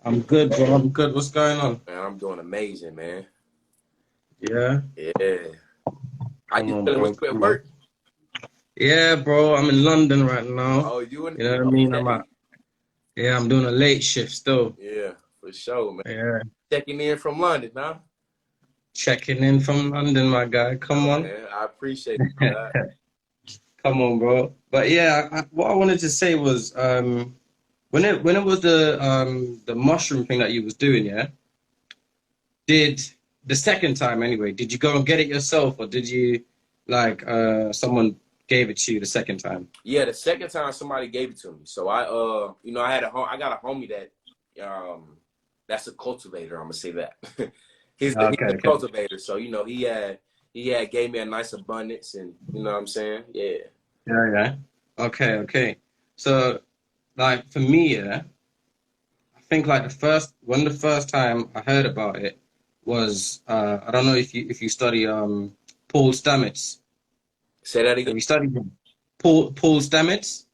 I'm good, bro. I'm good. What's going on? Man, I'm doing amazing, man. Yeah? Yeah. How you feeling? What's at work? Yeah, bro. I'm in London right now. Oh, you know what I mean? I'm doing a late shift still. Yeah, for sure, man. Yeah. Checking in from London, huh? Checking in from London, my guy. Come on. Man, I appreciate it. Come on, bro. But yeah, what I wanted to say was, when it was the mushroom thing that you was doing, yeah, did the second time anyway, did you go and get it yourself, or did you someone gave it to you the second time? Yeah, the second time somebody gave it to me. So I I got a homie that that's a cultivator, I'm gonna say that. he's a cultivator. So he gave me a nice abundance, and you know what I'm saying? Yeah. Okay. So for me, yeah, I think the first time I heard about it was I don't know if you study Paul Stamets. Say that again. Have you studied him? Paul Stamets?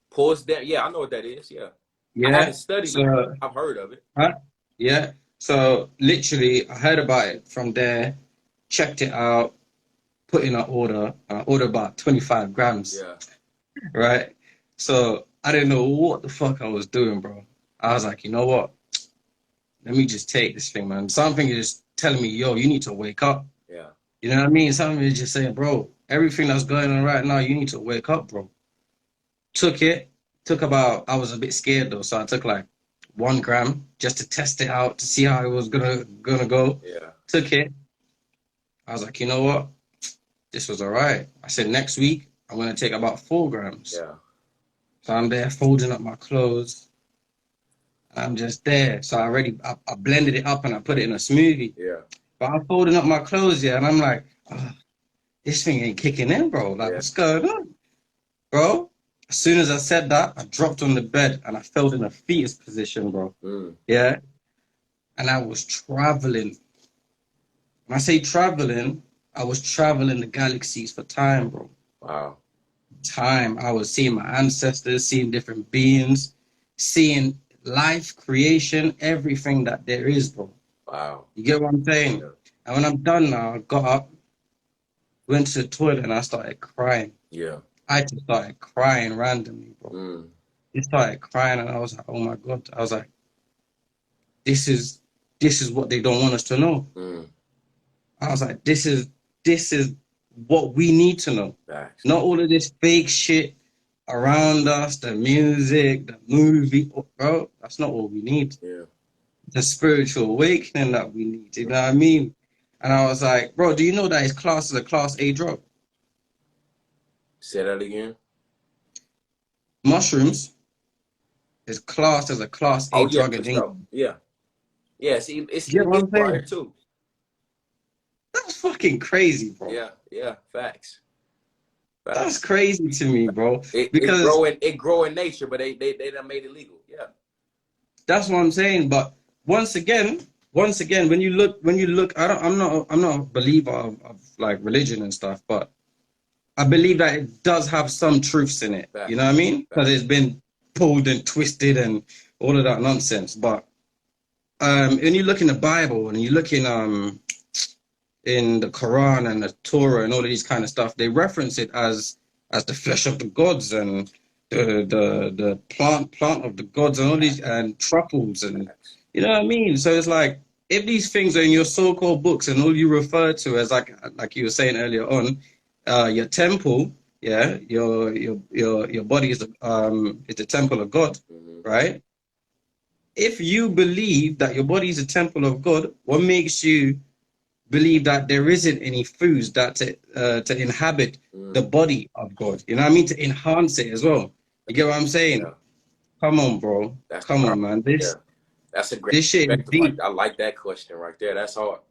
Yeah, I know what that is. Yeah. I haven't studied it. I've heard of it. Huh? Yeah. So literally, I heard about it from there, checked it out, put in an order. I ordered about 25 grams. Yeah. Right. So I didn't know what the fuck I was doing, bro. I was like, you know what? Let me just take this thing, man. Something just telling me, yo, you need to wake up. Yeah. You know what I mean? Some of me is just saying, bro, everything that's going on right now, you need to wake up, bro. Took about, I was a bit scared though, so I took like 1 gram just to test it out to see how it was gonna go. Yeah. Took it. I was like, you know what? This was all right. I said next week I'm gonna take about 4 grams. Yeah. So I'm there folding up my clothes. I'm just there. So I blended it up and I put it in a smoothie. Yeah. But I'm folding up my clothes, yeah, and I'm like, oh, this thing ain't kicking in, bro. Like, Yeah. what's going on? Bro, as soon as I said that, I dropped on the bed and I fell in a fetus position, bro. Yeah. And I was traveling. When I say traveling, I was traveling the galaxies for time, bro. Wow. Time. I was seeing my ancestors, seeing different beings, seeing life, creation, everything that there is, bro. Wow. You get what I'm saying? Yeah. And when I'm done now, I got up, went to the toilet, and I started crying. Yeah. I just started crying randomly, bro. Just started crying, and I was like, oh my God. I was like, this is what they don't want us to know. I was like, this is what we need to know. Facts. Not all of this fake shit around us, the music, the movie, bro. That's not what we need. Yeah. The spiritual awakening that we need. You know what I mean? And I was like, bro, do you know that it's classed as a class A drug? Say that again. Mushrooms is classed as a class A drug in England. Yeah. Yeah, see, it's You get what I'm saying? prior too. That's fucking crazy, bro. Yeah, facts. That's crazy to me, bro. Because it grow in nature, but they done made it legal. Yeah. That's what I'm saying. But once again, when you look, I'm not a believer of like religion and stuff, but I believe that it does have some truths in it. Facts. You know what I mean? Because it's been pulled and twisted and all of that nonsense. But when you look in the Bible and you look in the Quran and the Torah and all of these kind of stuff, they reference it as the flesh of the gods and the plant of the gods and all these and truffles and you know what I mean. So it's like if these things are in your so-called books and all you refer to as like you were saying earlier on, your temple, yeah, your body is the temple of God, right? If you believe that your body is a temple of God, what makes you believe that there isn't any foods that to inhabit the body of God? You know what I mean? To enhance it as well. You get what I'm saying? Yeah. Come on, bro. Come on, man. That's a great this shit is deep. I like that question right there. That's hard.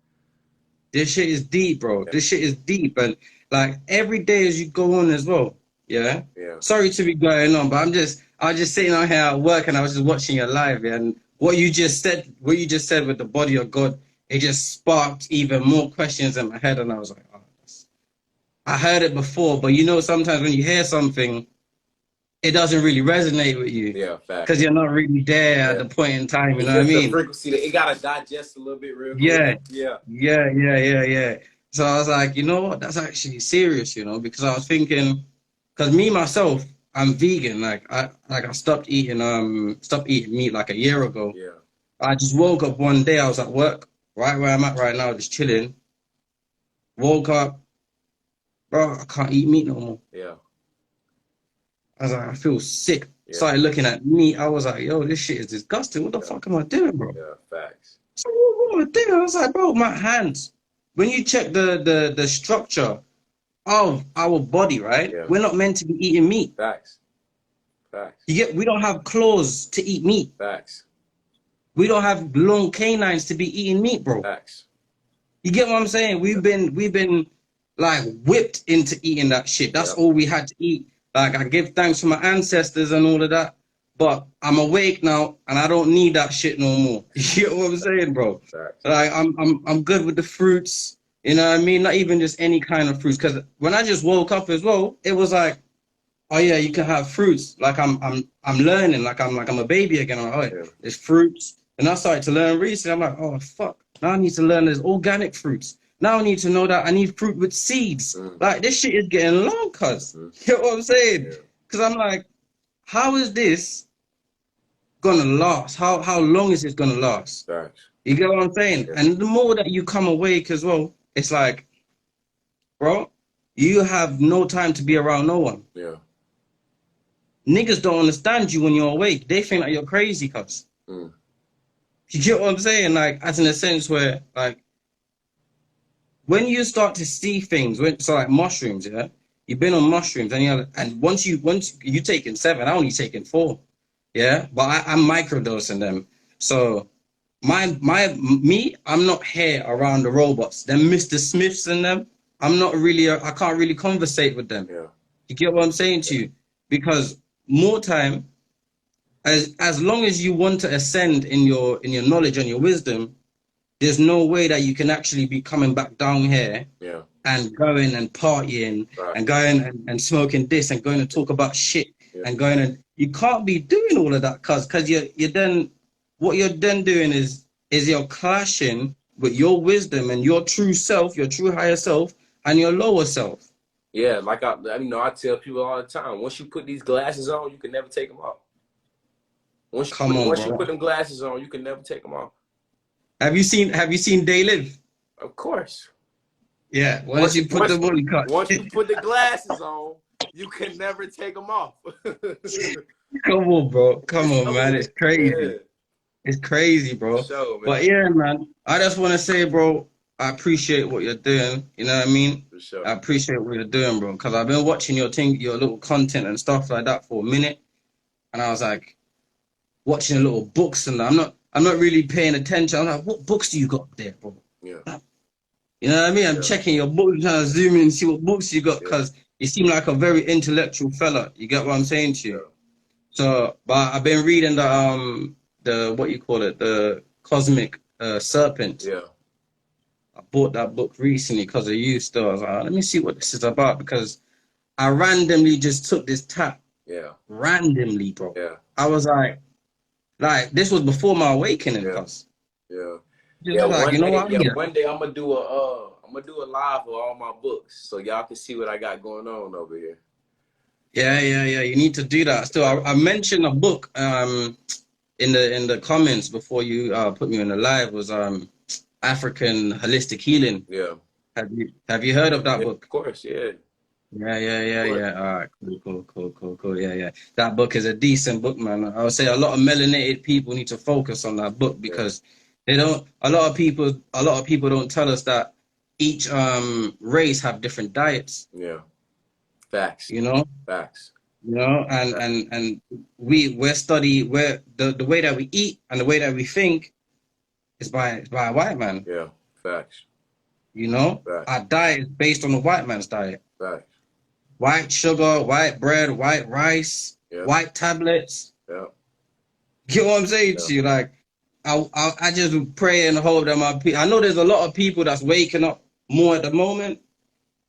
This shit is deep, bro. Yeah. This shit is deep. And like every day as you go on as well. Yeah. Sorry to be going on, but I was just sitting out here at work and I was just watching your live, yeah, and what you just said with the body of God, it just sparked even more questions in my head, and I was like, oh, I heard it before, but you know, sometimes when you hear something, it doesn't really resonate with you. Yeah, fact. Because you're not really there at the point in time, you know what I mean? The frequency, it gotta digest a little bit real quick. Yeah. So I was like, you know what? That's actually serious, you know, because I was thinking, because me myself, I'm vegan. Like I stopped eating meat like a year ago. Yeah. I just woke up one day. I was at work, right where I'm at right now, just chilling. Woke up, bro. I can't eat meat no more. Yeah. I was like, I feel sick. Yeah. Started looking at meat. I was like, yo, this shit is disgusting. What the fuck am I doing, bro? Yeah, facts. So what am I doing? I was like, bro, my hands. When you check the structure of our body, right? Yeah. We're not meant to be eating meat. Facts. We don't have claws to eat meat. Facts. We don't have long canines to be eating meat, bro. Facts. You get what I'm saying? We've been like whipped into eating that shit. That's all we had to eat. Like I give thanks to my ancestors and all of that, but I'm awake now and I don't need that shit no more. You get what I'm saying, bro? Facts. Like I'm good with the fruits. You know what I mean? Not even just any kind of fruits. Because when I just woke up as well, it was like, oh yeah, you can have fruits. Like I'm learning. Like I'm a baby again. I'm like, oh, there's fruits. And I started to learn recently. I'm like, oh fuck. Now I need to learn there's organic fruits. Now I need to know that I need fruit with seeds. Like this shit is getting long, cuz. You know what I'm saying? Because I'm like, how is this gonna last? How long is it gonna last? Facts. You get what I'm saying? Yeah. And the more that you come awake as well, it's like, bro, you have no time to be around no one. Yeah. Niggas don't understand you when you're awake. They think that you're crazy, cuz. Mm. You get what I'm saying? Like, as in a sense where, like, when you start to see things, so like mushrooms, yeah, you've been on mushrooms, and once you taking 7, I only taking 4, yeah, but I'm microdosing them. So me, I'm not here around the robots. Them Mr. Smiths and them, I can't really conversate with them. Yeah. You get what I'm saying to you? Because more time, as long as you want to ascend in your knowledge and your wisdom, there's no way that you can actually be coming back down here Yeah. and going and partying Right. and going and smoking this and going to talk about shit Yeah. and going and you can't be doing all of that because you're then what you're then doing is you're clashing with your wisdom and your true self, your true higher self and your lower self. Yeah, like I tell people all the time, once you put these glasses on, you can never take them off. Once you put them glasses on, you can never take them off. Have you seen They Live? Of course. Yeah. Once you put the glasses on, you can never take them off. Come on, bro. Come on, man. It's crazy. Yeah. It's crazy, bro. Sure, man. But yeah, man. I just want to say, bro, I appreciate what you're doing. You know what I mean? For sure. I appreciate what you're doing, bro. Because I've been watching your little content and stuff like that for a minute, and I was like, watching the little books, and I'm not really paying attention. I'm like, what books do you got there, bro? Yeah. You know what I mean? I'm checking your books, trying to zoom in and see what books you got, because you seem like a very intellectual fella. You get what I'm saying to you? Yeah. So, but I've been reading the what you call it, the Cosmic Serpent. Yeah. I bought that book recently because of you. Still, I was like, let me see what this is about, because I randomly just took this tap. Yeah. Randomly, bro. Yeah. I was like this was before my awakening, cuz. Yeah. Yeah, like, one day I'm gonna do a live of all my books, so y'all can see what I got going on over here. Yeah. You need to do that. Still, I mentioned a book in the comments before you put me on the live, was African Holistic Healing. Yeah. Have you heard of that book? Of course, yeah. Yeah. All right, cool. Yeah. That book is a decent book, man. I would say a lot of melanated people need to focus on that book, because a lot of people don't tell us that each race have different diets. Yeah. Facts. You know? Facts. You know, and the way that we eat and the way that we think is by a white man. Yeah. Facts. You know? Facts. Our diet is based on the white man's diet. Facts. White sugar, white bread, white rice, white tablets. Yeah. You know what I'm saying to you? Like, I just pray and hope that I know there's a lot of people that's waking up more at the moment,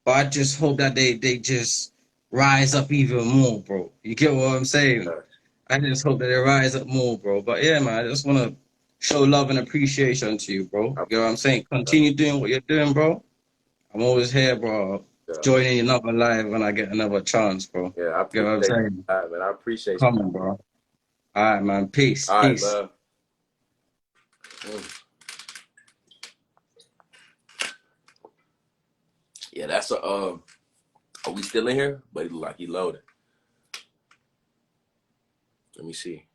but I just hope that they just rise up even more, bro. You get what I'm saying? Facts. I just hope that they rise up more, bro. But yeah, man, I just want to show love and appreciation to you, bro. You know what I'm saying? Continue doing what you're doing, bro. I'm always here, bro. Joining another live when I get another chance, bro. Yeah, I appreciate you know what I'm saying? All right, man. I appreciate Come on, bro. All right, man. Peace. All right, Peace. man. Yeah, that's are we still in here? But it look like he loaded. Let me see.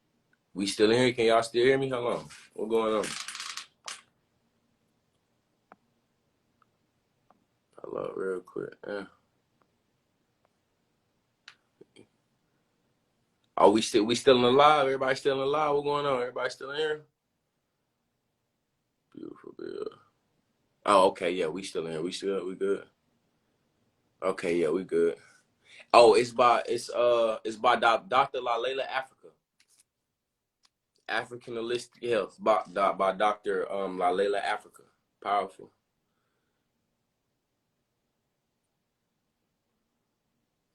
We still in here? Can y'all still hear me? Hold on. What's going on? Hello, real quick. Are we still in the live? Everybody still in the live? What's going on? Everybody still in here? Beautiful bill. Oh, okay, yeah, we still in here. We good. Okay, yeah, we good. Oh, it's by Dr. Lalela Africa. African Holistic Health by Dr. Lalela Africa. Powerful.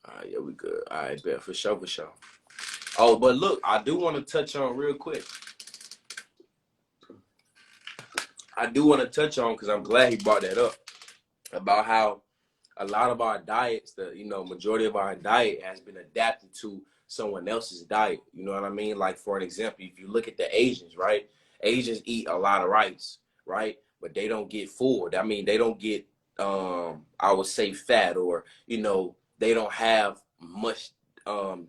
All right, yeah, we good. All right, bet, for sure. Oh, but look, I do want to touch on real quick. Because I'm glad he brought that up, about how a lot of our diets, majority of our diet has been adapted to someone else's diet. You know what I mean? Like, for an example, if you look at the Asians, right? Asians eat a lot of rice, right? But they don't get full. I mean, they don't get, I would say, fat, or, you know, they don't have much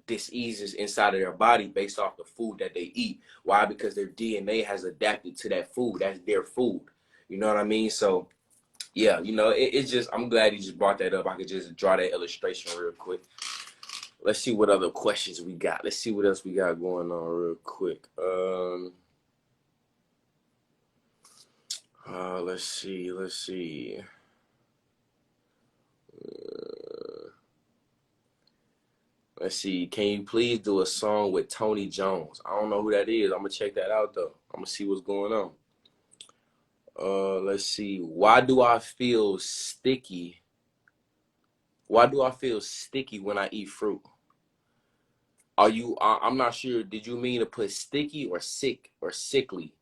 diseases inside of their body based off the food that they eat. Why? Because their DNA has adapted to that food. That's their food. You know what I mean? So, yeah, you know, it's just, I'm glad you just brought that up. I could just draw that illustration real quick. Let's see what other questions we got. Let's see what else we got going on real quick. Let's see. Let's see. Can you please do a song with Tony Jones? I don't know who that is. I'm gonna check that out though. I'm gonna see what's going on. Let's see. Why do I feel sticky? Why do I feel sticky when I eat fruit? Are you? I'm not sure. Did you mean to put sticky or sick or sickly?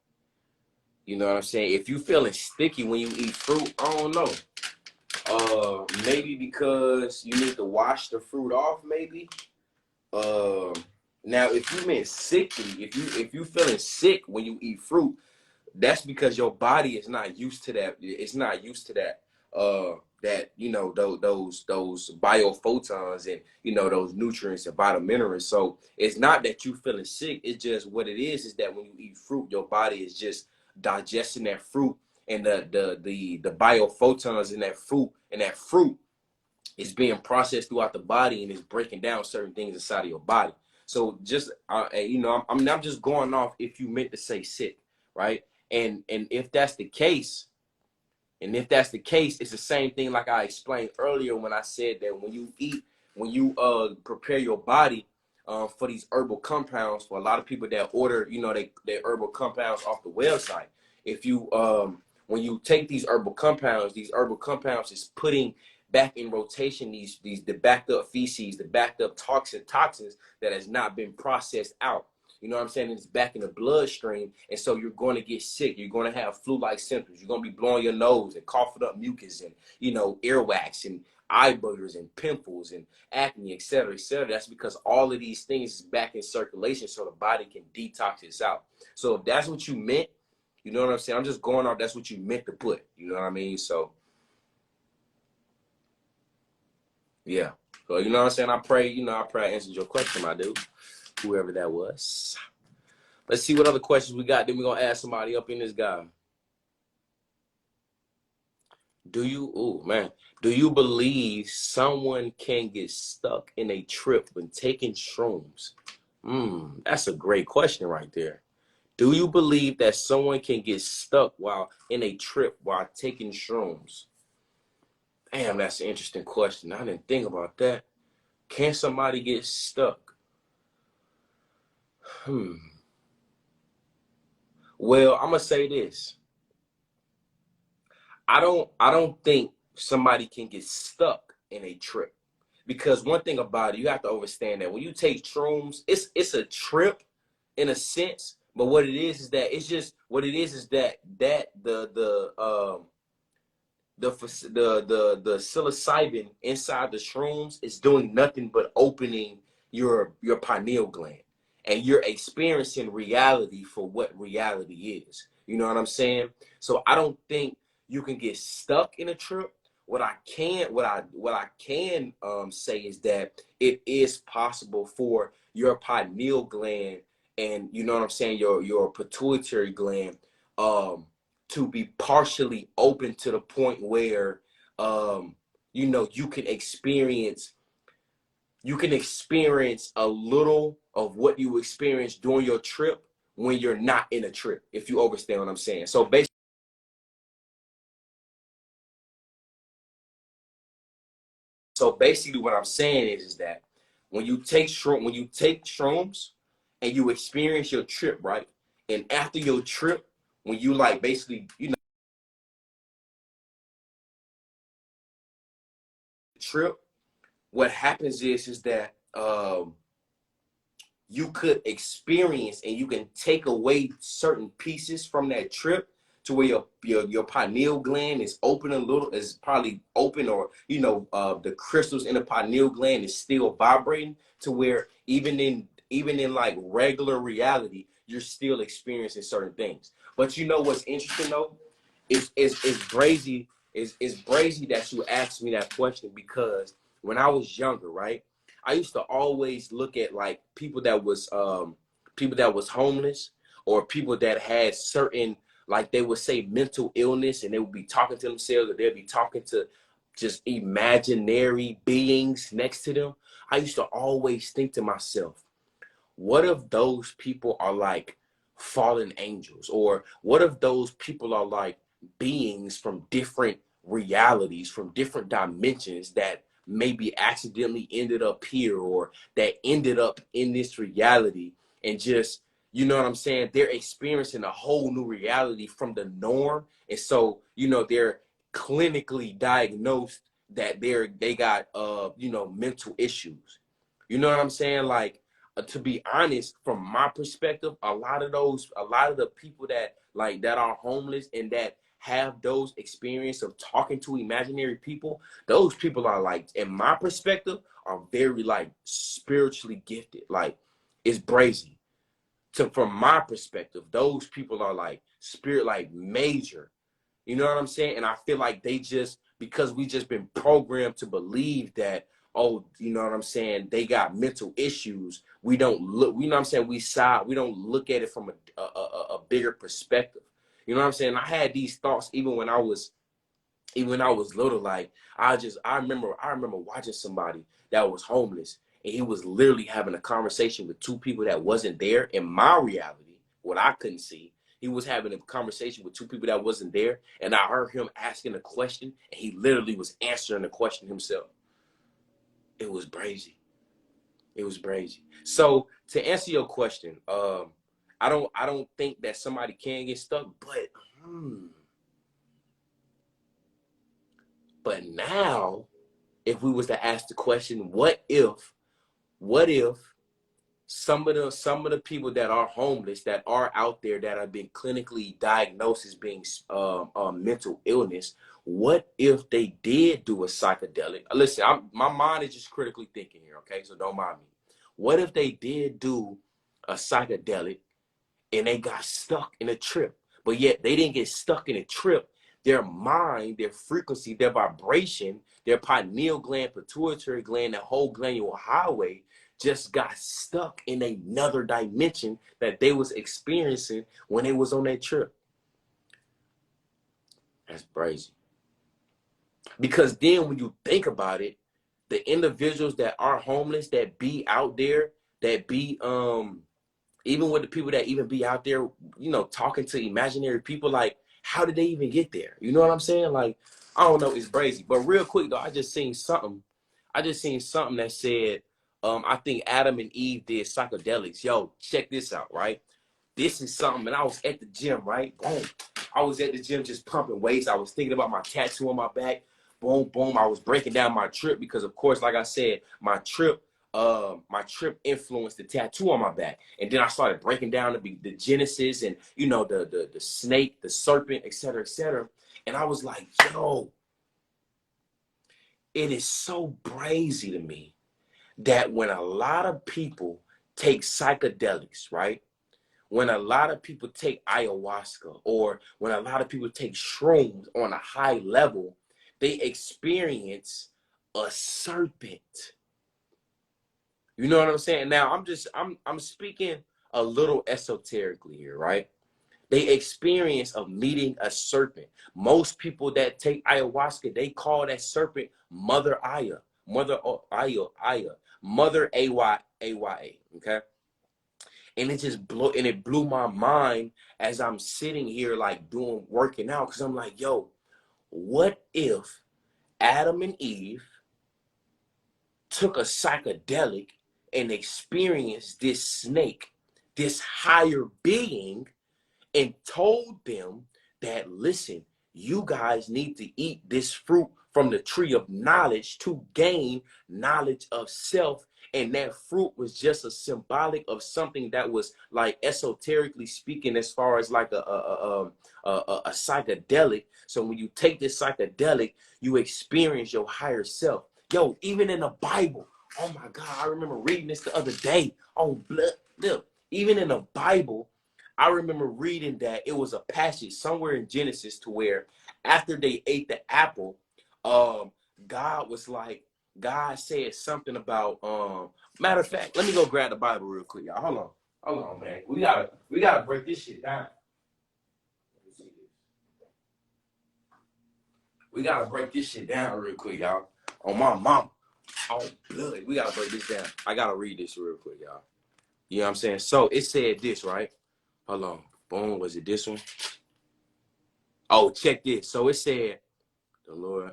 You know what I'm saying? If you feeling sticky when you eat fruit, I don't know. Maybe because you need to wash the fruit off. Maybe. Now if you meant sickly, if you feeling sick when you eat fruit, that's because your body is not used to that. It's not used to that. That, you know, those biophotons and, you know, those nutrients and vitamin. So it's not that you feeling sick. It's just what it is that when you eat fruit, your body is just digesting that fruit, and the biophotons in that fruit is being processed throughout the body, and it's breaking down certain things inside of your body. So just you know, I'm just going off if you meant to say sick, right? And if that's the case, it's the same thing like I explained earlier when I said that when you prepare your body for these herbal compounds, for a lot of people that order, you know, their herbal compounds off the website. If you when you take these herbal compounds is putting back in rotation the backed up feces, the backed up toxins that has not been processed out. You know what I'm saying? It's back in the bloodstream. And so you're going to get sick. You're going to have flu-like symptoms. You're going to be blowing your nose and coughing up mucus and, you know, earwax and eye boogers and pimples and acne, et cetera, et cetera. That's because all of these things is back in circulation so the body can detox this out. So if that's what you meant, you know what I'm saying? I'm just going off that's what you meant to put. You know what I mean? So, yeah. So, you know what I'm saying? I pray I answered your question, my dude. Whoever that was. Let's see what other questions we got. Then we're going to add somebody up in this guy. Do you believe someone can get stuck in a trip when taking shrooms? That's a great question right there. Do you believe that someone can get stuck while in a trip while taking shrooms? Damn, that's an interesting question. I didn't think about that. Can somebody get stuck? Well, I'm gonna say this. I don't think somebody can get stuck in a trip, because one thing about it, you have to understand that when you take shrooms, it's a trip in a sense, but what it is that it's just what it is that the psilocybin inside the shrooms is doing nothing but opening your pineal gland, and you're experiencing reality for what reality is. You know what I'm saying? So I don't think you can get stuck in a trip. What I can say is that it is possible for your pineal gland and, you know what I'm saying, your pituitary gland to be partially open to the point where you know, you can experience a little of what you experience during your trip when you're not in a trip, if you understand what I'm saying. So basically what I'm saying is that when you take shrooms and you experience your trip, right? And after your trip, when you like basically, you know, trip, what happens is that you could experience and you can take away certain pieces from that trip to where your pineal gland is open a little, is probably open, or the crystals in the pineal gland is still vibrating, to where even in like regular reality, you're still experiencing certain things. But you know what's interesting though? It's crazy. It's crazy that you asked me that question, because when I was younger, right, I used to always look at like people that was homeless, or people that had certain, like they would say mental illness, and they would be talking to themselves, or they'd be talking to just imaginary beings next to them. I used to always think to myself, what if those people are like fallen angels? Or what if those people are like beings from different realities, from different dimensions, that maybe accidentally ended up here, or that ended up in this reality, and just, you know what I'm saying, they're experiencing a whole new reality from the norm. And so, they're clinically diagnosed that they got mental issues. You know what I'm saying? Like, to be honest, from my perspective, a lot of the people that are homeless and that have those experience of talking to imaginary people, those people are, like, in my perspective, are very like spiritually gifted. Like, it's brazy. From my perspective, those people are like spirit, like major. You know what I'm saying? And I feel like because we just been programmed to believe that, oh, you know what I'm saying, they got mental issues. We don't look, you know what I'm saying, we don't look at it from a bigger perspective. You know what I'm saying? I had these thoughts even when I was little. Like, I remember watching somebody that was homeless, and he was literally having a conversation with two people that wasn't there in my reality, what I couldn't see. He was having a conversation with two people that wasn't there, and I heard him asking a question, and he literally was answering the question himself. It was crazy. It was crazy. So to answer your question, I don't think that somebody can get stuck, but now, if we was to ask the question, what if some of the people that are homeless, that are out there, that have been clinically diagnosed as being mental illness, what if they did do a psychedelic? Listen, my mind is just critically thinking here, okay? So don't mind me. What if they did do a psychedelic and they got stuck in a trip, but yet they didn't get stuck in a trip? Their mind, their frequency, their vibration, their pineal gland, pituitary gland, that whole glandular highway just got stuck in another dimension that they was experiencing when they was on that trip. That's crazy. Because then when you think about it, the individuals that are homeless, that be out there, that be even with the people that even be out there, talking to imaginary people, like, how did they even get there? You know what I'm saying? Like, I don't know, it's crazy. But real quick though, I just seen something that said, I think Adam and Eve did psychedelics. Yo, check this out, right? This is something, and I was at the gym, right? Boom. I was at the gym just pumping weights. I was thinking about my tattoo on my back. Boom, boom. I was breaking down my trip because, of course, like I said, my trip influenced the tattoo on my back. And then I started breaking down the genesis, and the snake, the serpent, etc., etc. And I was like, yo, it is so crazy to me that when a lot of people take psychedelics, right? When a lot of people take ayahuasca, or when a lot of people take shrooms on a high level, they experience a serpent. You know what I'm saying? Now, I'm speaking a little esoterically here, right? They experience of meeting a serpent. Most people that take ayahuasca, they call that serpent Mother Aya, Mother Aya, Mother Aya, okay? And it blew my mind as I'm sitting here like working out, because I'm like, yo, what if Adam and Eve took a psychedelic and experienced this snake, this higher being, and told them that, listen, you guys need to eat this fruit from the tree of knowledge to gain knowledge of self And that fruit was just a symbolic of something that was like esoterically speaking, as far as like a psychedelic. So when you take this psychedelic, you experience your higher self. Yo, even in the Bible, oh my God, I remember reading this the other day. Oh, blood, look, even in the Bible, I remember reading that it was a passage somewhere in Genesis to where after they ate the apple, God was like, God said something about, matter of fact, let me go grab the Bible real quick, y'all. Hold on, man. We gotta break this shit down. We gotta break this shit down real quick, y'all. On my mama. Oh, blood. We gotta break this down. I gotta read this real quick, y'all. You know what I'm saying? So it said this, right? Hold on. Boom. Was it this one? Oh, check this. So it said, the Lord.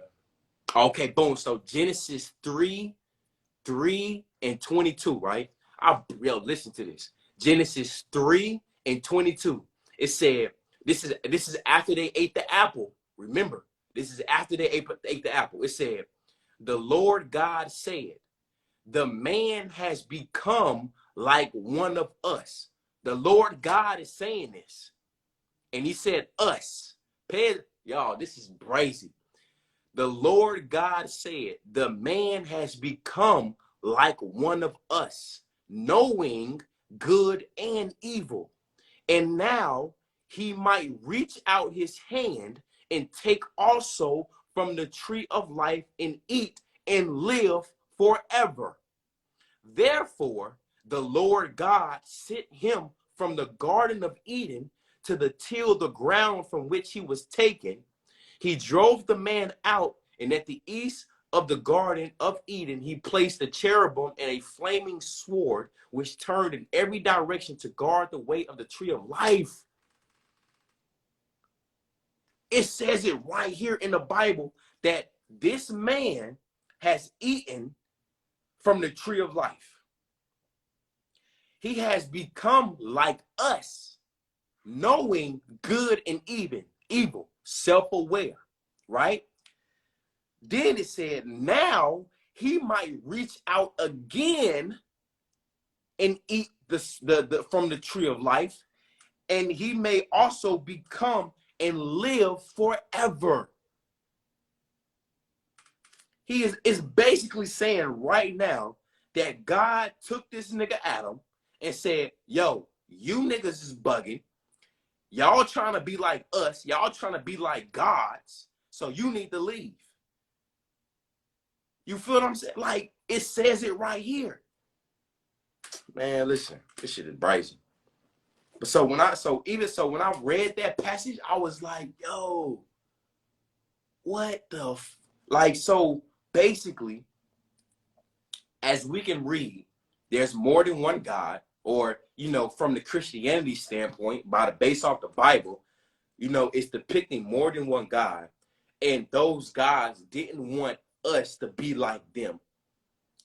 Okay, boom. So Genesis 3:3-22, right? Yo, listen to this. Genesis 3:22. It said, this is after they ate the apple. Remember, this is after they ate the apple. It said, the Lord God said, the man has become like one of us. The Lord God is saying this. And he said, us. Y'all, this is crazy. The Lord God said, the man has become like one of us, knowing good and evil. And now he might reach out his hand and take also from the tree of life and eat and live forever. Therefore, the Lord God sent him from the Garden of Eden to till the ground from which he was taken. He drove the man out, and at the east of the Garden of Eden, he placed a cherubim and a flaming sword, which turned in every direction to guard the way of the tree of life. It says it right here in the Bible that this man has eaten from the tree of life. He has become like us, knowing good and evil, self-aware, right? Then it said, now he might reach out again and eat from the tree of life, and he may also become and live forever. He is basically saying right now that God took this nigga Adam and said, yo, you niggas is bugging. Y'all trying to be like us. Y'all trying to be like gods. So you need to leave. You feel what I'm saying? Like, it says it right here. Man, listen, this shit is brazen. But when I read that passage, I was like, yo, what the like, so basically, as we can read, there's more than one God, or, you know, from the Christianity standpoint, based off the Bible, you know, it's depicting more than one God. And those gods didn't want us to be like them,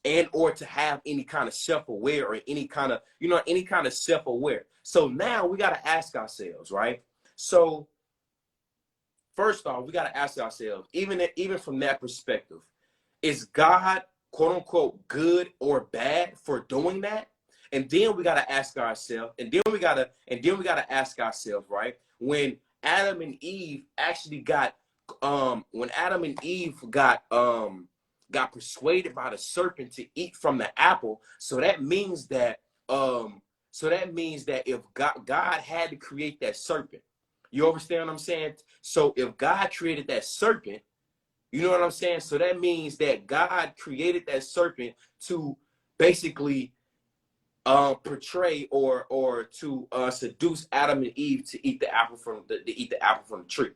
and or to have any kind of self-aware or any kind of self-aware. So now we got to ask ourselves, right? So first off, we got to ask ourselves, even from that perspective, is God, quote unquote, good or bad for doing that? And then we got to ask ourselves, ask ourselves, right? When Adam and Eve actually got persuaded by the serpent to eat from the apple, so that means that if God had to create that serpent, you understand what I'm saying? So if God created that serpent, you know what I'm saying? So that means that God created that serpent to basically portray or to seduce Adam and Eve to eat the apple from the tree.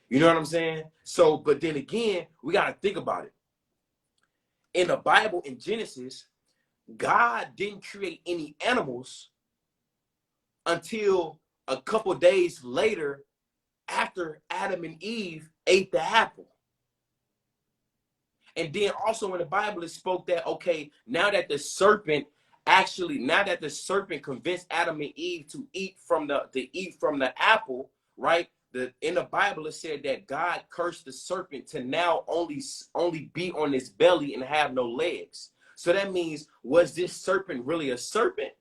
You know what I'm saying? So, but then again, we got to think about it. In the Bible, in Genesis, God didn't create any animals until a couple days later, after Adam and Eve ate the apple. And then also in the Bible, it spoke that, okay, now that the serpent convinced Adam and Eve to eat from the apple, right? In the Bible, it said that God cursed the serpent to now only be on his belly and have no legs. So that means, was this serpent really a serpent?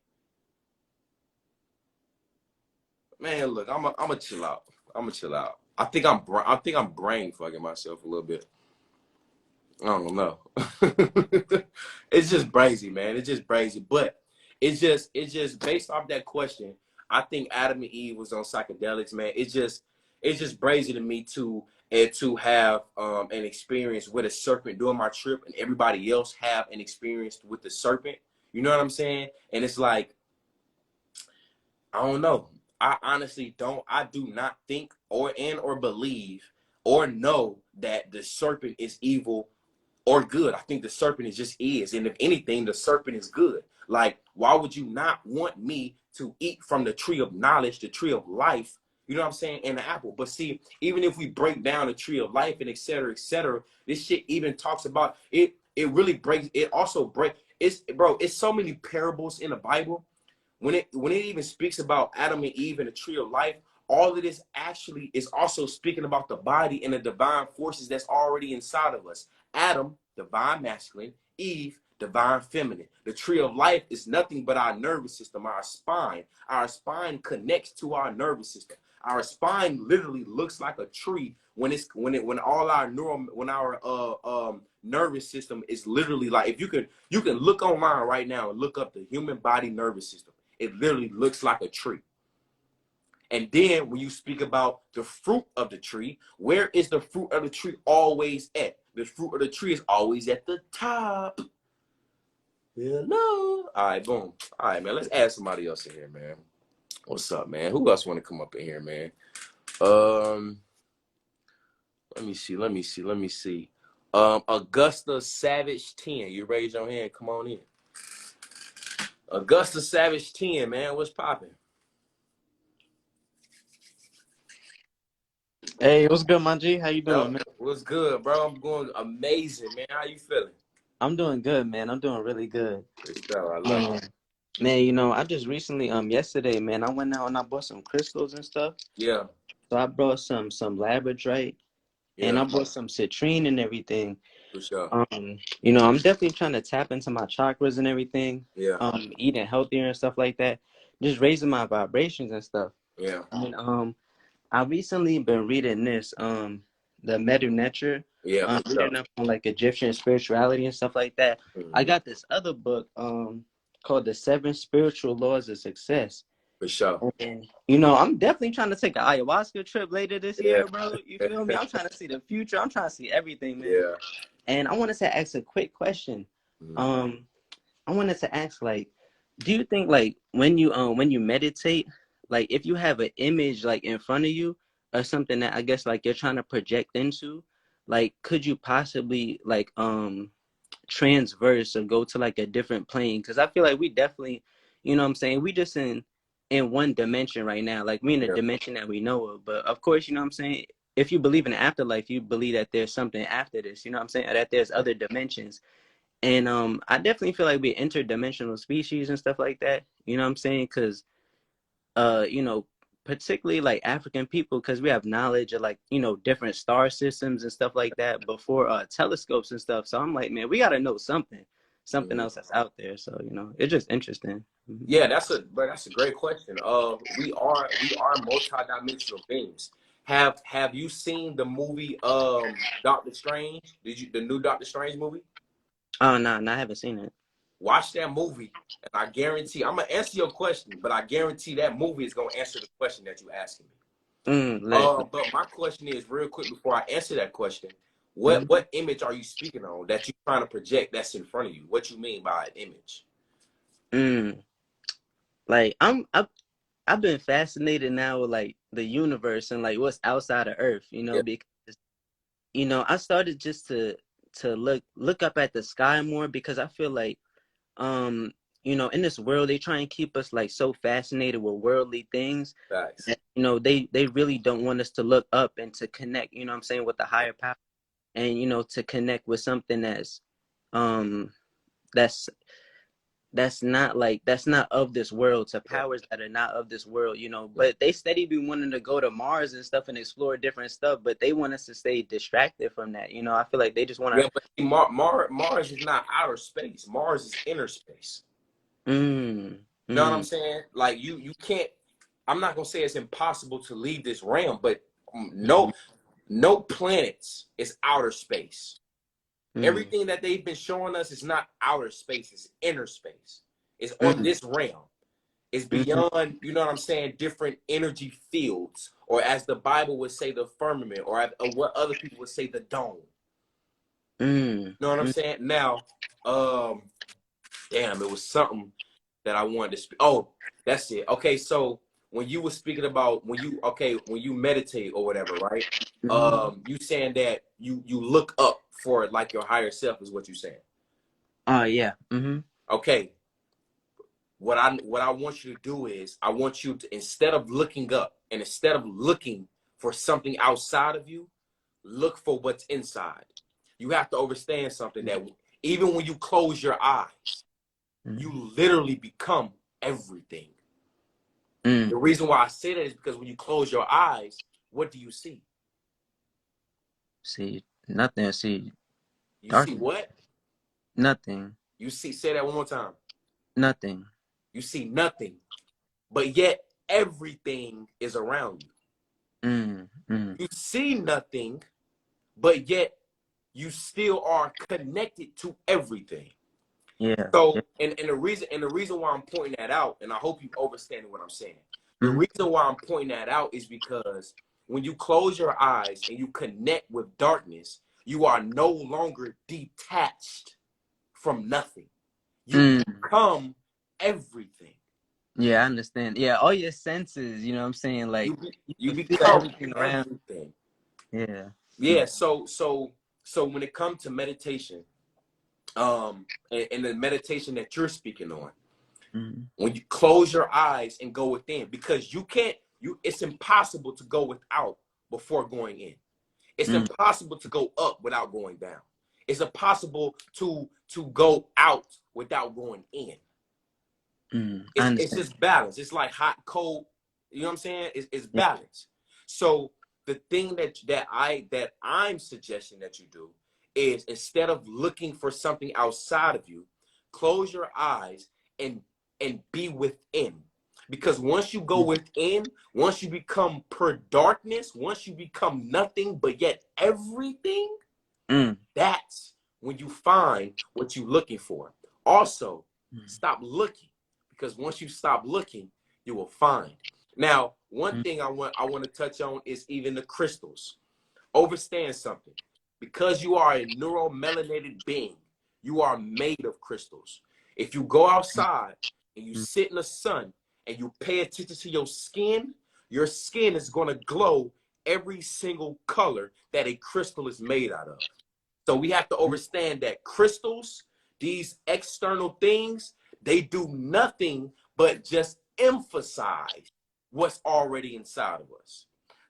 Man, look, I'm a chill out. I'm gonna chill out. I think I'm brain fucking myself a little bit. I don't know. It's just crazy, man. It's just crazy. But it's just based off that question. I think Adam and Eve was on psychedelics, man. It's just crazy to me to have an experience with a serpent during my trip, and everybody else have an experience with the serpent. You know what I'm saying? And it's like, I don't know. I honestly don't. I do not think or believe or know that the serpent is evil or good. I think the serpent is. And if anything, the serpent is good. Like, why would you not want me to eat from the tree of knowledge, the tree of life? You know what I'm saying? And the apple. But see, even if we break down the tree of life and et cetera, this shit even talks about it. It really breaks. It also breaks. It's so many parables in the Bible. When it even speaks about Adam and Eve and the tree of life, all of this actually is also speaking about the body and the divine forces that's already inside of us. Adam, divine masculine; Eve, divine feminine. The tree of life is nothing but our nervous system, our spine. Our spine connects to our nervous system. Our spine literally looks like a tree when all our nervous system is literally like, if you can look online right now and look up the human body nervous system. It literally looks like a tree. And then when you speak about the fruit of the tree, where is the fruit of the tree always at? The fruit of the tree is always at the top. Hello. All right, boom. All right, man. Let's add somebody else in here, man. What's up, man? Who else want to come up in here, man? Let me see. Augusta Savage 10. You raise your hand. Come on in. Augusta Savage 10, man. What's popping? Hey, what's good, man? G? How you doing, man? What's good, bro? I'm going amazing, man. How you feeling? I'm doing good, man. I'm doing really good. I love it. Man, you know, I just recently, yesterday, man, I went out and I bought some crystals and stuff. Yeah. So I brought some labradorite, and I bought some citrine and everything. For sure. You know, I'm definitely trying to tap into my chakras and everything. Yeah. Eating healthier and stuff like that. Just raising my vibrations and stuff. Yeah. And I recently been reading this, the Medu Neter. Yeah. Reading up on like Egyptian spirituality and stuff like that. Mm-hmm. I got this other book called The 7 Spiritual Laws of Success. For sure. And you know, I'm definitely trying to take an ayahuasca trip later this year, bro. You feel me? I'm trying to see the future. I'm trying to see everything, man. Yeah. And I wanted to ask a quick question. I wanted to ask, like, do you think, like, when you meditate, like, if you have an image like in front of you or something that I guess like you're trying to project into, like, could you possibly like transverse or go to like a different plane? Because I feel like we definitely, you know what I'm saying, we just in one dimension right now, like we in a dimension that we know of. But of course, you know what I'm saying, if you believe in the afterlife, you believe that there's something after this, you know what I'm saying, or that there's other dimensions. And I definitely feel like we're interdimensional species and stuff like that, you know what I'm saying? Because you know, particularly like African people, because we have knowledge of like, you know, different star systems and stuff like that before telescopes and stuff. So I'm like, man, we got to know something else that's out there. So, you know, it's just interesting. Yeah, that's a great question. We are multidimensional beings. Have you seen the movie Doctor Strange? The new Doctor Strange movie? Oh no, I haven't seen it. Watch that movie, and I guarantee I'm gonna answer your question, but I guarantee that movie is gonna answer the question that you're asking me. But my question is, real quick before I answer that question, what image are you speaking on that you're trying to project that's in front of you? What you mean by an image? Like I've been fascinated now with like the universe and like what's outside of Earth, you know, because you know, I started just to look up at the sky more, because I feel like you know, in this world they try and keep us like so fascinated with worldly things. Facts. That, you know, they really don't want us to look up and to connect, you know what I'm saying, with the higher power, and you know, to connect with something that's that's not of this world, to powers that are not of this world, you know. But they steady be wanting to go to Mars and stuff and explore different stuff, but they want us to stay distracted from that, you know. I feel like they just want to. Yeah, but see, Mars is not outer space. Mars is inner space. You know what I'm saying? Like you can't. I'm not gonna say it's impossible to leave this realm, but no planets is outer space. Everything that they've been showing us is not outer space, it's inner space. It's on this realm. It's beyond, you know what I'm saying, different energy fields, or as the Bible would say, the firmament, or what other people would say, the dome. You know what I'm saying? Now, damn, it was something that I wanted to speak. Oh, that's it. Okay, so when you were speaking about when you meditate or whatever, right? You saying that you look up for like your higher self is what you saying. Yeah. Okay. What I want you to do is I want you to, instead of looking up and instead of looking for something outside of you, look for what's inside. You have to understand something, that even when you close your eyes, you literally become everything. The reason why I say that is because when you close your eyes, what do you see? See nothing. See You darkness. see what? Nothing. You see, say that one more time. Nothing. You see nothing, but yet everything is around you. You see nothing, but yet you still are connected to everything. Yeah. So, and the reason why I'm pointing that out, and I hope you understand what I'm saying. The reason why I'm pointing that out is because when you close your eyes and you connect with darkness, you are no longer detached from nothing. You become everything. Yeah, I understand. Yeah, all your senses, you know what I'm saying? Like you can feel become everything around. everything. Yeah. Yeah. So when it comes to meditation, and the meditation that you're speaking on, when you close your eyes and go within, because it's impossible to go without before going in. It's impossible to go up without going down. It's impossible to go out without going in. It's just balance. It's like hot, cold. You know what I'm saying? It's balance. So the thing that I'm suggesting that you do is, instead of looking for something outside of you, close your eyes and be within. Because once you go within, once you become per darkness, once you become nothing but yet everything, that's when you find what you're looking for. Also, stop looking, because once you stop looking, you will find. Now, one thing I want to touch on is even the crystals. Understand something. Because you are a neuromelanated being, you are made of crystals. If you go outside and you sit in the sun and you pay attention to your skin is going to glow every single color that a crystal is made out of. So we have to understand that crystals, these external things, they do nothing but just emphasize what's already inside of us.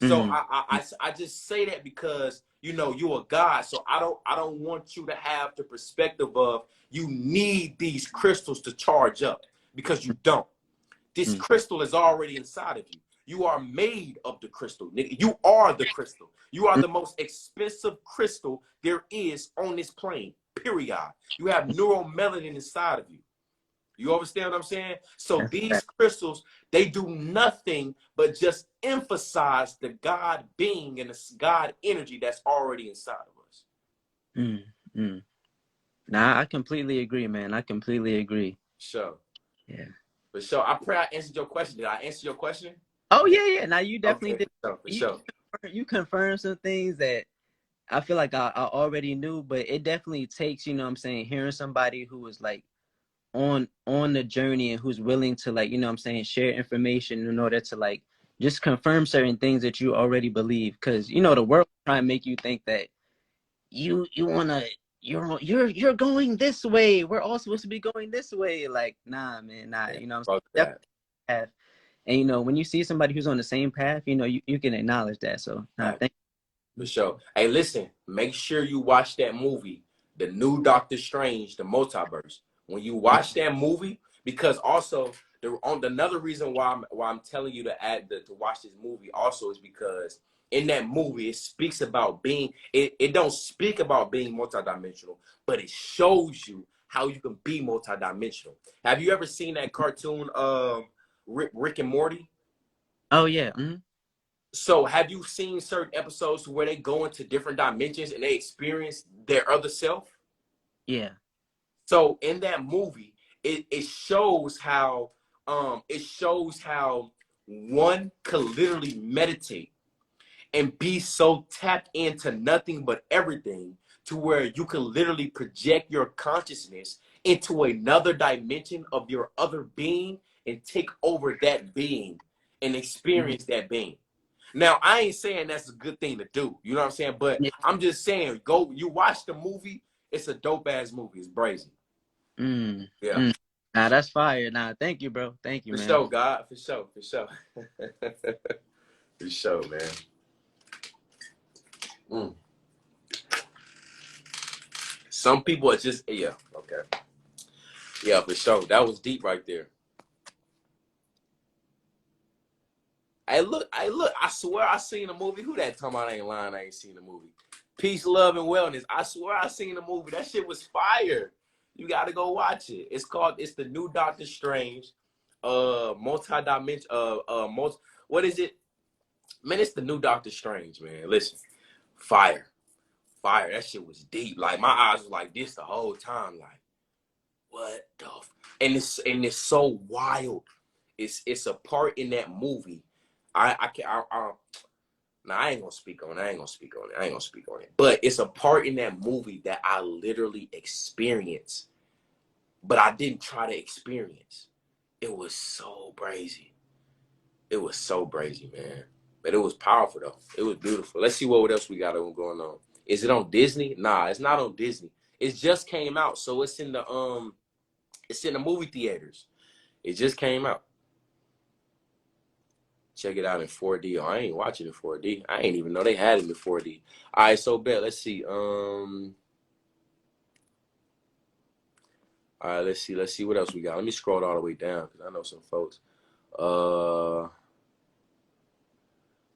So I just say that because, you know, you're a God. So I don't want you to have the perspective of you need these crystals to charge up, because you don't. This crystal is already inside of you. You are made of the crystal, nigga. You are the crystal. You are the most expensive crystal there is on this plane, period. You have neuromelanin inside of you. You understand what I'm saying? So these crystals, they do nothing but just emphasize the God being and the God energy that's already inside of us. Nah, I completely agree, man. I completely agree. Sure. Yeah. For sure. I pray I answered your question. Did I answer your question? Oh yeah. Now you definitely did. For sure. You confirmed some things that I feel like I already knew, but it definitely takes, you know what I'm saying, hearing somebody who is like on the journey and who's willing to, like, you know what I'm saying, share information in order to like just confirm certain things that you already believe. Because, you know, the world try and make you think that you wanna you're going this way. We're all supposed to be going this way. Like, nah, man, nah. You know what I'm saying? And you know, when you see somebody who's on the same path, you know, you can acknowledge that. So thank you. For sure. Hey, listen, make sure you watch that movie, the new Doctor Strange, the Multiverse, when you watch that movie, because also another reason why I'm telling you to watch this movie also is because in that movie it speaks about being it don't speak about being multidimensional, but it shows you how you can be multidimensional. Have you ever seen that cartoon Rick and Morty? Oh yeah. Mm-hmm. So have you seen certain episodes where they go into different dimensions and they experience their other self? Yeah. So in that movie, it shows how one could literally meditate and be so tapped into nothing but everything to where you can literally project your consciousness into another dimension of your other being and take over that being and experience that being. Now, I ain't saying that's a good thing to do. You know what I'm saying? But Yeah. I'm just saying, go, you watch the movie. It's a dope ass movie. It's brazy. Mm. Yeah. Mm. Nah, that's fire. Nah, thank you, bro. Thank you, For man. sure, God. For sure. For sure. For sure, man. Mm. Some people are just, yeah. Okay. Yeah, for sure. That was deep right there. Hey, look. I swear I seen the movie. Who that talking about? I ain't lying. I ain't seen the movie. Peace, love, and wellness. I swear I seen the movie. That shit was fire. You got to go watch it. It's the new Doctor Strange. Multi-dimension. What is it? Man, it's the new Doctor Strange, man. Listen, fire. That shit was deep. Like my eyes was like this the whole time. Like, what the? And it's so wild. It's a part in that movie. Nah, I ain't gonna speak on it. But it's a part in that movie that I literally experienced, but I didn't try to experience. It was so brazy. Man. But it was powerful though. It was beautiful. Let's see what else we got going on. Is it on Disney? Nah, it's not on Disney. It just came out, so it's in the movie theaters. It just came out. Check it out in 4D. Oh, I ain't watching in 4D. I ain't even know they had it in 4D. All right, so bet. Let's see. All right, let's see what else we got. Let me scroll all the way down because I know some folks.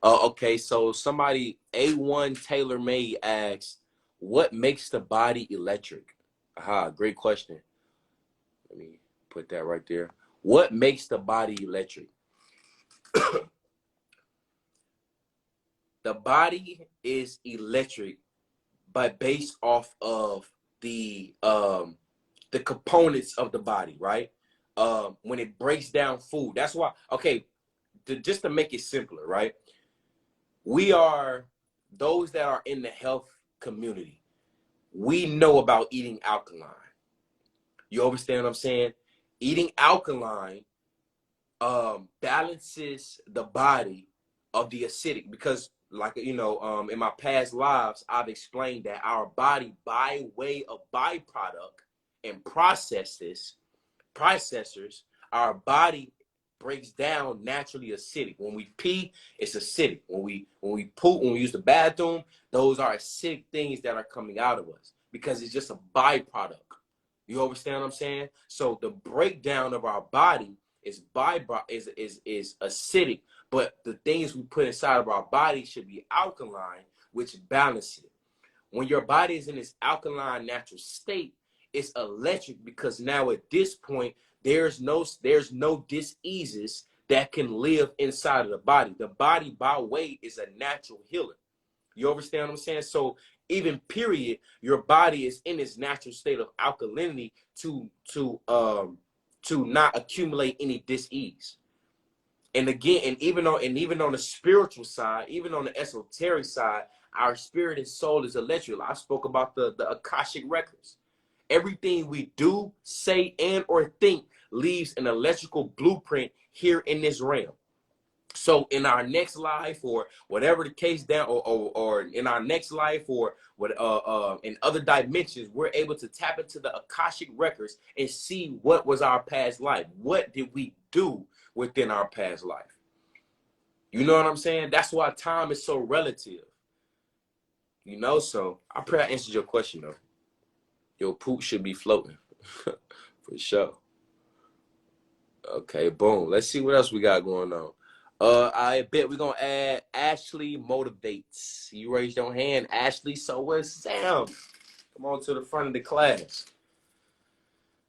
Okay. So somebody A1 Taylor May asks, "What makes the body electric?" Aha, great question. Let me put that right there. What makes the body electric? The body is electric, but based off of the components of the body, right? When it breaks down food, that's why. Okay, just to make it simpler, right? We are those that are in the health community. We know about eating alkaline. You understand what I'm saying? Eating alkaline balances the body of the acidic because like in my past lives I've explained that our body by way of byproduct and processors our body breaks down naturally acidic. When we pee, it's acidic. When we poop, when we use the bathroom, those are acidic things that are coming out of us because it's just a byproduct. You understand what I'm saying? So the breakdown of our body is acidic, but the things we put inside of our body should be alkaline, which balance it. When your body is in its alkaline natural state, it's electric because now at this point there's no diseases that can live inside of the body. The body by way is a natural healer. You understand what I'm saying? So even period, your body is in its natural state of alkalinity to not accumulate any disease. And again, and even on the spiritual side, even on the esoteric side, our spirit and soul is electric. I spoke about the Akashic records. Everything we do, say, and or think leaves an electrical blueprint here in this realm. So in our next life or whatever the case down or in our next life or what in other dimensions, we're able to tap into the Akashic records and see what was our past life. What did we do within our past life? You know what I'm saying? That's why time is so relative. You know, so I pray I answered your question though. Your poop should be floating. For sure. Okay, boom. Let's see what else we got going on. I bet we're gonna add Ashley motivates. You raised your hand, Ashley. So where's Sam? Come on to the front of the class.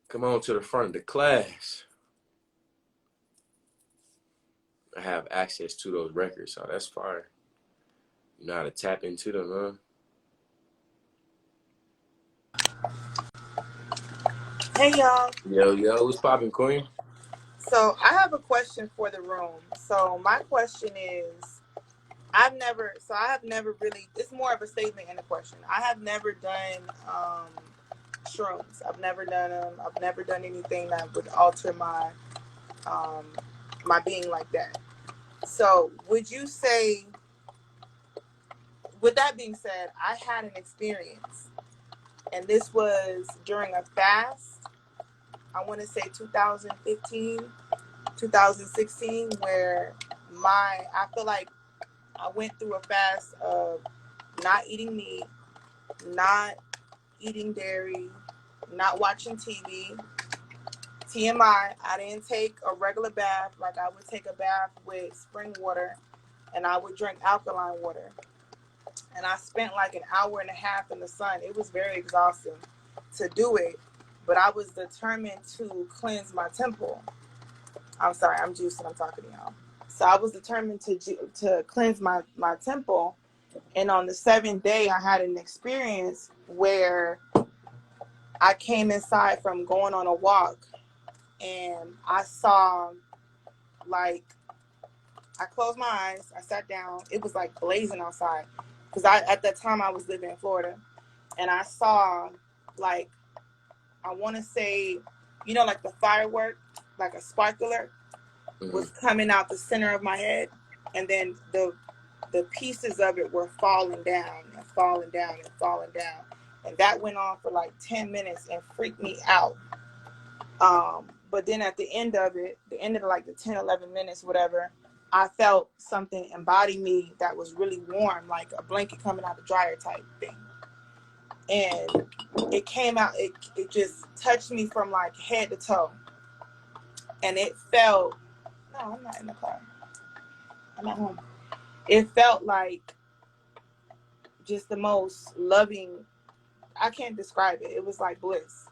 Come on to the front of the class. I have access to those records, so that's fine. You know how to tap into them, huh? Hey y'all. Yo, what's poppin', Queen? So I have a question for the room. So my question is, I have never really, it's more of a statement and a question. I have never done shrooms. I've never done them. I've never done anything that would alter my my being like that. So would you say, with that being said, I had an experience, and this was during a fast. I want to say 2015, 2016, where I feel like I went through a fast of not eating meat, not eating dairy, not watching TV. TMI, I didn't take a regular bath. Like, I would take a bath with spring water, and I would drink alkaline water. And I spent like an hour and a half in the sun. It was very exhausting to do it, but I was determined to cleanse my temple. I'm sorry, I'm juicing, I'm talking to y'all. So I was determined to cleanse my temple. And on the 7th day, I had an experience where I came inside from going on a walk, and I saw, like, I closed my eyes, I sat down. It was like blazing outside, because at that time I was living in Florida, and I saw, like, I want to say, you know, like the firework, like a sparkler, was coming out the center of my head, and then the pieces of it were falling down and falling down and falling down, and that went on for like 10 minutes and freaked me out. But then at the end of like the 10, 11 minutes, whatever, I felt something embody me that was really warm, like a blanket coming out the dryer type thing. And it came out, it just touched me from like head to toe. And it felt, no, I'm not in the car, I'm at home. It felt like just the most loving, I can't describe it. It was like bliss.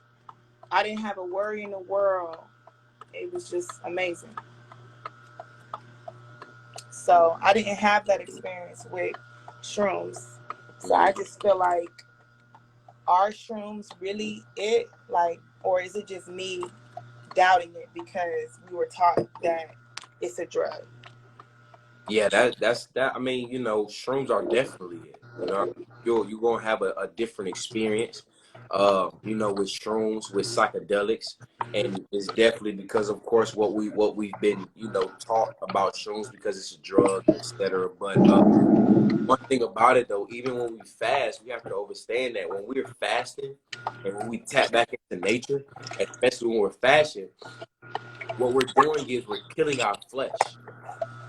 I didn't have a worry in the world. It was just amazing. So I didn't have that experience with shrooms. So I just feel like, are shrooms really it? Like, or is it just me doubting it because we were taught that it's a drug? Yeah, that's that. I mean, you know, shrooms are definitely it. You know, you're gonna have a different experience. You know, with shrooms, with psychedelics, and it's definitely because, of course, what we've been, you know, taught about shrooms, because it's a drug, etc. But one thing about it though, even when we fast, we have to understand that when we're fasting and when we tap back into nature, especially when we're fasting, what we're doing is we're killing our flesh.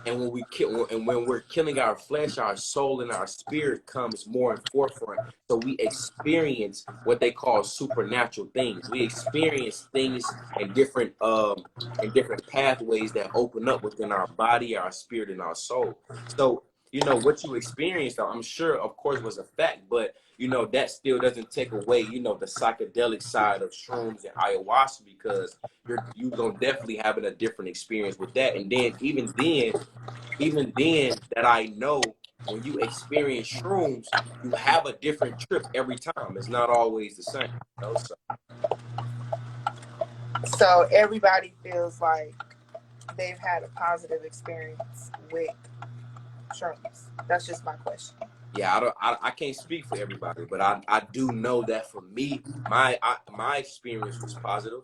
And when we're killing our flesh, our soul and our spirit comes more in forefront. So we experience what they call supernatural things. We experience things in different pathways that open up within our body, our spirit, and our soul. So, you know, what you experienced, I'm sure, of course, was a fact, but you know, that still doesn't take away, you know, the psychedelic side of shrooms and ayahuasca, because you're gonna definitely having a different experience with that. And then even then, that I know, when you experience shrooms, you have a different trip every time. It's not always the same. You know? So everybody feels like they've had a positive experience with shrooms. That's just my question. Yeah, I can't speak for everybody, but I do know that for me, my experience was positive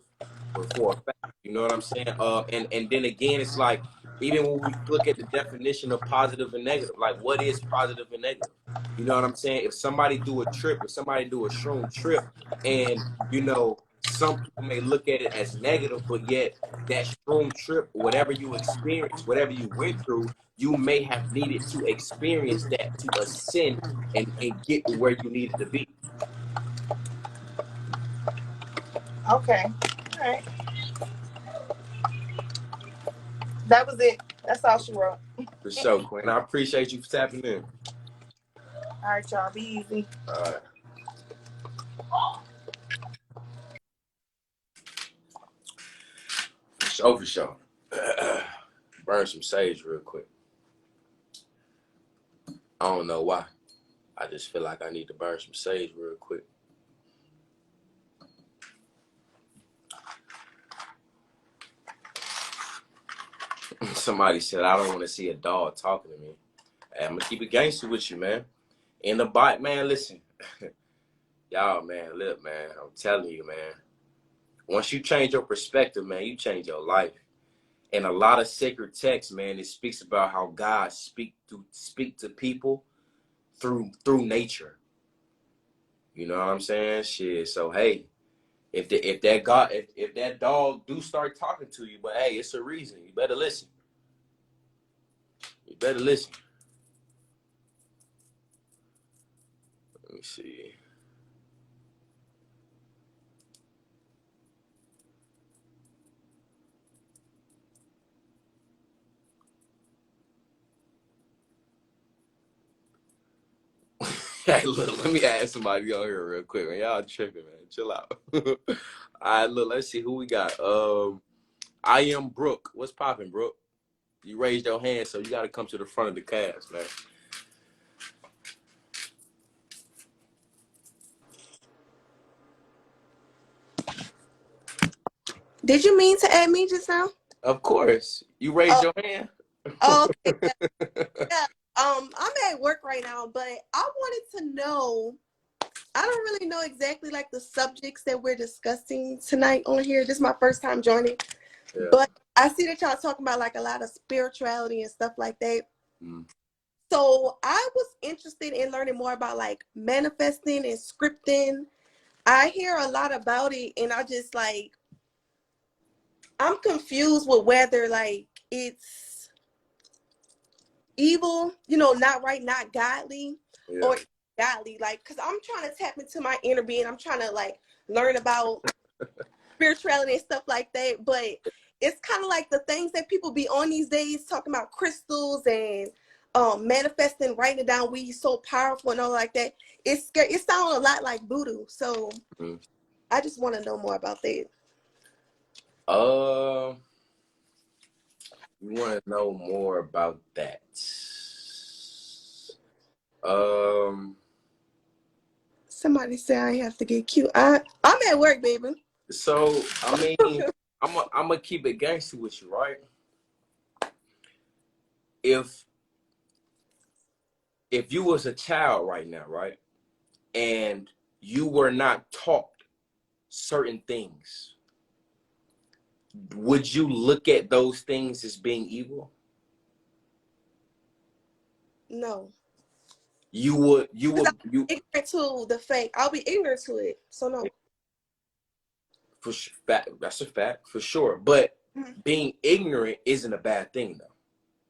for a fact. You know what I'm saying? And then again, it's like, even when we look at the definition of positive and negative, like, what is positive and negative? You know what I'm saying? If somebody do a shroom trip, and you know, some people may look at it as negative, but yet that shroom trip, whatever you experience, whatever you went through, you may have needed to experience that to ascend and get where you needed to be. Okay. right. That was it. That's all she wrote. For sure, Queen. I appreciate you for tapping in. All right, y'all. Be easy. All right. For sure. Burn some sage real quick. I don't know why. I just feel like I need to burn some sage real quick. Somebody said, I don't want to see a dog talking to me. Hey, I'm going to keep it gangster with you, man. In the bite, man, listen. Y'all, man, look, man, I'm telling you, man. Once you change your perspective, man, you change your life. And a lot of sacred texts, man, it speaks about how God speak to people through nature. You know what I'm saying? Shit. So hey, if that dog do start talking to you, but hey, it's a reason. You better listen. You better listen. Let me see. Hey, look, let me add somebody on here real quick, man. Y'all tripping, man. Chill out. All right, look, let's see who we got. I am Brooke. What's popping, Brooke? You raised your hand, so you got to come to the front of the cast, man. Did you mean to add me just now? Of course. You raised your hand? Oh, okay. Yeah. I'm at work right now, but I wanted to know, I don't really know exactly like the subjects that we're discussing tonight on here. This is my first time joining. Yeah. But I see that y'all talking about like a lot of spirituality and stuff like that. Mm. So I was interested in learning more about like manifesting and scripting. I hear a lot about it, and I just like, I'm confused with whether like it's evil, you know, not right, not godly, yeah, or godly, like, because I'm trying to tap into my inner being. I'm trying to like learn about spirituality and stuff like that, but it's kind of like the things that people be on these days talking about crystals and manifesting, writing it down, we so powerful and all like that. It's scary. It sounds a lot like voodoo, so I just want to know more about that. You want to know more about that? Somebody say I have to get cute. I'm at work, baby. So I mean, I'm gonna keep it gangster with you, right? If you was a child right now, right, and you were not taught certain things, would you look at those things as being evil? No. You would ignorant to the fact. I'll be ignorant to it. So no. For sure, that's a fact for sure. But being ignorant isn't a bad thing, though.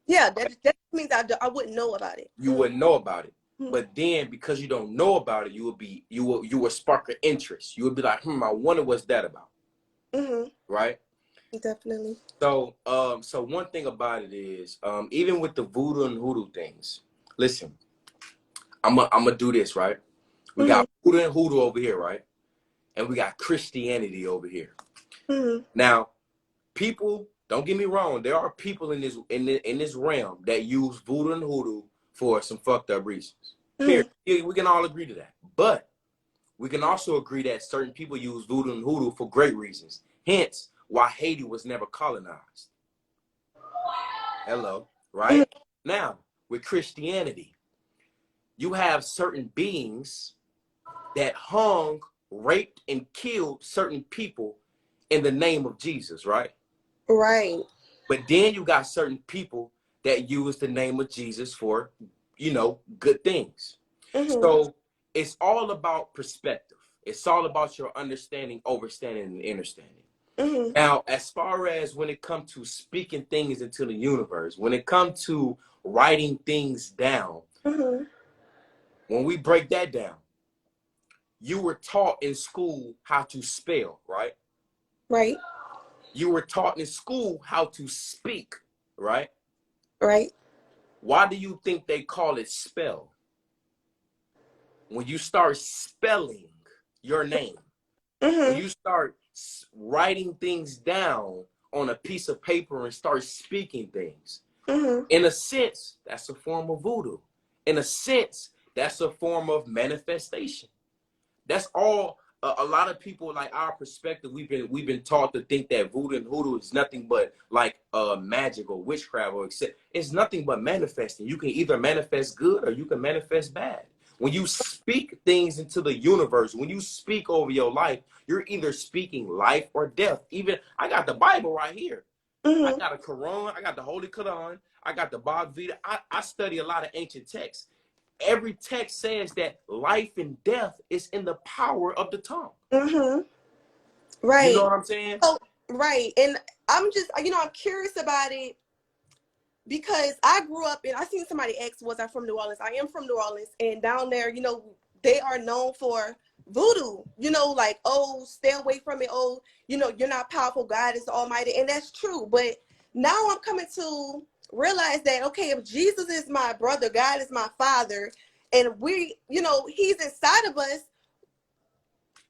Yeah, that means I wouldn't know about it. You wouldn't know about it. But then because you don't know about it, you will spark an interest. You would be like, I wonder what's that about. Right? Definitely. So so one thing about it is, even with the voodoo and hoodoo things, listen, I'm gonna do this, right? We got voodoo and hoodoo over here, right? And we got Christianity over here. Now, people, don't get me wrong, there are people in this realm that use voodoo and hoodoo for some fucked up reasons. Here, we can all agree to that. But we can also agree that certain people use voodoo and hoodoo for great reasons. Hence, why Haiti was never colonized. Hello, right? Now, with Christianity, you have certain beings that hung, raped, and killed certain people in the name of Jesus, right? Right. But then you got certain people that use the name of Jesus for, good things. So it's all about perspective. It's all about your understanding, overstanding, and understanding. Now, as far as when it comes to speaking things into the universe, when it comes to writing things down, when we break that down, you were taught in school how to spell, right? Right. You were taught in school how to speak, right? Right. Why do you think they call it spell? When you start spelling your name, when Mm-hmm. you start writing things down on a piece of paper and start speaking things, Mm-hmm. in a sense, that's a form of voodoo. In a sense, that's a form of manifestation. That's all. A lot of people, like our perspective, we've been taught to think that voodoo and hoodoo is nothing but like magic or witchcraft, or except it's nothing but manifesting. You can either manifest good or you can manifest bad. When you speak things into the universe, when you speak over your life, you're either speaking life or death. Even I got the Bible right here. I Mm-hmm. got a Quran. I got the Holy Quran. I got the Bhagavad Gita. I study a lot of ancient texts. Every text says that life and death is in the power of the tongue. Mm-hmm. You know Right. what I'm saying? So, right. And I'm just, I'm curious about it because I grew up and I seen somebody ask, was I from New Orleans? I am from New Orleans. And down there, they are known for voodoo, like, oh, stay away from it. Oh, you're not powerful. God is almighty. And that's true. But now I'm coming to realize that, okay, if Jesus is my brother, God is my father, and he's inside of us,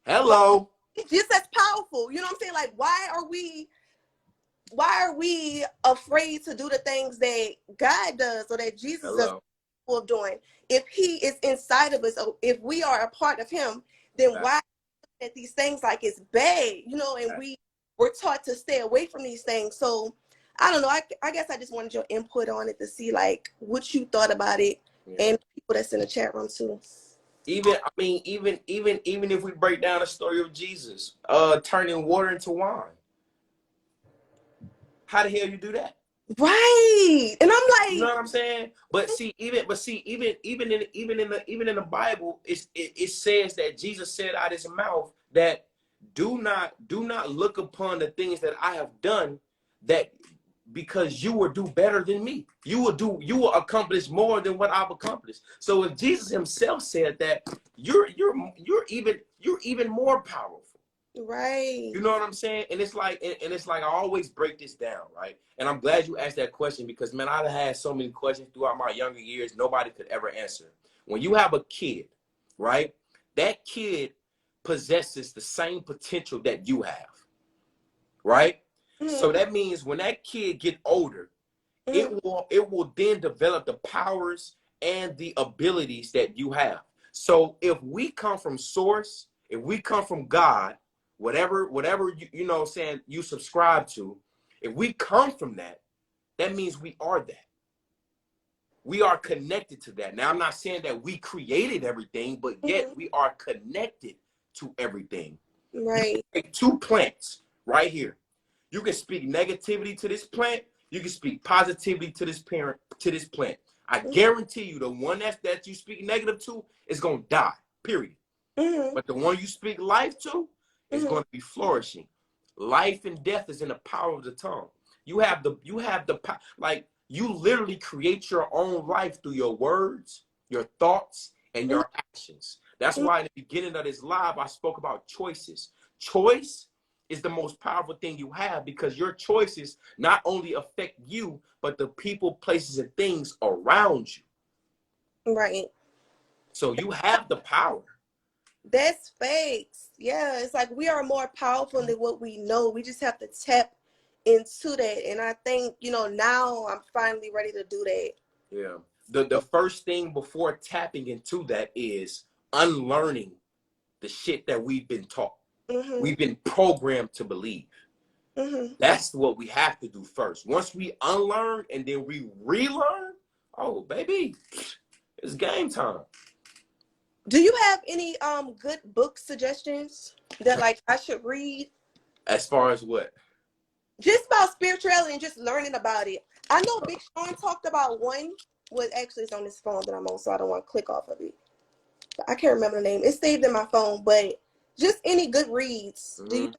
Hello. just as powerful. You know what I'm saying? Like, why are we afraid to do the things that God does or that Jesus does Hello. of doing? If he is inside of us, or if we are a part of him, then Right. why at these things like it's bad, and we're taught to stay away from these things. So I don't know. I guess I just wanted your input on it to see like what you thought about it, and people that's in the chat room too. Even if we break down the story of Jesus, turning water into wine, how the hell you do that? Right. And I'm You know like, what I'm saying? But see, even in the Bible, it says that Jesus said out his mouth that do not look upon the things that I have done, that because you will do better than me. You will accomplish more than what I've accomplished. So if Jesus himself said that, you're even more powerful. right. You know what I'm saying? And it's like, I always break this down, right? And I'm glad you asked that question because, man, I've had so many questions throughout my younger years nobody could ever answer. When you have a kid, right? That kid possesses the same potential that you have, right? Mm-hmm. So that means when that kid get older, Mm-hmm. it will then develop the powers and the abilities that you have. So if we come from source, if we come from God, whatever you know saying you subscribe to, if we come from that, that means we are that. We are connected to that. Now I'm not saying that we created everything, but yet we are connected to everything. Right. Take two plants right here. You can speak negativity to this plant. You can speak positivity to this plant. I guarantee you, the one that you speak negative to is gonna die. Period. Mm-hmm. But the one you speak life to is going to be flourishing. Life and death is in the power of the tongue. You have the like you literally create your own life through your words, your thoughts, and your actions. That's why in the beginning of this live I spoke about choices. Choice is the most powerful thing you have because your choices not only affect you, but the people, places, and things around you. Right. So you have the power. That's facts. Yeah, it's like we are more powerful than what we know. We just have to tap into that. And I think, now I'm finally ready to do that. Yeah. The first thing before tapping into that is unlearning the shit that we've been taught. Mm-hmm. We've been programmed to believe. Mm-hmm. That's what we have to do first. Once we unlearn and then we relearn, oh baby, it's game time. Do you have any good book suggestions that like I should read? As far as what? Just about spirituality and just learning about it. I know Big Sean talked about one. Well, actually, it's on this phone that I'm on, so I don't want to click off of it. But I can't remember the name. It's saved in my phone, but just any good reads. Do you?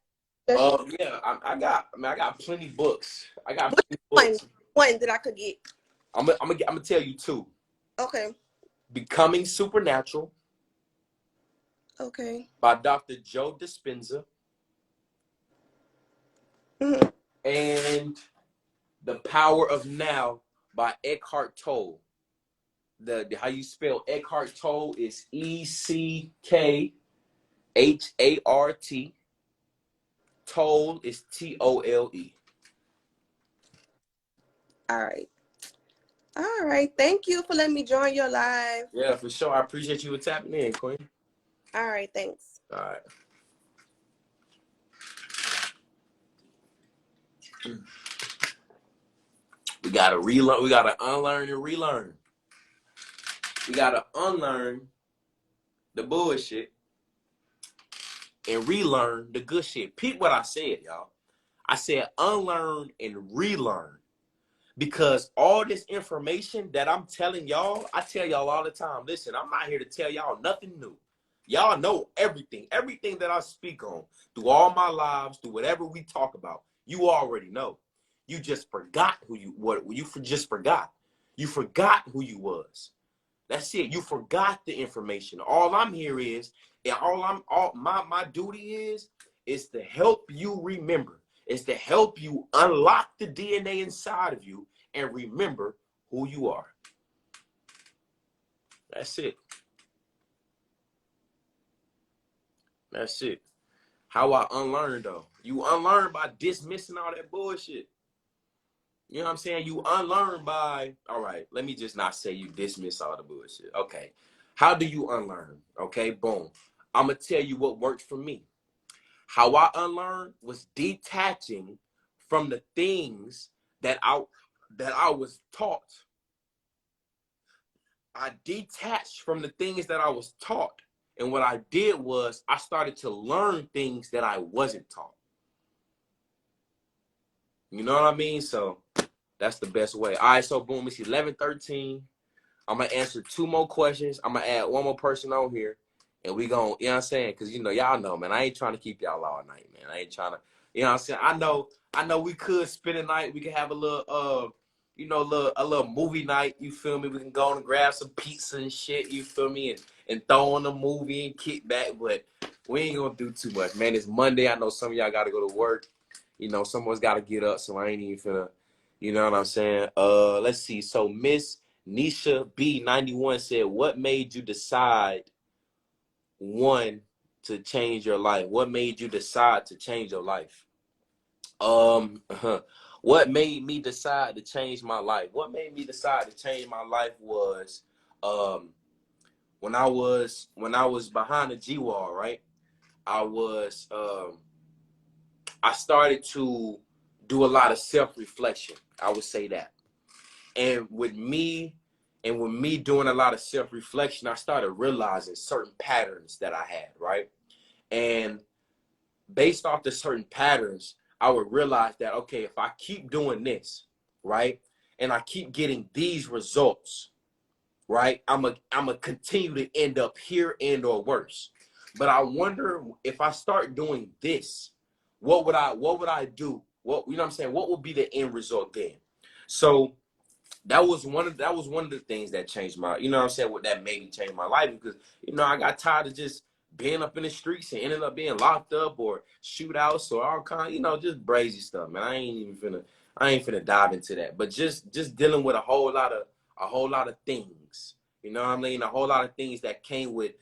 Yeah, I got plenty books. I got Which plenty books. one that I could get? I'm gonna tell you two. Okay. Becoming Supernatural. Okay. By Dr. Joe Dispenza. Mhm. and The Power of Now by Eckhart Tolle. The how you spell Eckhart Tolle is ECKHART. Tolle is TOLE. All right. All right. Thank you for letting me join your live. Yeah, for sure. I appreciate you for tapping in, Queen. All right. Thanks. All right. We gotta relearn. We gotta unlearn and relearn. We gotta unlearn the bullshit and relearn the good shit. Peep what I said, y'all. I said unlearn and relearn. Because all this information that I'm telling y'all, I tell y'all all the time, listen, I'm not here to tell y'all nothing new. Y'all know everything. Everything that I speak on through all my lives, through whatever we talk about, you already know. You just forgot just forgot. You forgot who you was. That's it. You forgot the information. All I'm here is, and my duty is to help you remember. Is to help you unlock the DNA inside of you and remember who you are. That's it. That's it. How I unlearn though. You unlearn by dismissing all that bullshit. You know what I'm saying? You unlearn by, all right, let me just not say you dismiss all the bullshit. Okay. How do you unlearn? Okay, boom. I'm going to tell you what worked for me. How I unlearned was detaching from the things that I was taught. I detached from the things that I was taught. And what I did was I started to learn things that I wasn't taught. You know what I mean? So that's the best way. All right, so boom, it's 11:13. I'm going to answer 2 more questions. I'm going to add 1 more person on here. And we going, you know what I'm saying? Because, you know, y'all know, man, I ain't trying to keep y'all all night, man. I ain't trying to, you know what I'm saying? I know we could spend a night. We could have a little, you know, a little movie night. You feel me? We can go and grab some pizza and shit. You feel me? And throw on a movie and kick back. But we ain't going to do too much, man. It's Monday. I know some of y'all got to go to work. You know, someone's got to get up. So I ain't even finna, you know what I'm saying? Let's see. So Miss Nisha B91 said, what made you decide to change your life? What made you decide to change your life? What made me decide to change my life? What made me decide to change my life was when I was behind the G wall, right? I started to do a lot of self-reflection. I would say that. And with me doing a lot of self-reflection, I started realizing certain patterns that I had, right? And based off the certain patterns, I would realize that, okay, if I keep doing this, right, and I keep getting these results, right, I'm a continue to end up here and or worse. But I wonder if I start doing this, what would I do? What, you know what I'm saying? What would be the end result then? So that was one of the things that changed my, you know what I'm saying, what that made me change my life, because, you know, I got tired of just being up in the streets and ended up being locked up or shootouts or all kind, you know, just crazy stuff, man. I ain't finna dive into that. But just dealing with a whole lot of things, you know what I mean? A whole lot of things that came with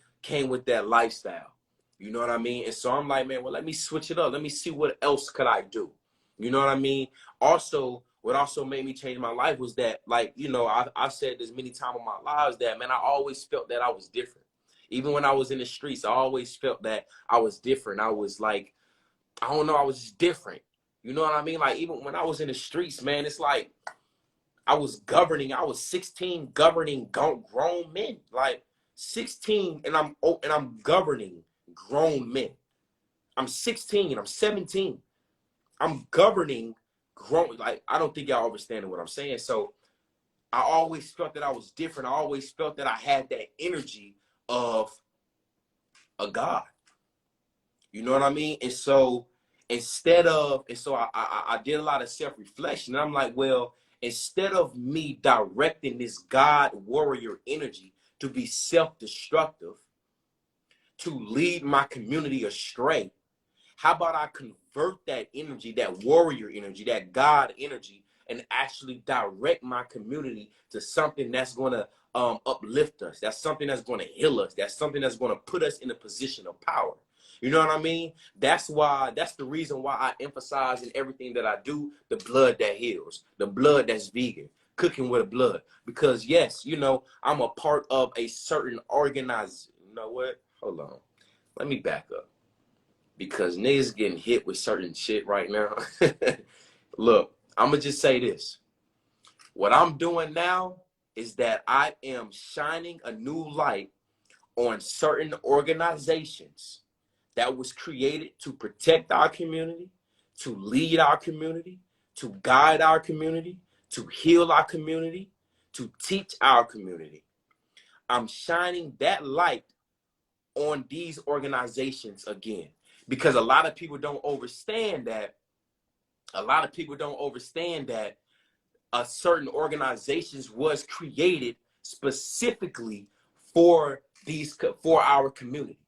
that lifestyle. You know what I mean? And so I'm like, man, well, let me switch it up. Let me see what else could I do. You know what I mean? Also, what also made me change my life was that, like, you know, I've said this many times in my lives that, man, I always felt that I was different. Even when I was in the streets, I always felt that I was different. I was like, I don't know, I was just different. You know what I mean? Like, even when I was in the streets, man, it's like I was 16 governing grown men. Like 16 and I'm governing grown men. I'm 16 and I'm 17. I'm governing grown, like, I don't think y'all understand what I'm saying. So I always felt that I was different. I always felt that I had that energy of a God. You know what I mean? And so I did a lot of self-reflection. And I'm like, well, instead of me directing this God warrior energy to be self-destructive, to lead my community astray, How about I convert that energy, that warrior energy, that God energy, and actually direct my community to something that's going to uplift us. That's something that's going to heal us. That's something that's going to put us in a position of power. You know what I mean? That's the reason why I emphasize in everything that I do, the blood that heals, the blood that's vegan, cooking with blood. Because yes, you know, I'm a part of a certain organization. You know what? Hold on. Let me back up. Because niggas getting hit with certain shit right now. Look, I'm going to just say this. What I'm doing now is that I am shining a new light on certain organizations that was created to protect our community, to lead our community, to guide our community, to heal our community, to teach our community. I'm shining that light on these organizations again, because a lot of people don't understand that. A certain organizations was created specifically for our community.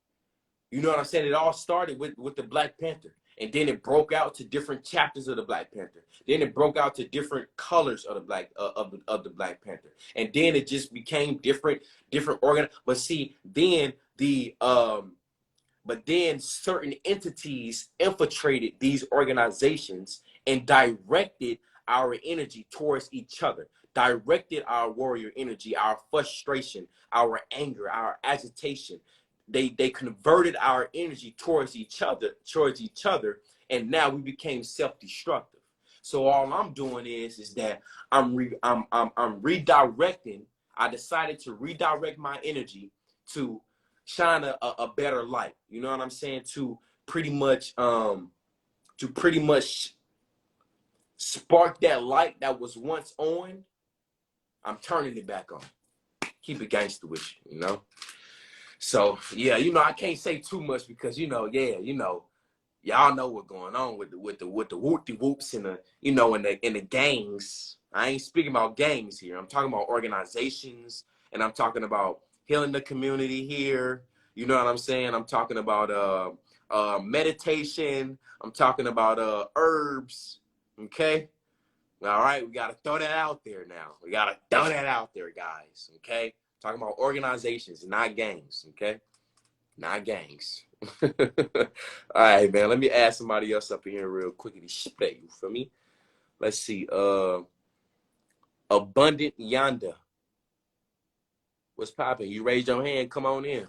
You know what I'm saying? It all started with the Black Panther, and then it broke out to different chapters of the Black Panther. Then it broke out to different colors of the Black Panther, and then it just became different But see, then but then certain entities infiltrated these organizations and directed our energy towards each other, directed our warrior energy, our frustration, our anger, our agitation. They converted our energy towards each other, and now we became self-destructive. So all I'm doing is that I'm redirecting. I decided to redirect my energy to shine a better light. You know what I'm saying? To pretty much spark that light that was once on. I'm turning it back on. Keep it gangster with you, you know? So yeah, you know, I can't say too much because y'all know what's going on with the whoop-de whoops and in the gangs. I ain't speaking about gangs here. I'm talking about organizations, and I'm talking about healing the community here. You know what I'm saying? I'm talking about meditation. I'm talking about herbs. Okay? All right, we gotta throw that out there now. We gotta throw that out there, guys. Okay? Talking about organizations, not gangs. Okay? Not gangs. All right, man. Let me add somebody else up in here real quickly. You feel me? Let's see. Abundant Yonder. What's popping? You raised your hand. Come on in.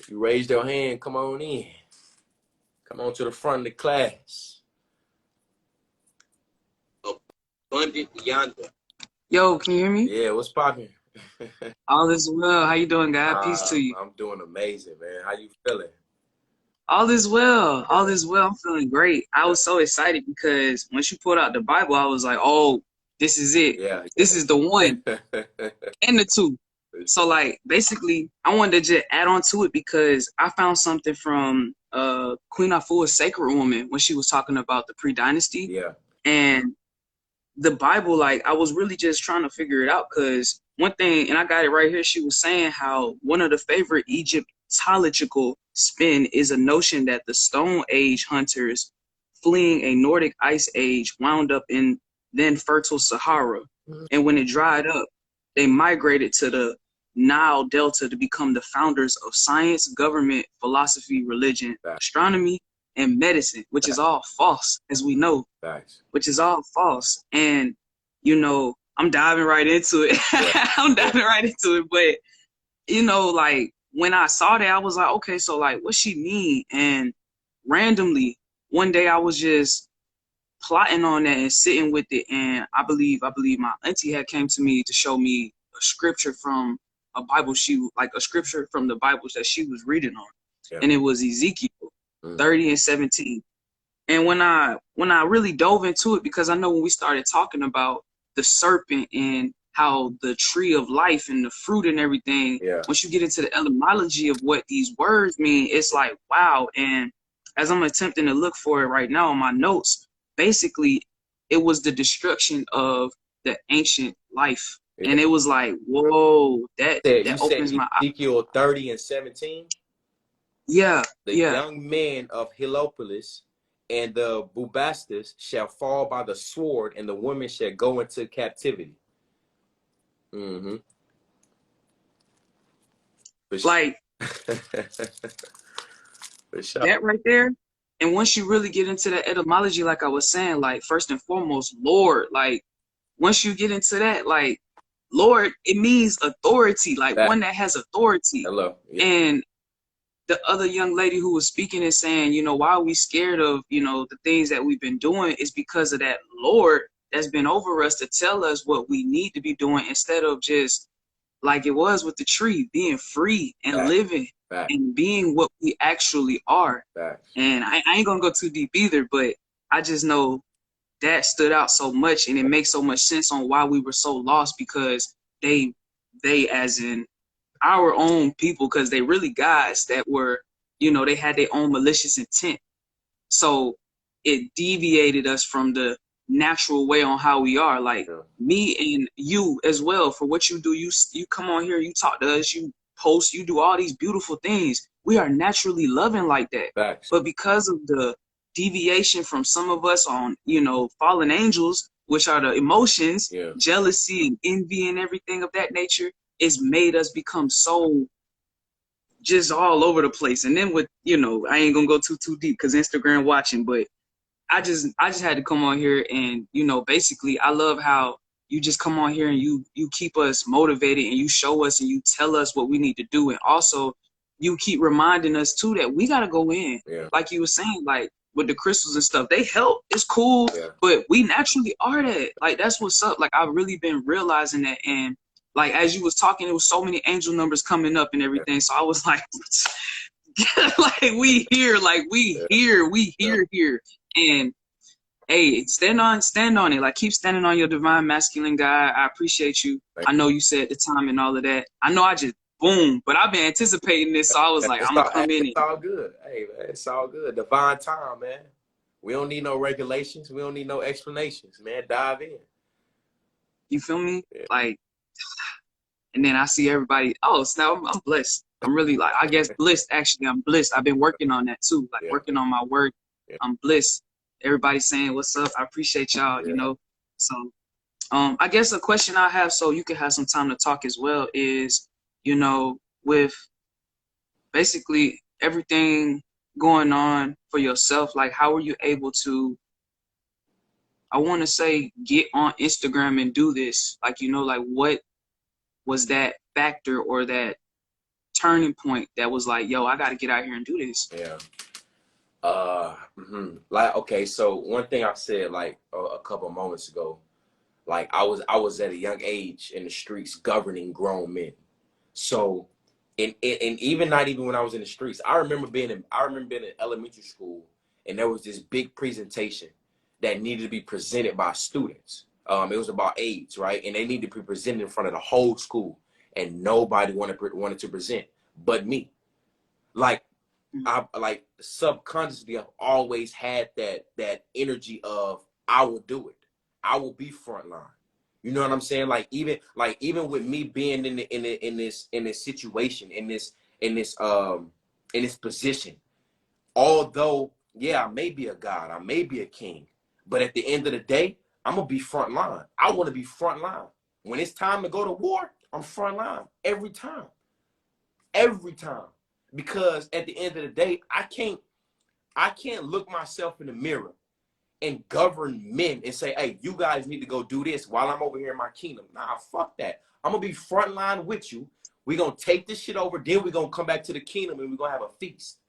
You raised your hand. Come on in. Come on to the front of the class. Abundant Yonder. Yo, can you hear me? Yeah, what's popping? All is well. How you doing, God? Peace to you. I'm doing amazing, man. How you feeling? All is well. All is well. I'm feeling great. I was so excited because once you pulled out the Bible, I was like, oh, this is it. Yeah. This is the one and the two. So, like, basically, I wanted to just add on to it because I found something from Queen Afua's Sacred Woman when she was talking about the pre-dynasty. Yeah. And the Bible, like, I was really just trying to figure it out because one thing, and I got it right here, she was saying how one of the favorite Egyptological spin is a notion that the Stone Age hunters fleeing a Nordic ice age wound up in then fertile Sahara. Mm-hmm. And when it dried up, they migrated to the Nile Delta to become the founders of science, government, philosophy, religion, astronomy, and medicine, which is all false, as we know, which is all false. And, you know, I'm diving right into it. I'm diving right into it. But, you know, like, when I saw that, I was like, okay, so, like, what she mean? And randomly, one day I was just plotting on that and sitting with it. And I believe my auntie had came to me to show me a scripture from a Bible, a scripture from the Bibles that she was reading on. Yeah. And it was Ezekiel 30 and 17. And when I really dove into it, because I know when we started talking about the serpent and how the tree of life and the fruit and everything, once you get into the etymology of what these words mean, it's like, wow. And as I'm attempting to look for it right now in my notes, basically it was the destruction of the ancient life. Yeah. And it was like, whoa, that opens my eyes. Ezekiel 30 and 17? Yeah, The yeah. young men of Heliopolis and the Bubastis shall fall by the sword, and the women shall go into captivity. Mm-hmm. Like For sure. that right there. And once you really get into that etymology, like I was saying, like first and foremost, Lord, like once you get into that, like Lord, it means authority, like That. one that has authority. Hello. Yeah. And the other young lady who was speaking and saying, you know, why are we scared of, you know, the things that we've been doing is because of that Lord that's been over us to tell us what we need to be doing instead of just like it was with the tree, being free and Fact. living Fact. and being what we actually are. Fact. And I ain't gonna go too deep either, but I just know that stood out so much and it makes so much sense on why we were so lost because they as in our own people, because they really guys that were, you know, they had their own malicious intent. So it deviated us from the natural way on how we are. Like me and you as well, for what you do, you come on here, you talk to us, you post, you do all these beautiful things. We are naturally loving like that. Facts. But because of the deviation from some of us on, you know, fallen angels, which are the emotions, jealousy and envy and everything of that nature, it's made us become so just all over the place. And then with, you know, I ain't gonna go too deep because Instagram watching, but I just had to come on here and, you know, basically I love how you just come on here and you keep us motivated and you show us and you tell us what we need to do. And also you keep reminding us too that we gotta go in. Like you were saying, like with the crystals and stuff, they help. It's cool, but we naturally are that. Like that's what's up. Like I've really been realizing that. And like as you was talking, there was so many angel numbers coming up and everything. So I was like, like we here, here. And hey, stand on it. Like keep standing on your divine masculine guy. I appreciate you. I know you said the time and all of that. I know I just boom, but I've been anticipating this, so I was like, I'm gonna come in. It's all good. Hey man, it's all good. Divine time, man. We don't need no regulations. We don't need no explanations, man. Dive in. You feel me? Like, and then I see everybody. Oh, so now I'm blessed. I'm really like, I guess blessed. Actually, I'm blessed. I've been working on that too, like working on my word. I'm blessed. Everybody saying what's up. I appreciate y'all. You know, so I guess a question I have, so you can have some time to talk as well, is, you know, with basically everything going on for yourself, like how were you able to, I want to say, get on Instagram and do this? Like, you know, like what was that factor or that turning point that was like, yo, I got to get out here and do this? Like, okay, so one thing I said like a couple of moments ago, like I was at a young age in the streets governing grown men. So, and even not even when I was in the streets, I remember being in elementary school, and there was this big presentation that needed to be presented by students. It was about AIDS, right? And they needed to be presented in front of the whole school, and nobody wanted to present but me. Like, I like subconsciously I've always had that energy of I will do it. I will be frontline. You know what I'm saying? Like even with me being in this situation, in this position, although I may be a god, I may be a king, but at the end of the day, I'm gonna be frontline. I want to be frontline. When it's time to go to war, I'm frontline every time. Every time. Because at the end of the day, I can't look myself in the mirror and govern men and say, hey, you guys need to go do this while I'm over here in my kingdom. Nah, fuck that. I'm going to be frontline with you. We're going to take this shit over. Then we're going to come back to the kingdom and we're going to have a feast.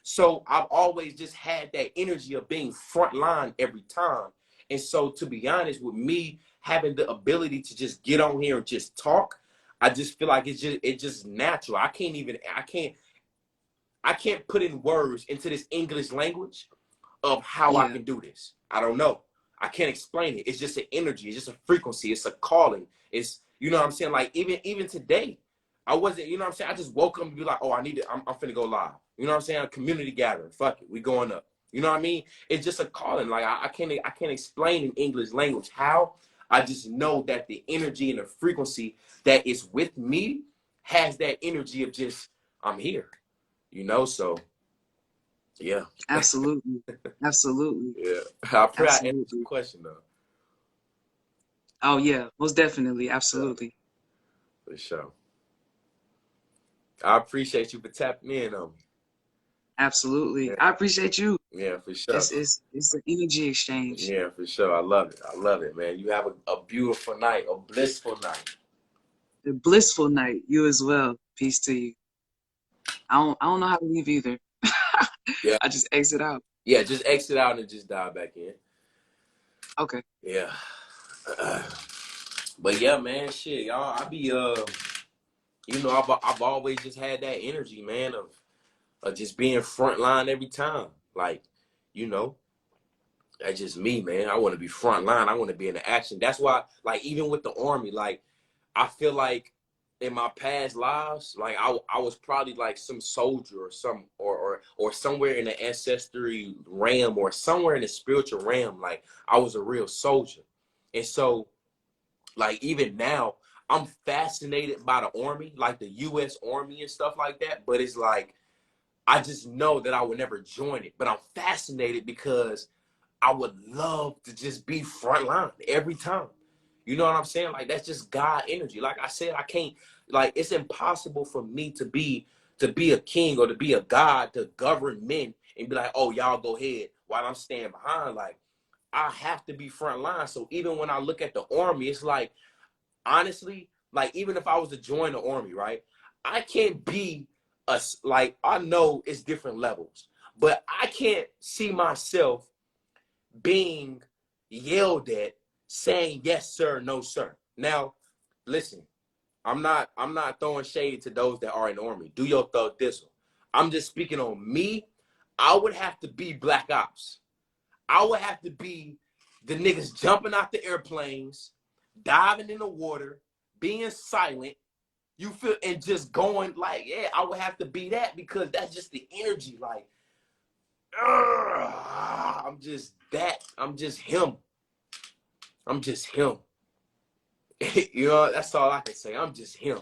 So I've always just had that energy of being frontline every time. And so to be honest, with me having the ability to just get on here and just talk, I just feel like it's just natural. I can't put in words into this English language of how I can do this. I don't know. I can't explain it. It's just an energy. It's just a frequency. It's a calling. It's, you know what I'm saying? Like even today, I wasn't, you know what I'm saying? I just woke up and be like, oh, I'm finna go live. You know what I'm saying? A community gathering. Fuck it. We going up. You know what I mean? It's just a calling. Like I can't explain in English language how. I just know that the energy and the frequency that is with me has that energy of just, I'm here. You know, so yeah. Absolutely. Absolutely. Yeah. I pray I answered the Absolutely. question though. Oh yeah, most definitely. Yeah, Absolutely. for sure. I appreciate you for tapping in on me. Absolutely. Yeah, I appreciate you. yeah, for sure. It's an energy exchange. Yeah, for sure. I love it. I love it, man. You have a beautiful night, a blissful night. A blissful night. You as well. Peace to you. I don't know how to leave either. Yeah. I just exit out. Yeah, just exit out and just dive back in. Okay. Yeah. But yeah, man, shit, y'all. I be you know, I've always just had that energy, man, of just being frontline every time. Like, you know, that's just me, man. I want to be frontline. I want to be in the action. That's why, like, even with the army, like, I feel like in my past lives, like I was probably like some soldier or some or somewhere in the ancestry realm or somewhere in the spiritual realm. Like I was a real soldier. And so like even now, I'm fascinated by the army, like the US Army and stuff like that. But it's like I just know that I would never join it. But I'm fascinated because I would love to just be frontline every time. You know what I'm saying? Like that's just God energy. Like I said, I can't like it's impossible for me to be a king or to be a god to govern men and be like, oh y'all go ahead while I'm staying behind. Like I have to be frontline. So even when I look at the army, it's like honestly, like even if I was to join the army, right? I can't be like I know it's different levels, but I can't see myself being yelled at saying yes sir, no sir. Now listen, I'm not throwing shade to those that are in the army. Do your thug thistle. I'm just speaking on me. I would have to be black ops. I would have to be the niggas jumping out the airplanes, diving in the water, being silent, you feel, and just going like, yeah, I would have to be that because that's just the energy. Like, I'm just that. I'm just him. I'm just him. You know, that's all I can say. I'm just him.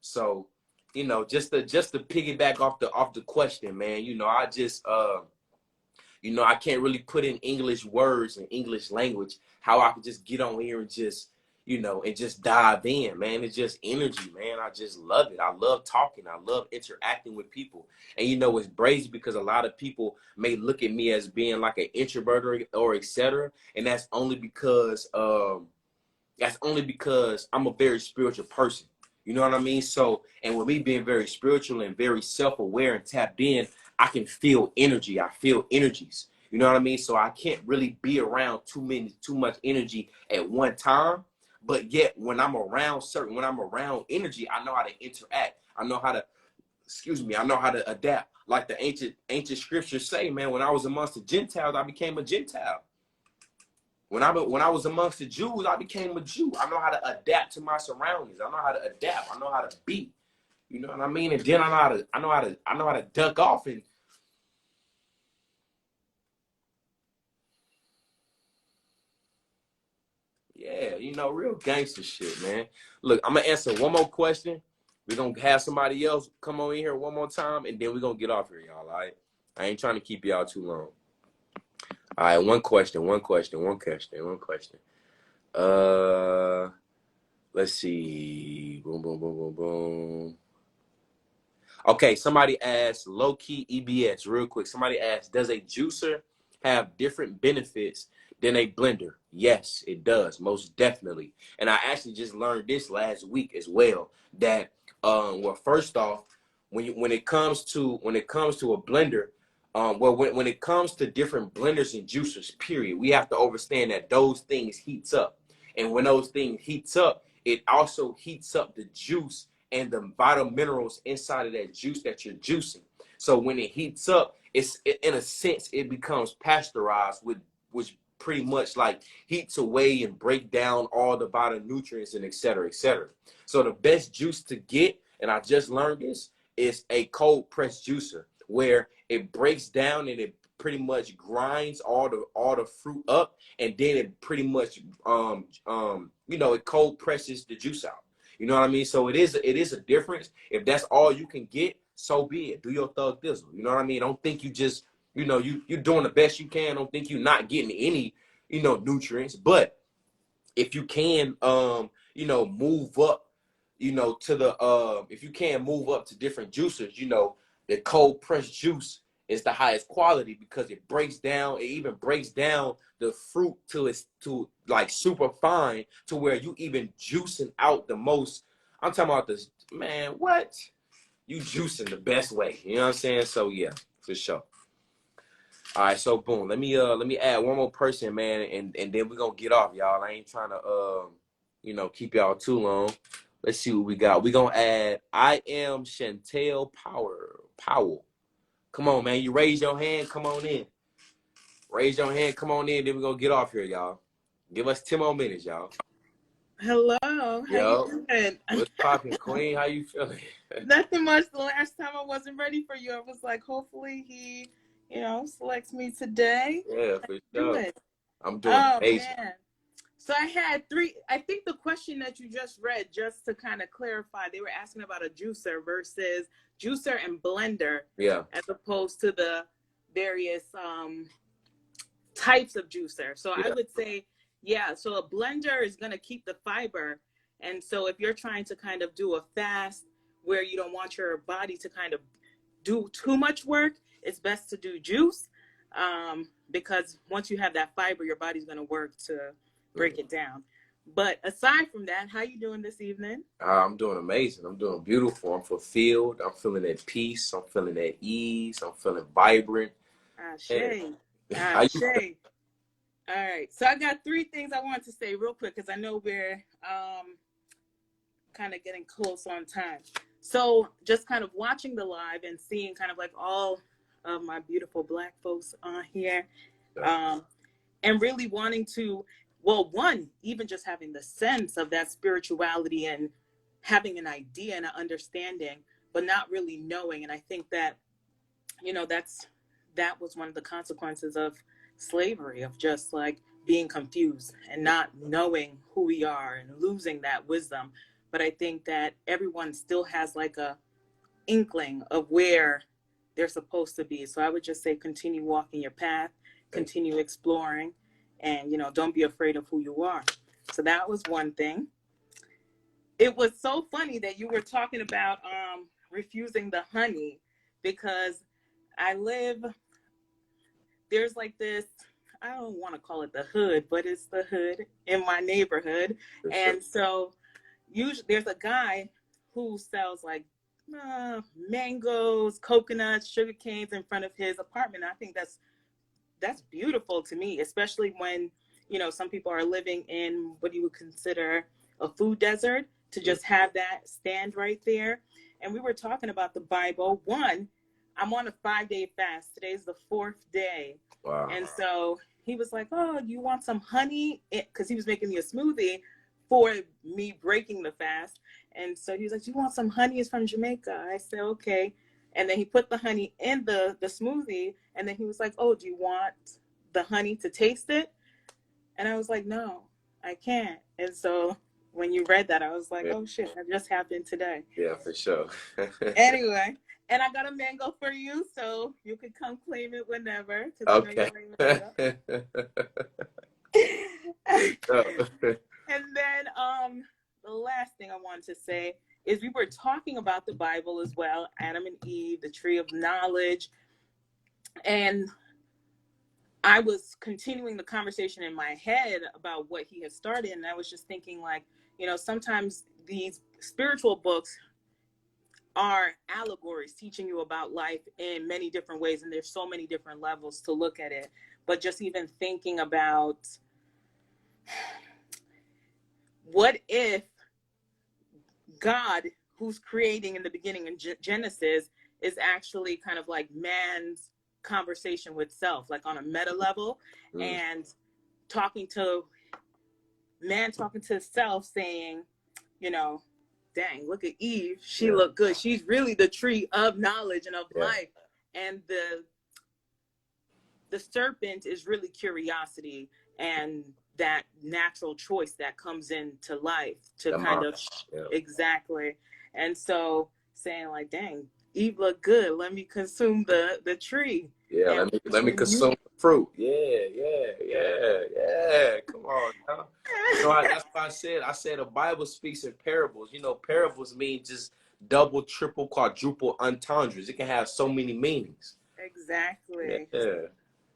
So, you know, just to piggyback off the question, man. You know, I just you know, I can't really put in English words and English language how I could just get on here and just, you know, and just dive in, man. It's just energy, man. I just love it. I love talking. I love interacting with people. And, you know, it's crazy because a lot of people may look at me as being like an introvert or et cetera. And that's only because I'm a very spiritual person. You know what I mean? So, and with me being very spiritual and very self-aware and tapped in, I can feel energy. I feel energies. You know what I mean? So I can't really be around too much energy at one time. But yet when I'm around energy, I know how to interact. I know how to, I know how to adapt. Like the ancient scriptures say, man, when I was amongst the Gentiles, I became a Gentile. When I was amongst the Jews, I became a Jew. I know how to adapt to my surroundings. I know how to adapt. I know how to be. You know what I mean? And then I know how to duck off and yeah, you know, real gangster shit, man. Look, I'm gonna answer one more question. We're gonna have somebody else come on in here one more time, and then we're gonna get off here, y'all. All right? I ain't trying to keep y'all too long. All right, one question. Let's see. Boom, boom, boom, boom, boom. Okay, somebody asked, low-key EBS, real quick. Somebody asked, does a juicer have different benefits than a blender? Yes, it does, most definitely. And I actually just learned this last week as well, that, well, first off, when it comes to a blender, when it comes to different blenders and juicers, period, we have to understand that those things heats up. And when those things heats up, it also heats up the juice and the vital minerals inside of that juice that you're juicing. So when it heats up, in a sense, it becomes pasteurized, which pretty much like heats away and break down all the vital nutrients and et cetera, et cetera. So the best juice to get, and I just learned this, is a cold press juicer where it breaks down and it pretty much grinds all the fruit up, and then it pretty much you know, it cold presses the juice out. You know what I mean? So it is a difference. If that's all you can get, so be it. Do your thug thizzle. You know what I mean? Don't think you just, you know, you're doing the best you can. Don't think you're not getting any, you know, nutrients. But if you can, you know, move up, you know, to the, if you can move up to different juicers, you know, the cold pressed juice is the highest quality because it breaks down, it even breaks down the fruit till it's to like super fine to where you even juicing out the most. I'm talking about this, man, what? You juicing the best way. You know what I'm saying? So yeah, for sure. All right, so boom. Let me add one more person, man, and then we're gonna get off, y'all. I ain't trying to you know, keep y'all too long. Let's see what we got. We're gonna add I am Chantel Powell. Come on, man. You raise your hand, come on in. Raise your hand, come on in, then we're gonna get off here, y'all. Give us 10 more minutes, y'all. Hello, how Yo, you doing? what's poppin', Queen? How you feeling? Nothing much. The last time I wasn't ready for you. I was like, hopefully he, selects me today. Yeah, for sure. Doing? I'm doing amazing. Man. So I had three. I think the question that you just read, just to kind of clarify, they were asking about a juicer versus juicer and blender, Yeah, as opposed to the various types of juicer. So yeah. I would say, yeah, so a blender is going to keep the fiber. And so if you're trying to kind of do a fast where you don't want your body to kind of do too much work, it's best to do juice, because once you have that fiber, your body's going to work to break it down. But aside from that, how you doing this evening? I'm doing amazing. I'm doing beautiful. I'm fulfilled. I'm feeling at peace. I'm feeling at ease. I'm feeling vibrant. Ashe. Ashe. All right. So I got three things I want to say real quick because I know we're kind of getting close on time. So just kind of watching the live and seeing kind of like all of my beautiful Black folks on here, and really wanting to, well, one, even just having the sense of that spirituality and having an idea and an understanding, but not really knowing. And I think that, that was one of the consequences of slavery, of just like being confused and not knowing who we are and losing that wisdom. But I think that everyone still has like a inkling of where they're supposed to be. So I would just say continue walking your path, continue exploring, and don't be afraid of who you are. So that was one thing. It was so funny that you were talking about refusing the honey, because there's like this, I don't want to call it the hood, but it's the hood in my neighborhood. And so usually there's a guy who sells like mangoes, coconuts, sugar canes in front of his apartment. I think that's beautiful to me, especially when, some people are living in what you would consider a food desert, to just have that stand right there. And we were talking about the Bible. One, I'm on a 5-day fast. Today's the 4th day. Wow. And so he was like, oh, you want some honey? Because he was making me a smoothie for me breaking the fast. And so he was like, you want some honey? It's from Jamaica. I said, okay. And then he put the honey in the smoothie. And then he was like, oh, do you want the honey to taste it? And I was like, no, I can't. And so when you read that, I was like, oh, shit, that just happened today. Yeah, for sure. Anyway, and I got a mango for you, so you can come claim it whenever. Okay. And then the last thing I wanted to say is we were talking about the Bible as well, Adam and Eve, the tree of knowledge. And I was continuing the conversation in my head about what he had started. And I was just thinking like, sometimes these spiritual books are allegories teaching you about life in many different ways. And there's so many different levels to look at it. But just even thinking about, what if God, who's creating in the beginning in Genesis, is actually kind of like man's conversation with self, like on a meta level, and talking to self, saying, dang, look at Eve. She looked good. She's really the tree of knowledge and of life. And the serpent is really curiosity and that natural choice that comes into life to exactly. And so saying like, dang, Eve look good. Let me consume the tree. Yeah, And let me consume the fruit. Come on, now. You know, that's what I said the Bible speaks in parables. You know, parables mean just double, triple, quadruple entendres. It can have so many meanings. Exactly. Yeah.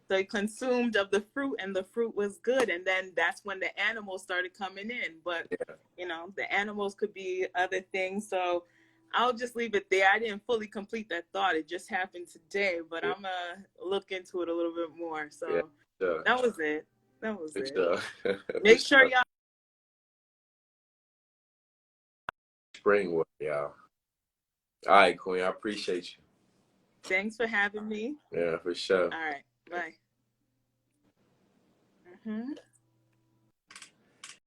So he consumed of the fruit, and the fruit was good. And then that's when the animals started coming in. But, you know, the animals could be other things. So I'll just leave it there. I didn't fully complete that thought. It just happened today. But I'm going to look into it a little bit more. So that was it. That was it. Make sure y'all. Spring work, y'all. All right, Queen. I appreciate you. Thanks for having me. Yeah, for sure. All right. Bye.